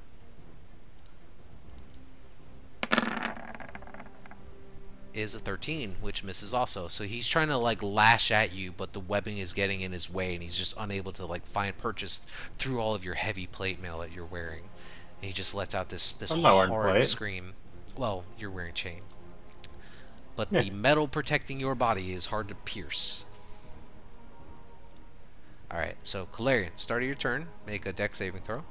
is a 13, which misses also. So he's trying to like lash at you, but the webbing is getting in his way, and he's just unable to like find purchase through all of your heavy plate mail that you're wearing. And he just lets out this I'm not wearing hard plate. scream. Well, you're wearing chain, but the metal protecting your body is hard to pierce. All right, so Calarian, start of your turn, make a dex saving throw.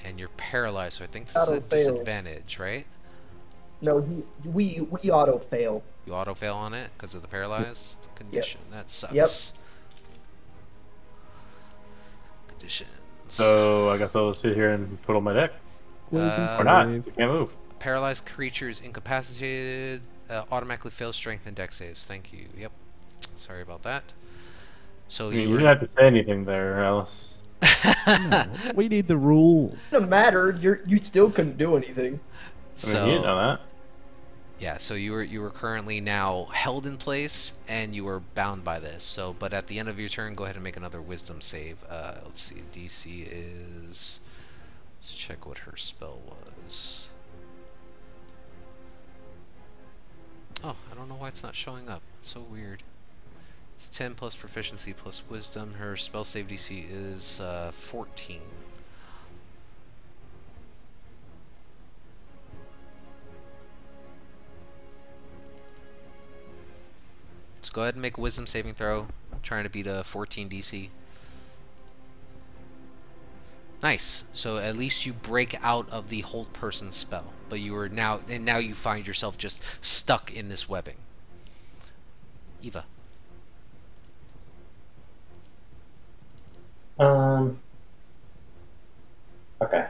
And you're paralyzed, so I think this is a Auto fail. disadvantage, right? No, we auto fail. You auto fail on it because of the paralyzed condition. That sucks. Yep. Conditions. So I got to sit here and put on my deck. Wisdom Or not. save. You can't move. Paralyzed creature is incapacitated. Automatically fails strength and dex saves. Thank you. Yep. Sorry about that. So I mean, you you were. didn't have to say anything there, Alice. No, we need the rules. Doesn't matter. You still couldn't do anything. I mean, you didn't So know that. Yeah, so you were currently now held in place and you were bound by this. So, but at the end of your turn, go ahead and make another wisdom save. Let's see, DC is. Let's check what her spell was. Oh, I don't know why it's not showing up. It's so weird. It's 10 plus proficiency plus wisdom. Her spell save DC is 14. So go ahead and make a wisdom saving throw. Trying to beat a 14 DC. Nice. So at least you break out of the hold person spell, but you are now you find yourself just stuck in this webbing. Eva. Okay.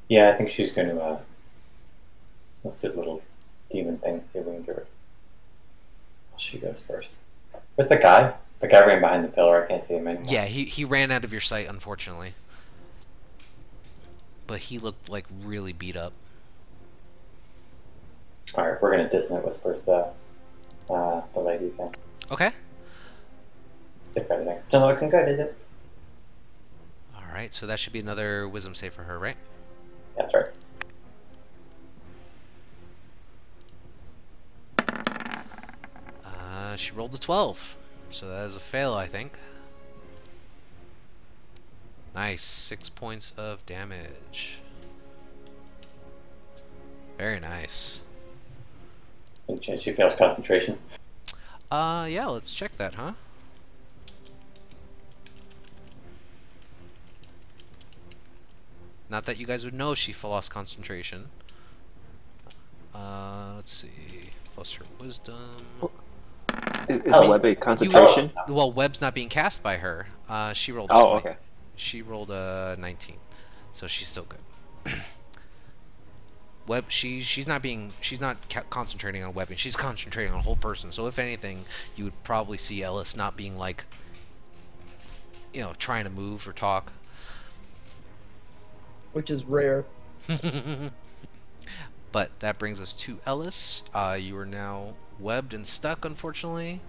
Yeah, I think she's going to let's do the little demon thing. See if we can get her. She goes first. Where's the guy? The guy ran behind the pillar. I can't see him anymore. Yeah, he ran out of your sight, unfortunately. But he looked like really beat up. All right, we're gonna dissonant whispers the lady thing. Okay. Stick right next. Still not looking good, is it? All right, so that should be another wisdom save for her, right? That's right. She rolled a 12, so that is a fail, I think. Nice, 6 points of damage. Very nice. And she fails concentration. Yeah, let's check that, huh? Not that you guys would know she lost concentration. Let's see. Plus her wisdom. Is Web a concentration? Well, Web's not being cast by her. She rolled a Oh, 20. okay. She rolled a 19, so she's still good. Web, she's not concentrating on webbing. She's concentrating on a whole person. So if anything, you would probably see Ellis not being like, trying to move or talk. Which is rare. But that brings us to Ellis. You are now webbed and stuck, unfortunately.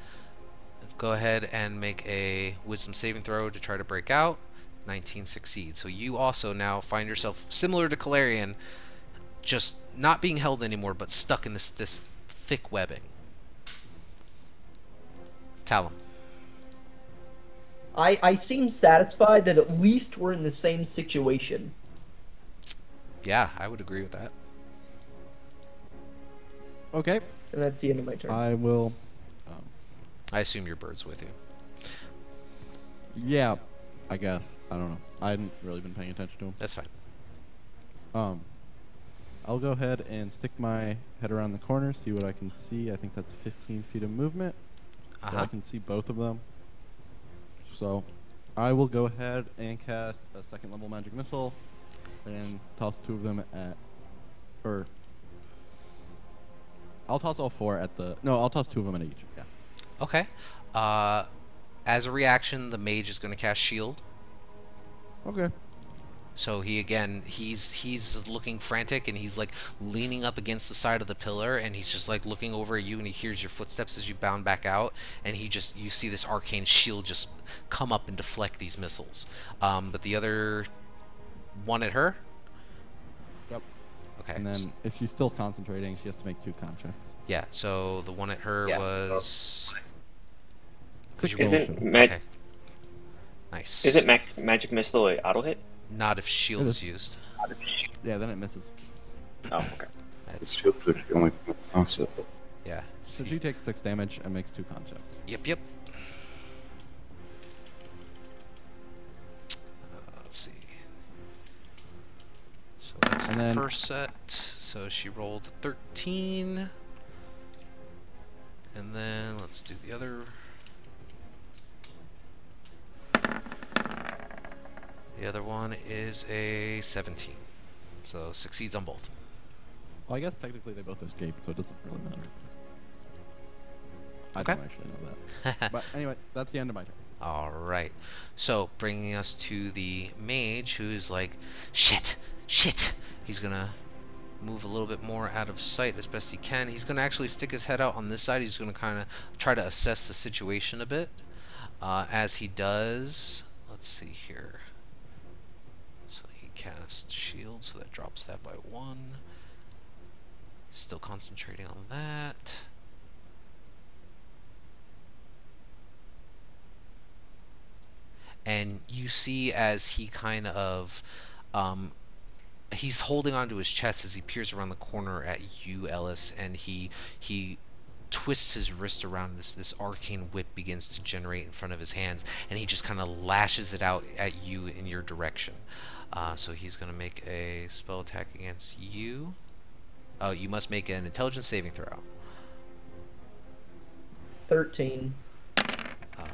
Go ahead and make a wisdom saving throw to try to break out. 19 succeeds. So you also now find yourself similar to Calarian, just not being held anymore, but stuck in this thick webbing. Talon. I seem satisfied that at least we're in the same situation. Yeah, I would agree with that. Okay. And that's the end of my turn. I will. I assume your bird's with you. Yeah, I guess. I don't know. I hadn't really been paying attention to him. That's fine. I'll go ahead and stick my head around the corner, see what I can see. I think that's 15 feet of movement. So I can see both of them. So I will go ahead and cast a second level magic missile and toss two of them at, or I'll toss all four at the, no, I'll toss two of them at each. Yeah. Okay. As a reaction, the mage is going to cast shield. Okay. So he's looking frantic, and he's like leaning up against the side of the pillar, and he's just like looking over at you, and he hears your footsteps as you bound back out, and you see this arcane shield just come up and deflect these missiles. But the other one at her? Yep. Okay. And then if she's still concentrating, she has to make two con checks. Yeah, so the one at her was... Isn't Okay. Nice. Isn't magic missile a auto hit? Not if shield is used. Yeah, then it misses. Oh, okay. It's shield, so she only commits it. Yeah. So she takes 6 damage and makes 2 con checks. Yep. Let's see. So that's And the then- first set. So she rolled 13. And then let's do the other. The other one is a 17. So succeeds on both. Well, I guess technically they both escaped, so it doesn't really matter. I Okay. don't actually know that. But anyway, that's the end of my turn. Alright. So, bringing us to the mage, who's like, shit! He's gonna move a little bit more out of sight as best he can. He's going to actually stick his head out on this side. He's going to kind of try to assess the situation a bit. As he does, let's see here. So he casts shield, so that drops that by 1. Still concentrating on that. And you see as he kind of he's holding onto his chest as he peers around the corner at you, Ellis, and he twists his wrist around. This arcane whip begins to generate in front of his hands, and he just kind of lashes it out at you in your direction. So he's going to make a spell attack against you. Oh, you must make an intelligence saving throw. 13.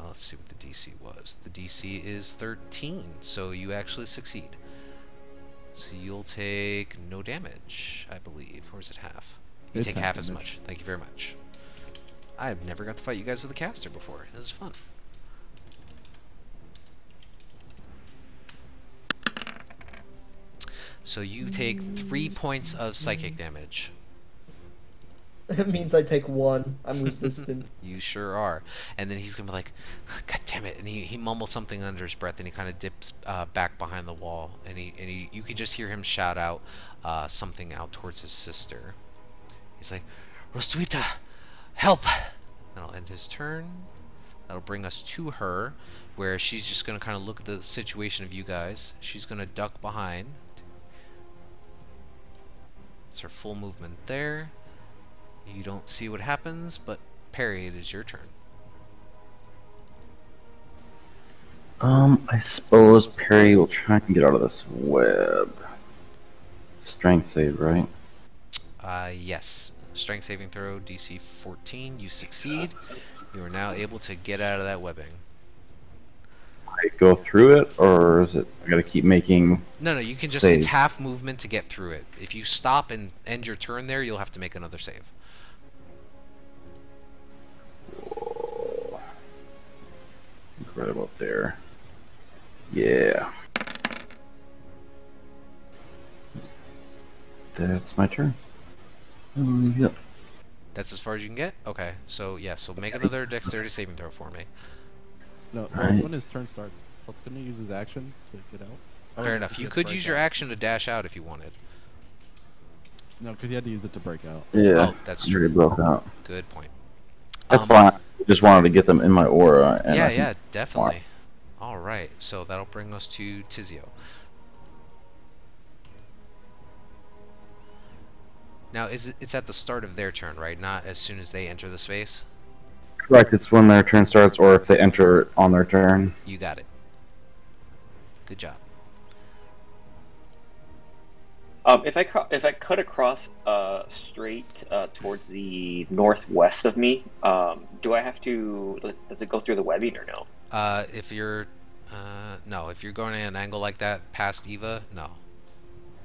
Let's see what the DC was. The DC is 13, so you actually succeed. So you'll take no damage, I believe. Or is it half? You It's take half half as damage. much. Thank you very much. I've never got to fight you guys with a caster before. This is fun. So you take 3 points of psychic damage. That means I take 1. I'm resistant. You sure are. And then he's gonna be like, God damn it! And he mumbles something under his breath, and he kind of dips back behind the wall, and you can just hear him shout out something out towards his sister. He's like, Roswitha, help! That'll end his turn. That'll bring us to her, where she's just gonna kind of look at the situation of you guys. She's gonna duck behind. It's her full movement there. You don't see what happens, but Perry, it is your turn. I suppose Perry will try and get out of this web. Strength save, right? Yes. Strength saving throw, DC 14. You succeed. You are now able to get out of that webbing. I go through it, or is it? I gotta keep making. No, you can just, saves. it's half movement to get through it. If you stop and end your turn there, you'll have to make another save. Whoa. Right about there. Yeah. That's my turn. Yep. That's as far as you can get? Okay, so yeah, so make another dexterity saving throw for me. No, Alright. that's when his turn starts. Puff's gonna use his action to get out. Oh, Fair no, enough. he You had to could break use your out. action to dash out if you wanted. No, because he had to use it to break out. Yeah. Oh, that's I already broke out. Good point. That's fine. I just wanted to get them in my aura. And I Yeah, think- yeah, definitely. Alright, so that'll bring us to Tizio. Now, it's at the start of their turn, right? Not as soon as they enter the space? Correct. It's when their turn starts, or if they enter on their turn. You got it. Good job. If I cut across straight towards the northwest of me, do I have to? Does it go through the webbing or no? If you're... no, if you're going at an angle like that past Eva, no.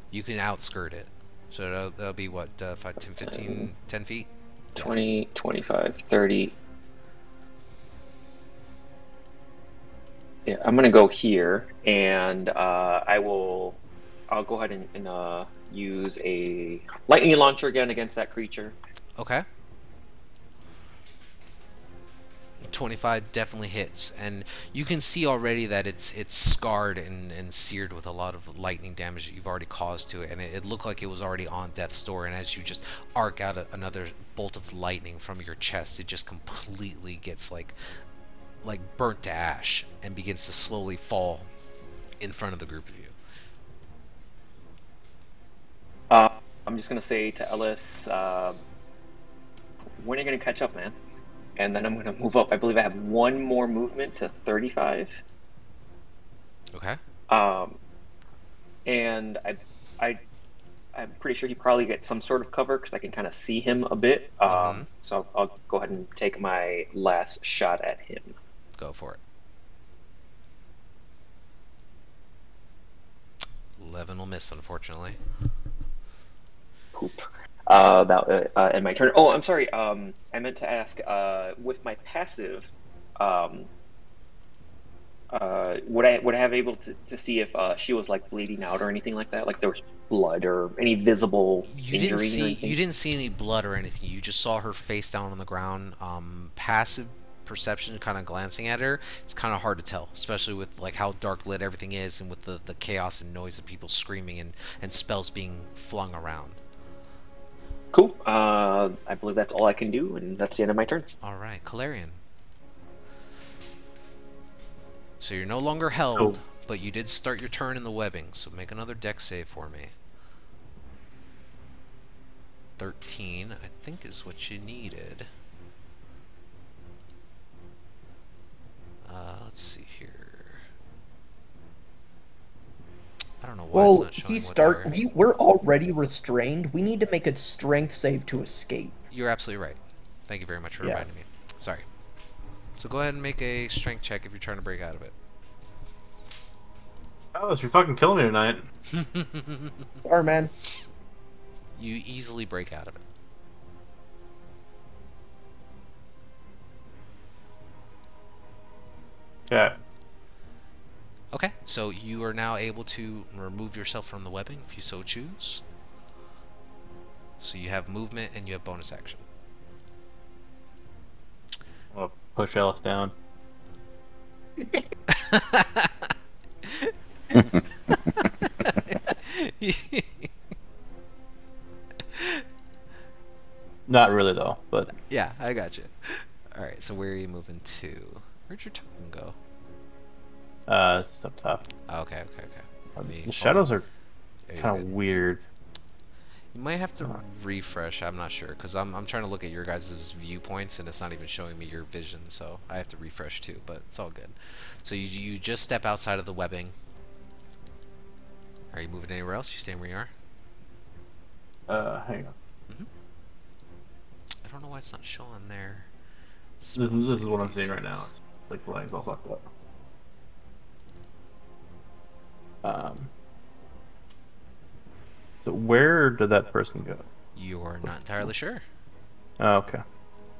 You can outskirt it. So that'll be what, 5, 10, 15, 10 feet? 20, 25, 30. Yeah, I'm gonna go here, and I'll go ahead and use a lightning launcher again against that creature. Okay. 25 definitely hits, and you can see already that it's scarred and seared with a lot of lightning damage that you've already caused to it, and it looked like it was already on death's door. And as you just arc out another bolt of lightning from your chest, it just completely gets like burnt to ash and begins to slowly fall in front of the group of you. I'm just gonna say to Ellis, when are you gonna catch up, man? And then I'm gonna move up. I believe I have one more movement to 35. Okay. And I'm pretty sure he probably gets some sort of cover because I can kind of see him a bit. So I'll go ahead and take my last shot at him. Go for it. 11 will miss, unfortunately. Poop. And my turn. Oh, I'm sorry. I meant to ask. With my passive, Would I have able to see if she was like bleeding out or anything like that? Like there was blood or any visible injury or You anything? didn't see any blood or anything. You just saw her face down on the ground. Passive perception, kind of glancing at her, it's kind of hard to tell, especially with like how dark lit everything is, and with the chaos and noise of people screaming and spells being flung around. Cool. I believe that's all I can do, and that's the end of my turn. All right, Calarian. So you're no longer So held, but you did start your turn in the webbing. So make another dex save for me. 13, I think, is what you needed. Let's see here. I don't know why it's Well, not showing what we're already restrained. We need to make a strength save to escape. You're absolutely right. Thank you very much for Yeah. reminding me. Sorry. So go ahead and make a strength check if you're trying to break out of it. Alice, you're fucking killing me tonight. Sorry, man. You easily break out of it. Yeah. Okay, so you are now able to remove yourself from the webbing if you so choose. So you have movement and you have bonus action. I'm gonna push Alice down. Not really though, but Yeah, I got you. Alright, so where are you moving to? Where'd your token go? it's just up top. Oh, okay. Let me, The hold shadows on. are There you kind go. of weird. You might have to refresh. I'm not sure because I'm trying to look at your guys' viewpoints and it's not even showing me your vision, so I have to refresh too. But it's all good. So you just step outside of the webbing. Are you moving anywhere else? You staying where you are? Hang on. I don't know why it's not showing there. This is what I'm seeing right now. It's like the line's all fucked up. So where did that person go? You're not entirely sure. Oh, okay.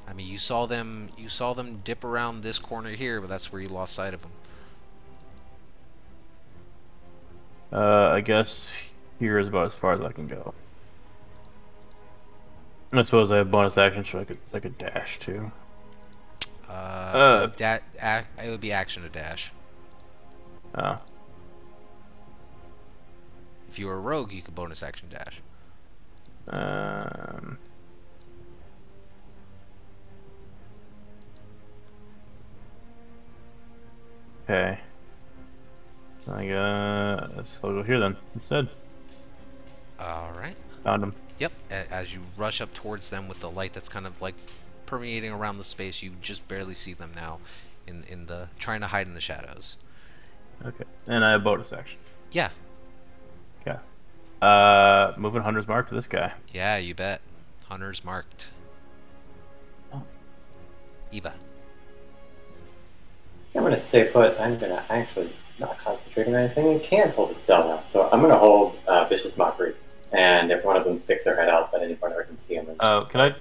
I mean, you saw them dip around this corner here, but that's where you lost sight of them. I guess here is about as far as I can go. I suppose I have bonus action, so I could dash too. It would be action to dash. Oh. If you were a rogue, you could bonus action dash. Okay. I guess I'll go here then instead. All right. Found him. Yep. As you rush up towards them with the light that's kind of like permeating around the space, you just barely see them now, in the trying to hide in the shadows. Okay. And I have bonus action. Yeah. Okay. Moving Hunter's Mark to this guy. Yeah, you bet. Hunter's marked. Oh. Eva. I'm gonna stay put. I'm gonna actually not concentrate on anything and can't hold a spell now. So I'm gonna hold Vicious Mockery. And if one of them sticks their head out at any point, I can see them. Can I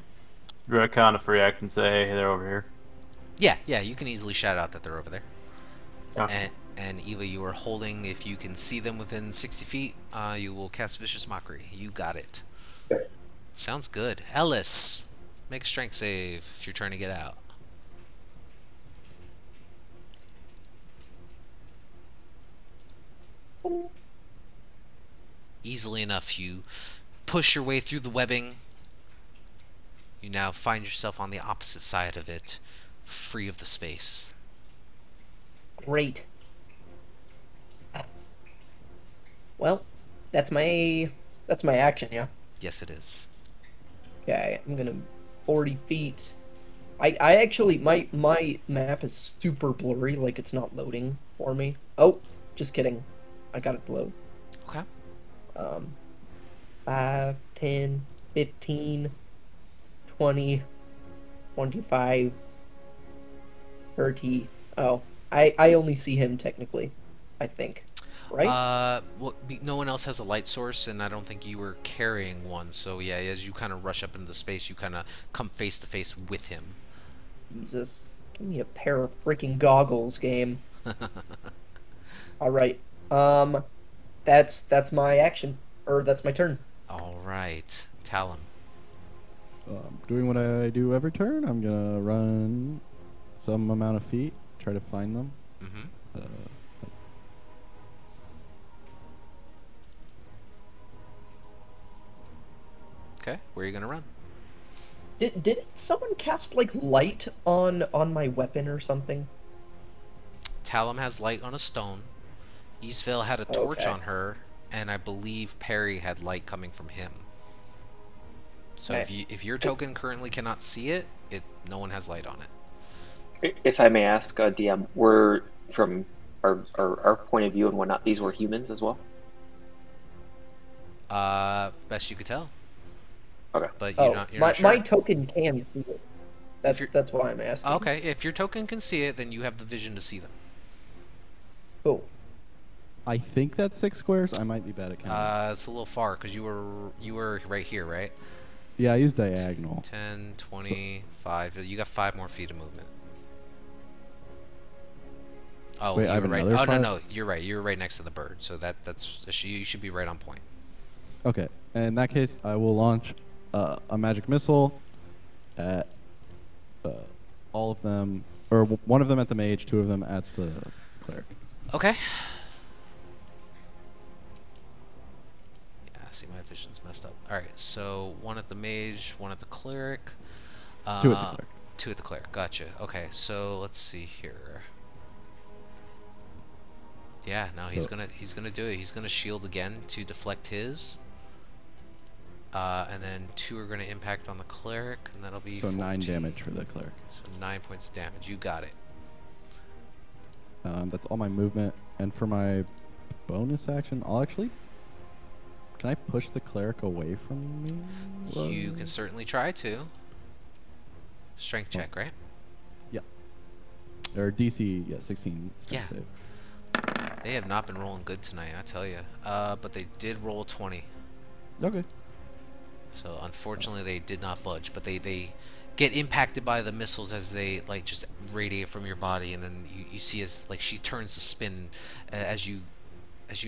direct on a free action say, hey, they're over here? Yeah, you can easily shout out that they're over there. Okay. And Eva, you are holding, if you can see them within 60 feet, you will cast Vicious Mockery. You got it. Good. Sounds good. Ellis, make a strength save if you're trying to get out. Easily enough, you push your way through the webbing. You now find yourself on the opposite side of it, free of the space. Great. Well, that's my action, yeah. Yes, it is. Okay, I'm gonna 40 feet. I actually my map is super blurry, like it's not loading for me. Oh, just kidding. I got it to load. Okay. 5, 10, 15, 20, 25, 30. Oh, I only see him technically, I think. Right? Well, no one else has a light source, and I don't think you were carrying one. So yeah, as you kind of rush up into the space, you kind of come face to face with him. Jesus. Give me a pair of freaking goggles, game. All right. That's my action, or that's my turn. All right, Talon. Doing what I do every turn. I'm gonna run some amount of feet, try to find them. Mm-hmm. Uh, Okay, where are you gonna run? Did someone cast like light on my weapon or something? Talon has light on a stone. Eastvale had a torch Okay. on her, and I believe Perry had light coming from him. So Okay. if your token currently cannot see it, no one has light on it. If I may ask, DM, were from our point of view and whatnot, these were humans as well? Best you could tell, Okay. but Oh, you're my not sure. token can see it. If you're That's why I'm asking. okay, if your token can see it, then you have the vision to see them. Cool. I think that's 6 squares. I might be bad at counting. It's a little far because you were right here, right? Yeah, I use diagonal. 10, 20, 5. You got 5 more feet of movement. Oh, Wait, you I have were right. another Oh, no, 5? no, you're right. You were right next to the bird, so you should be right on point. Okay. In that case, I will launch a magic missile at all of them, or one of them at the mage, 2 of them at the cleric. Okay. Yeah, see, my vision's messed up. All right, so 1 at the mage, 1 at the cleric. 2 at the cleric. 2 at the cleric. Gotcha. Okay, so let's see here. Yeah, no, he's So- gonna do it. He's gonna shield again to deflect his. And then 2 are gonna impact on the cleric, and that'll be So 9 14. damage for the cleric. So 9 points of damage. You got it. That's all my movement. And for my bonus action, I'll actually... Can I push the cleric away from me? You can certainly try to. Strength check, right? Or DC, yeah, 16. Yeah. Save. They have not been rolling good tonight, I tell you. But they did roll a 20. Okay. So unfortunately, they did not budge. But they get impacted by the missiles as they like just radiate from your body, and then you see as like she turns to spin as you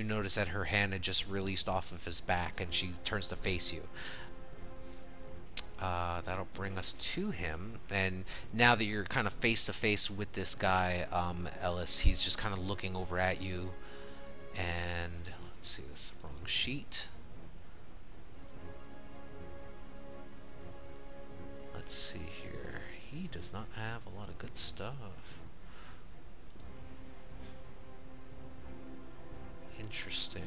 notice that her hand had just released off of his back, and she turns to face you. That'll bring us to him, and now that you're kind of face to face with this guy, Ellis, he's just kind of looking over at you, and let's see, this is the wrong sheet. Let's see here. He does not have a lot of good stuff. Interesting.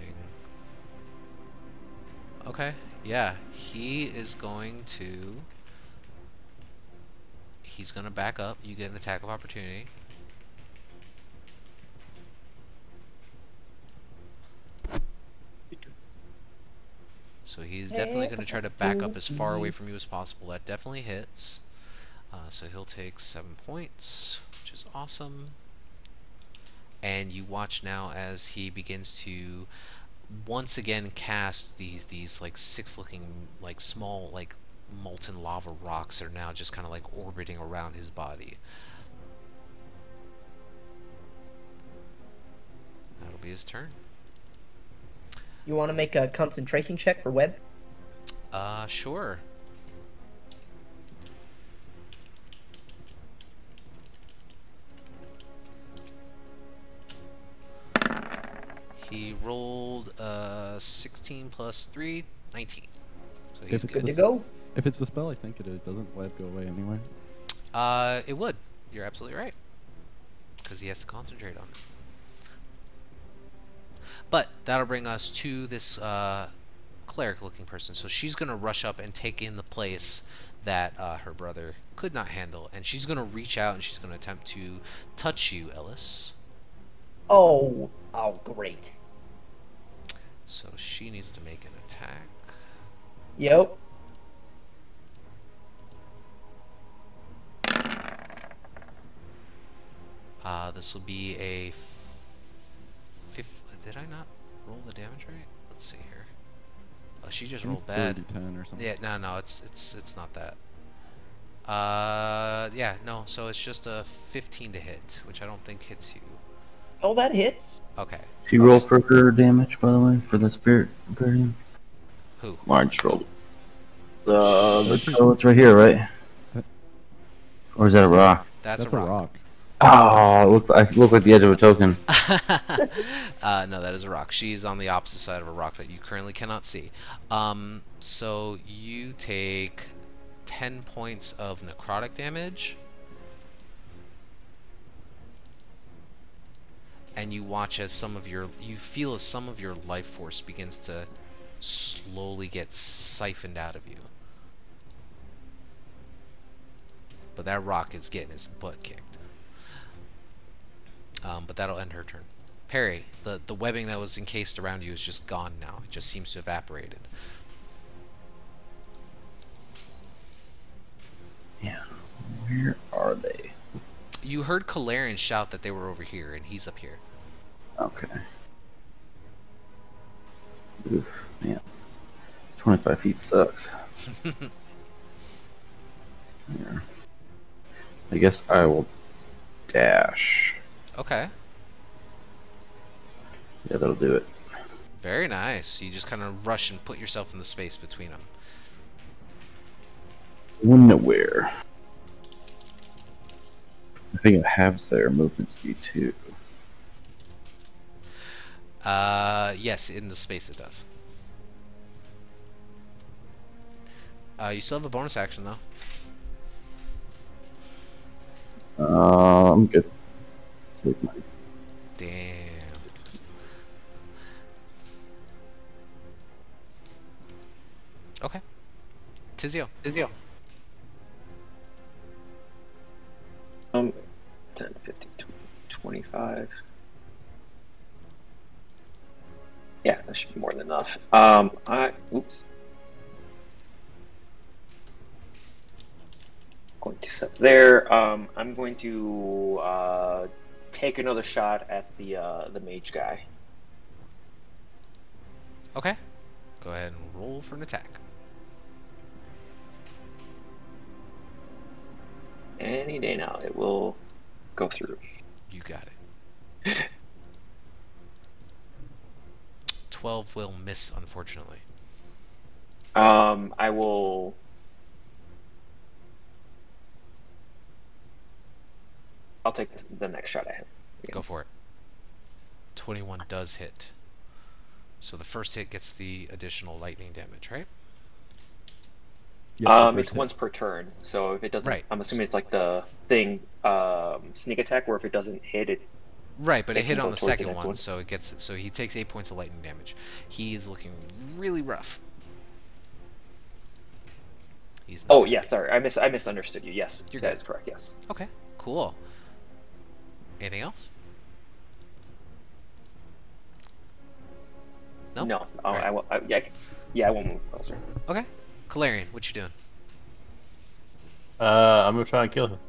Okay, yeah, he's gonna back up. You get an attack of opportunity. So he's definitely gonna try to back up as far away from you as possible. That definitely hits. So he'll take 7 points, which is awesome. And you watch now as he begins to once again cast these like 6 looking like small like molten lava rocks that are now just kind of like orbiting around his body. That'll be his turn. You want to make a concentration check for Webb? Sure. He rolled 16 plus 3, 19. So he's If it's good. Good to go. If it's the spell, I think it is. Doesn't web go away anyway? It would. You're absolutely right. Because he has to concentrate on it. But that'll bring us to this cleric-looking person. So she's going to rush up and take in the place that her brother could not handle. And she's going to reach out and she's going to attempt to touch you, Ellis. Oh, great. So she needs to make an attack. Yep. This will be a did I not roll the damage right? Let's see here. Oh, she just rolled bad. 10 or something. Yeah, no, it's not that. Yeah, no. So it's just a 15 to hit, which I don't think hits you. Oh, that hits. Okay. She rolled for her damage, by the way, for the spirit guardian. Who? Well, I just rolled. That's Oh, it's right here, right? Or is that a rock? That's a a rock. rock. Oh, I look like the edge of a token. No, that is a rock. She's on the opposite side of a rock that you currently cannot see. So you take 10 points of necrotic damage. And you watch as you feel as some of your life force begins to slowly get siphoned out of you. But that rock is getting his butt kicked. But that'll end her turn. Perry, the webbing that was encased around you is just gone now. It just seems to have evaporated. Yeah. Where are they? You heard Kalarian shout that they were over here, and he's up here. Okay. Oof, man. 25 feet sucks. Here. I guess I will dash. Okay. Yeah, that'll do it. Very nice. You just kind of rush and put yourself in the space between them. Nowhere. I think it halves their movement speed too. Yes, in the space it does. You still have a bonus action though. I'm good. Save my. Damn. Okay. Tizio. 10, 15, 20, 25. Yeah, that should be more than enough. Oops. Going to set there. I'm going to take another shot at the mage guy. Okay. Go ahead and roll for an attack. Any day now, it will go through. You got it. 12 will miss, unfortunately. I will. I'll take the next shot at him. Go for it. 21 does hit. So the first hit gets the additional lightning damage, right? Yep, It's once per turn, so if it doesn't, Right. I'm assuming it's like the thing, sneak attack, where if it doesn't hit it. Right, but it It hit can on go the towards the second next one, one. so he takes 8 points of lightning damage. He is looking really rough. He's not Oh happy. yeah, sorry, I misunderstood you. Yes, You're that good. is correct. Yes. Okay, cool. Anything else? No? No. Alright. I won't. I won't move closer. Okay. Kalarian, what you doing? I'm gonna try and kill him.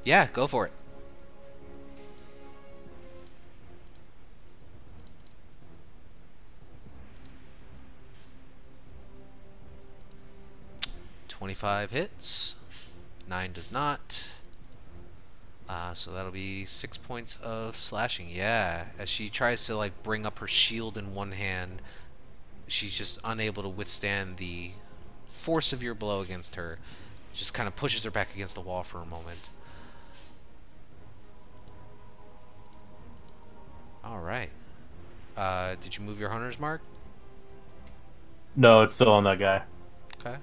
Yeah, go for it. "25 hits, 9 does not. So that'll be 6 points of slashing. Yeah, as she tries to like bring up her shield in one hand, she's just unable to withstand the force of your blow against her. Just kind of pushes her back against the wall for a moment. All right. Did you move your hunter's mark? No, it's still on that guy. Okay.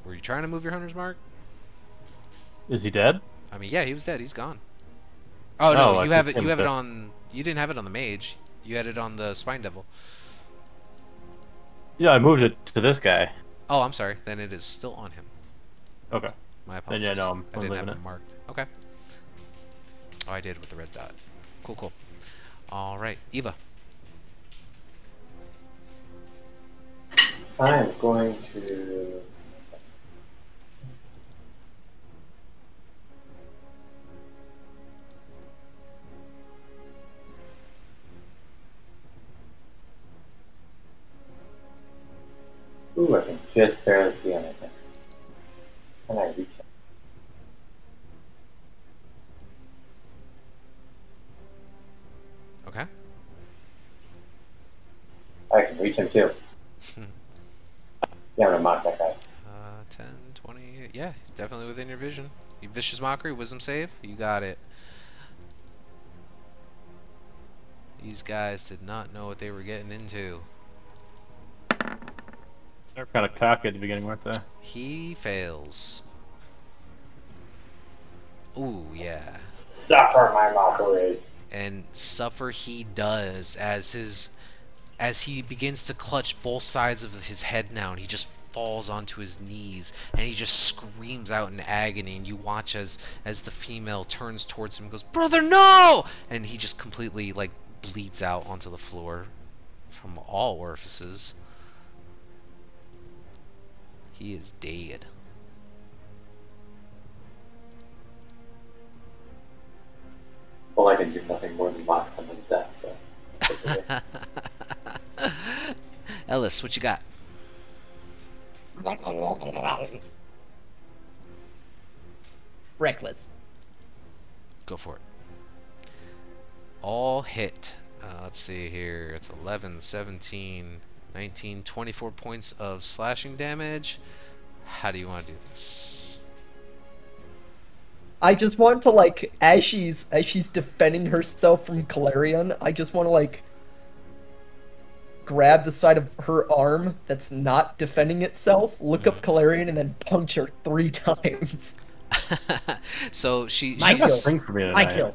Were you trying to move your hunter's mark? Is he dead? I mean, yeah, he was dead. He's gone. Oh no, I you see have it. him You have it dead. on. You didn't have it on the mage. You had it on the spine devil. Yeah, I moved it to this guy. Oh, I'm sorry. Then it is still on him. Okay. My Then apologies. yeah, no, I I'm didn't have leaving it it. marked. Okay. Oh, I did with the red dot. Cool, cool. All right, Eva. I'm going to. Ooh, I can just barely see anything. Can I reach it? reach him too. Yeah, I'm gonna mock that guy. 10, 20. Yeah, he's definitely within your vision. You vicious mockery, wisdom save. You got it. These guys did not know what they were getting into. They're kind of cocky at the beginning, weren't they? He fails. Ooh, yeah. Suffer my mockery. And suffer he does as he begins to clutch both sides of his head now, and he just falls onto his knees and he just screams out in agony, and you watch as the female turns towards him and goes, "Brother, no!" And he just completely like bleeds out onto the floor from all orifices. He is dead. Well, I can do nothing more than mock someone to death, so. Ellis, what you got? Reckless. Go for it. All hit. Let's see here. It's 11, 17, 19, 24 points of slashing damage. How do you want to do this? I just want to like, as she's defending herself from Calarion, I just want to like grab the side of her arm that's not defending itself, look up Calarion, and then punch her 3 times. So My kill. Spring for me My tonight. kill.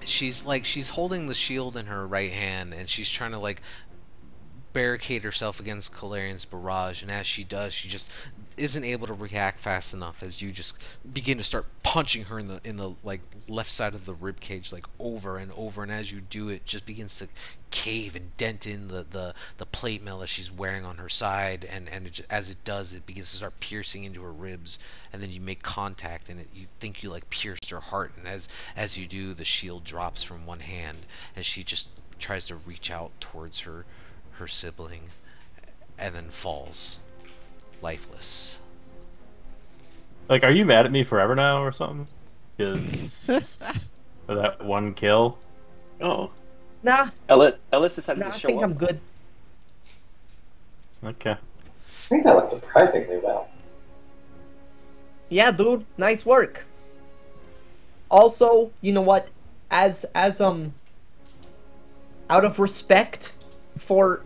she's holding the shield in her right hand, and she's trying to like barricade herself against Calarion's barrage, and as she does, she just isn't able to react fast enough as you just begin to start punching her in the like left side of the rib cage like over and over, and as you do it just begins to cave and dent in the plate mail that she's wearing on her side, and as it does, it begins to start piercing into her ribs, and then you make contact, and you think you like pierced her heart, and as you do, the shield drops from one hand, and she just tries to reach out towards her sibling, and then falls lifeless. Like, are you mad at me forever now or something? Because for that one kill. Oh, Nah, Ellis decided I to show think up. I'm good. Okay. I think that went surprisingly well. Yeah, dude, nice work. Also, you know what? As out of respect for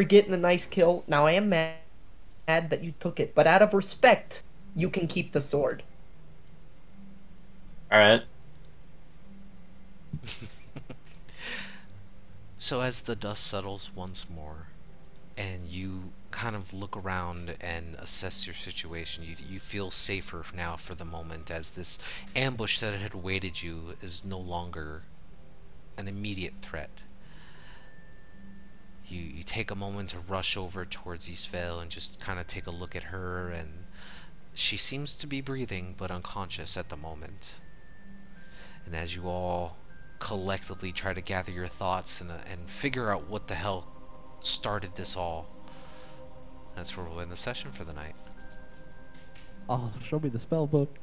getting a nice kill. Now I am mad that you took it, but out of respect, you can keep the sword. All right. So as the dust settles once more, and you kind of look around and assess your situation, you feel safer now for the moment, as this ambush that had awaited you is no longer an immediate threat. You take a moment to rush over towards Eastvale and just kind of take a look at her, and she seems to be breathing but unconscious at the moment. And as you all collectively try to gather your thoughts and figure out what the hell started this all, that's where we'll end the session for the night. Oh, show me the spell book.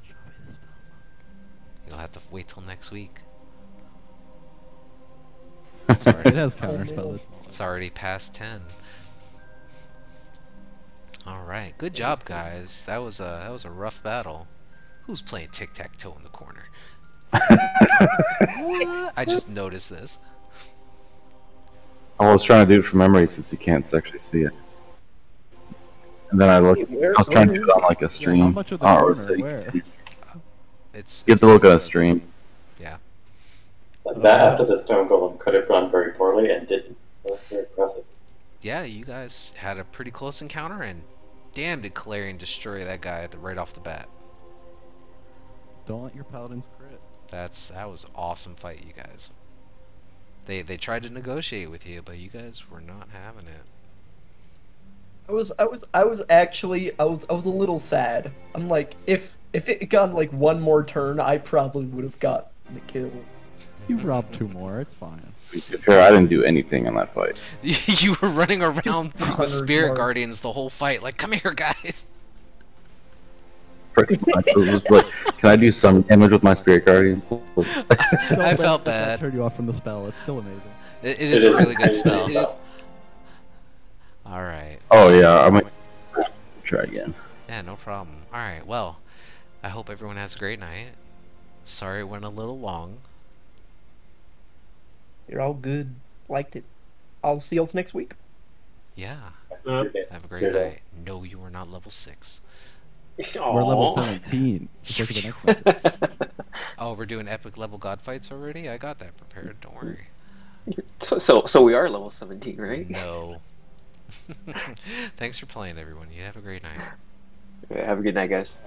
Show me the spell book. You'll have to wait till next week. It has counterspell. It's already past 10. Alright, good job guys. That was a rough battle. Who's playing tic-tac-toe in the corner? I just noticed this. I was trying to do it from memory since you can't actually see it. And then I was trying to do it on like a stream. how much of the or corner? so you can Where? see. It's You have to look at a stream. yeah. Like that after the stone golem could have gone very poorly and didn't. That was very impressive. Yeah, you guys had a pretty close encounter, and damn did Calarion destroy that guy right off the bat. Don't let your paladins crit. That was an awesome fight, you guys. They tried to negotiate with you, but you guys were not having it. I was actually a little sad. I'm like, if it had gone like one more turn, I probably would have got the kill. You robbed 2 more. It's fine. To be fair, I didn't do anything on that fight. You were running around with Honored Spirit mark. Guardians the whole fight, like, come here, guys. Pretty much. It was just like, can I do some damage with my Spirit Guardian? Please? I felt That bad. turned you off from the spell. It's still amazing. It is a really good spell. All right. Oh yeah, I might try again. Yeah, no problem. All right. Well, I hope everyone has a great night. Sorry it went a little long. You're all good. Liked it. I'll see you next week. Yeah. Uh, Have a great night. No, you are not level 6. We're level aw. 17. Let's go to the next message. Oh, we're doing epic level god fights already? I got that prepared. Don't worry. So we are level 17, right? No. Thanks for playing, everyone. You have a great night. Yeah, have a good night, guys.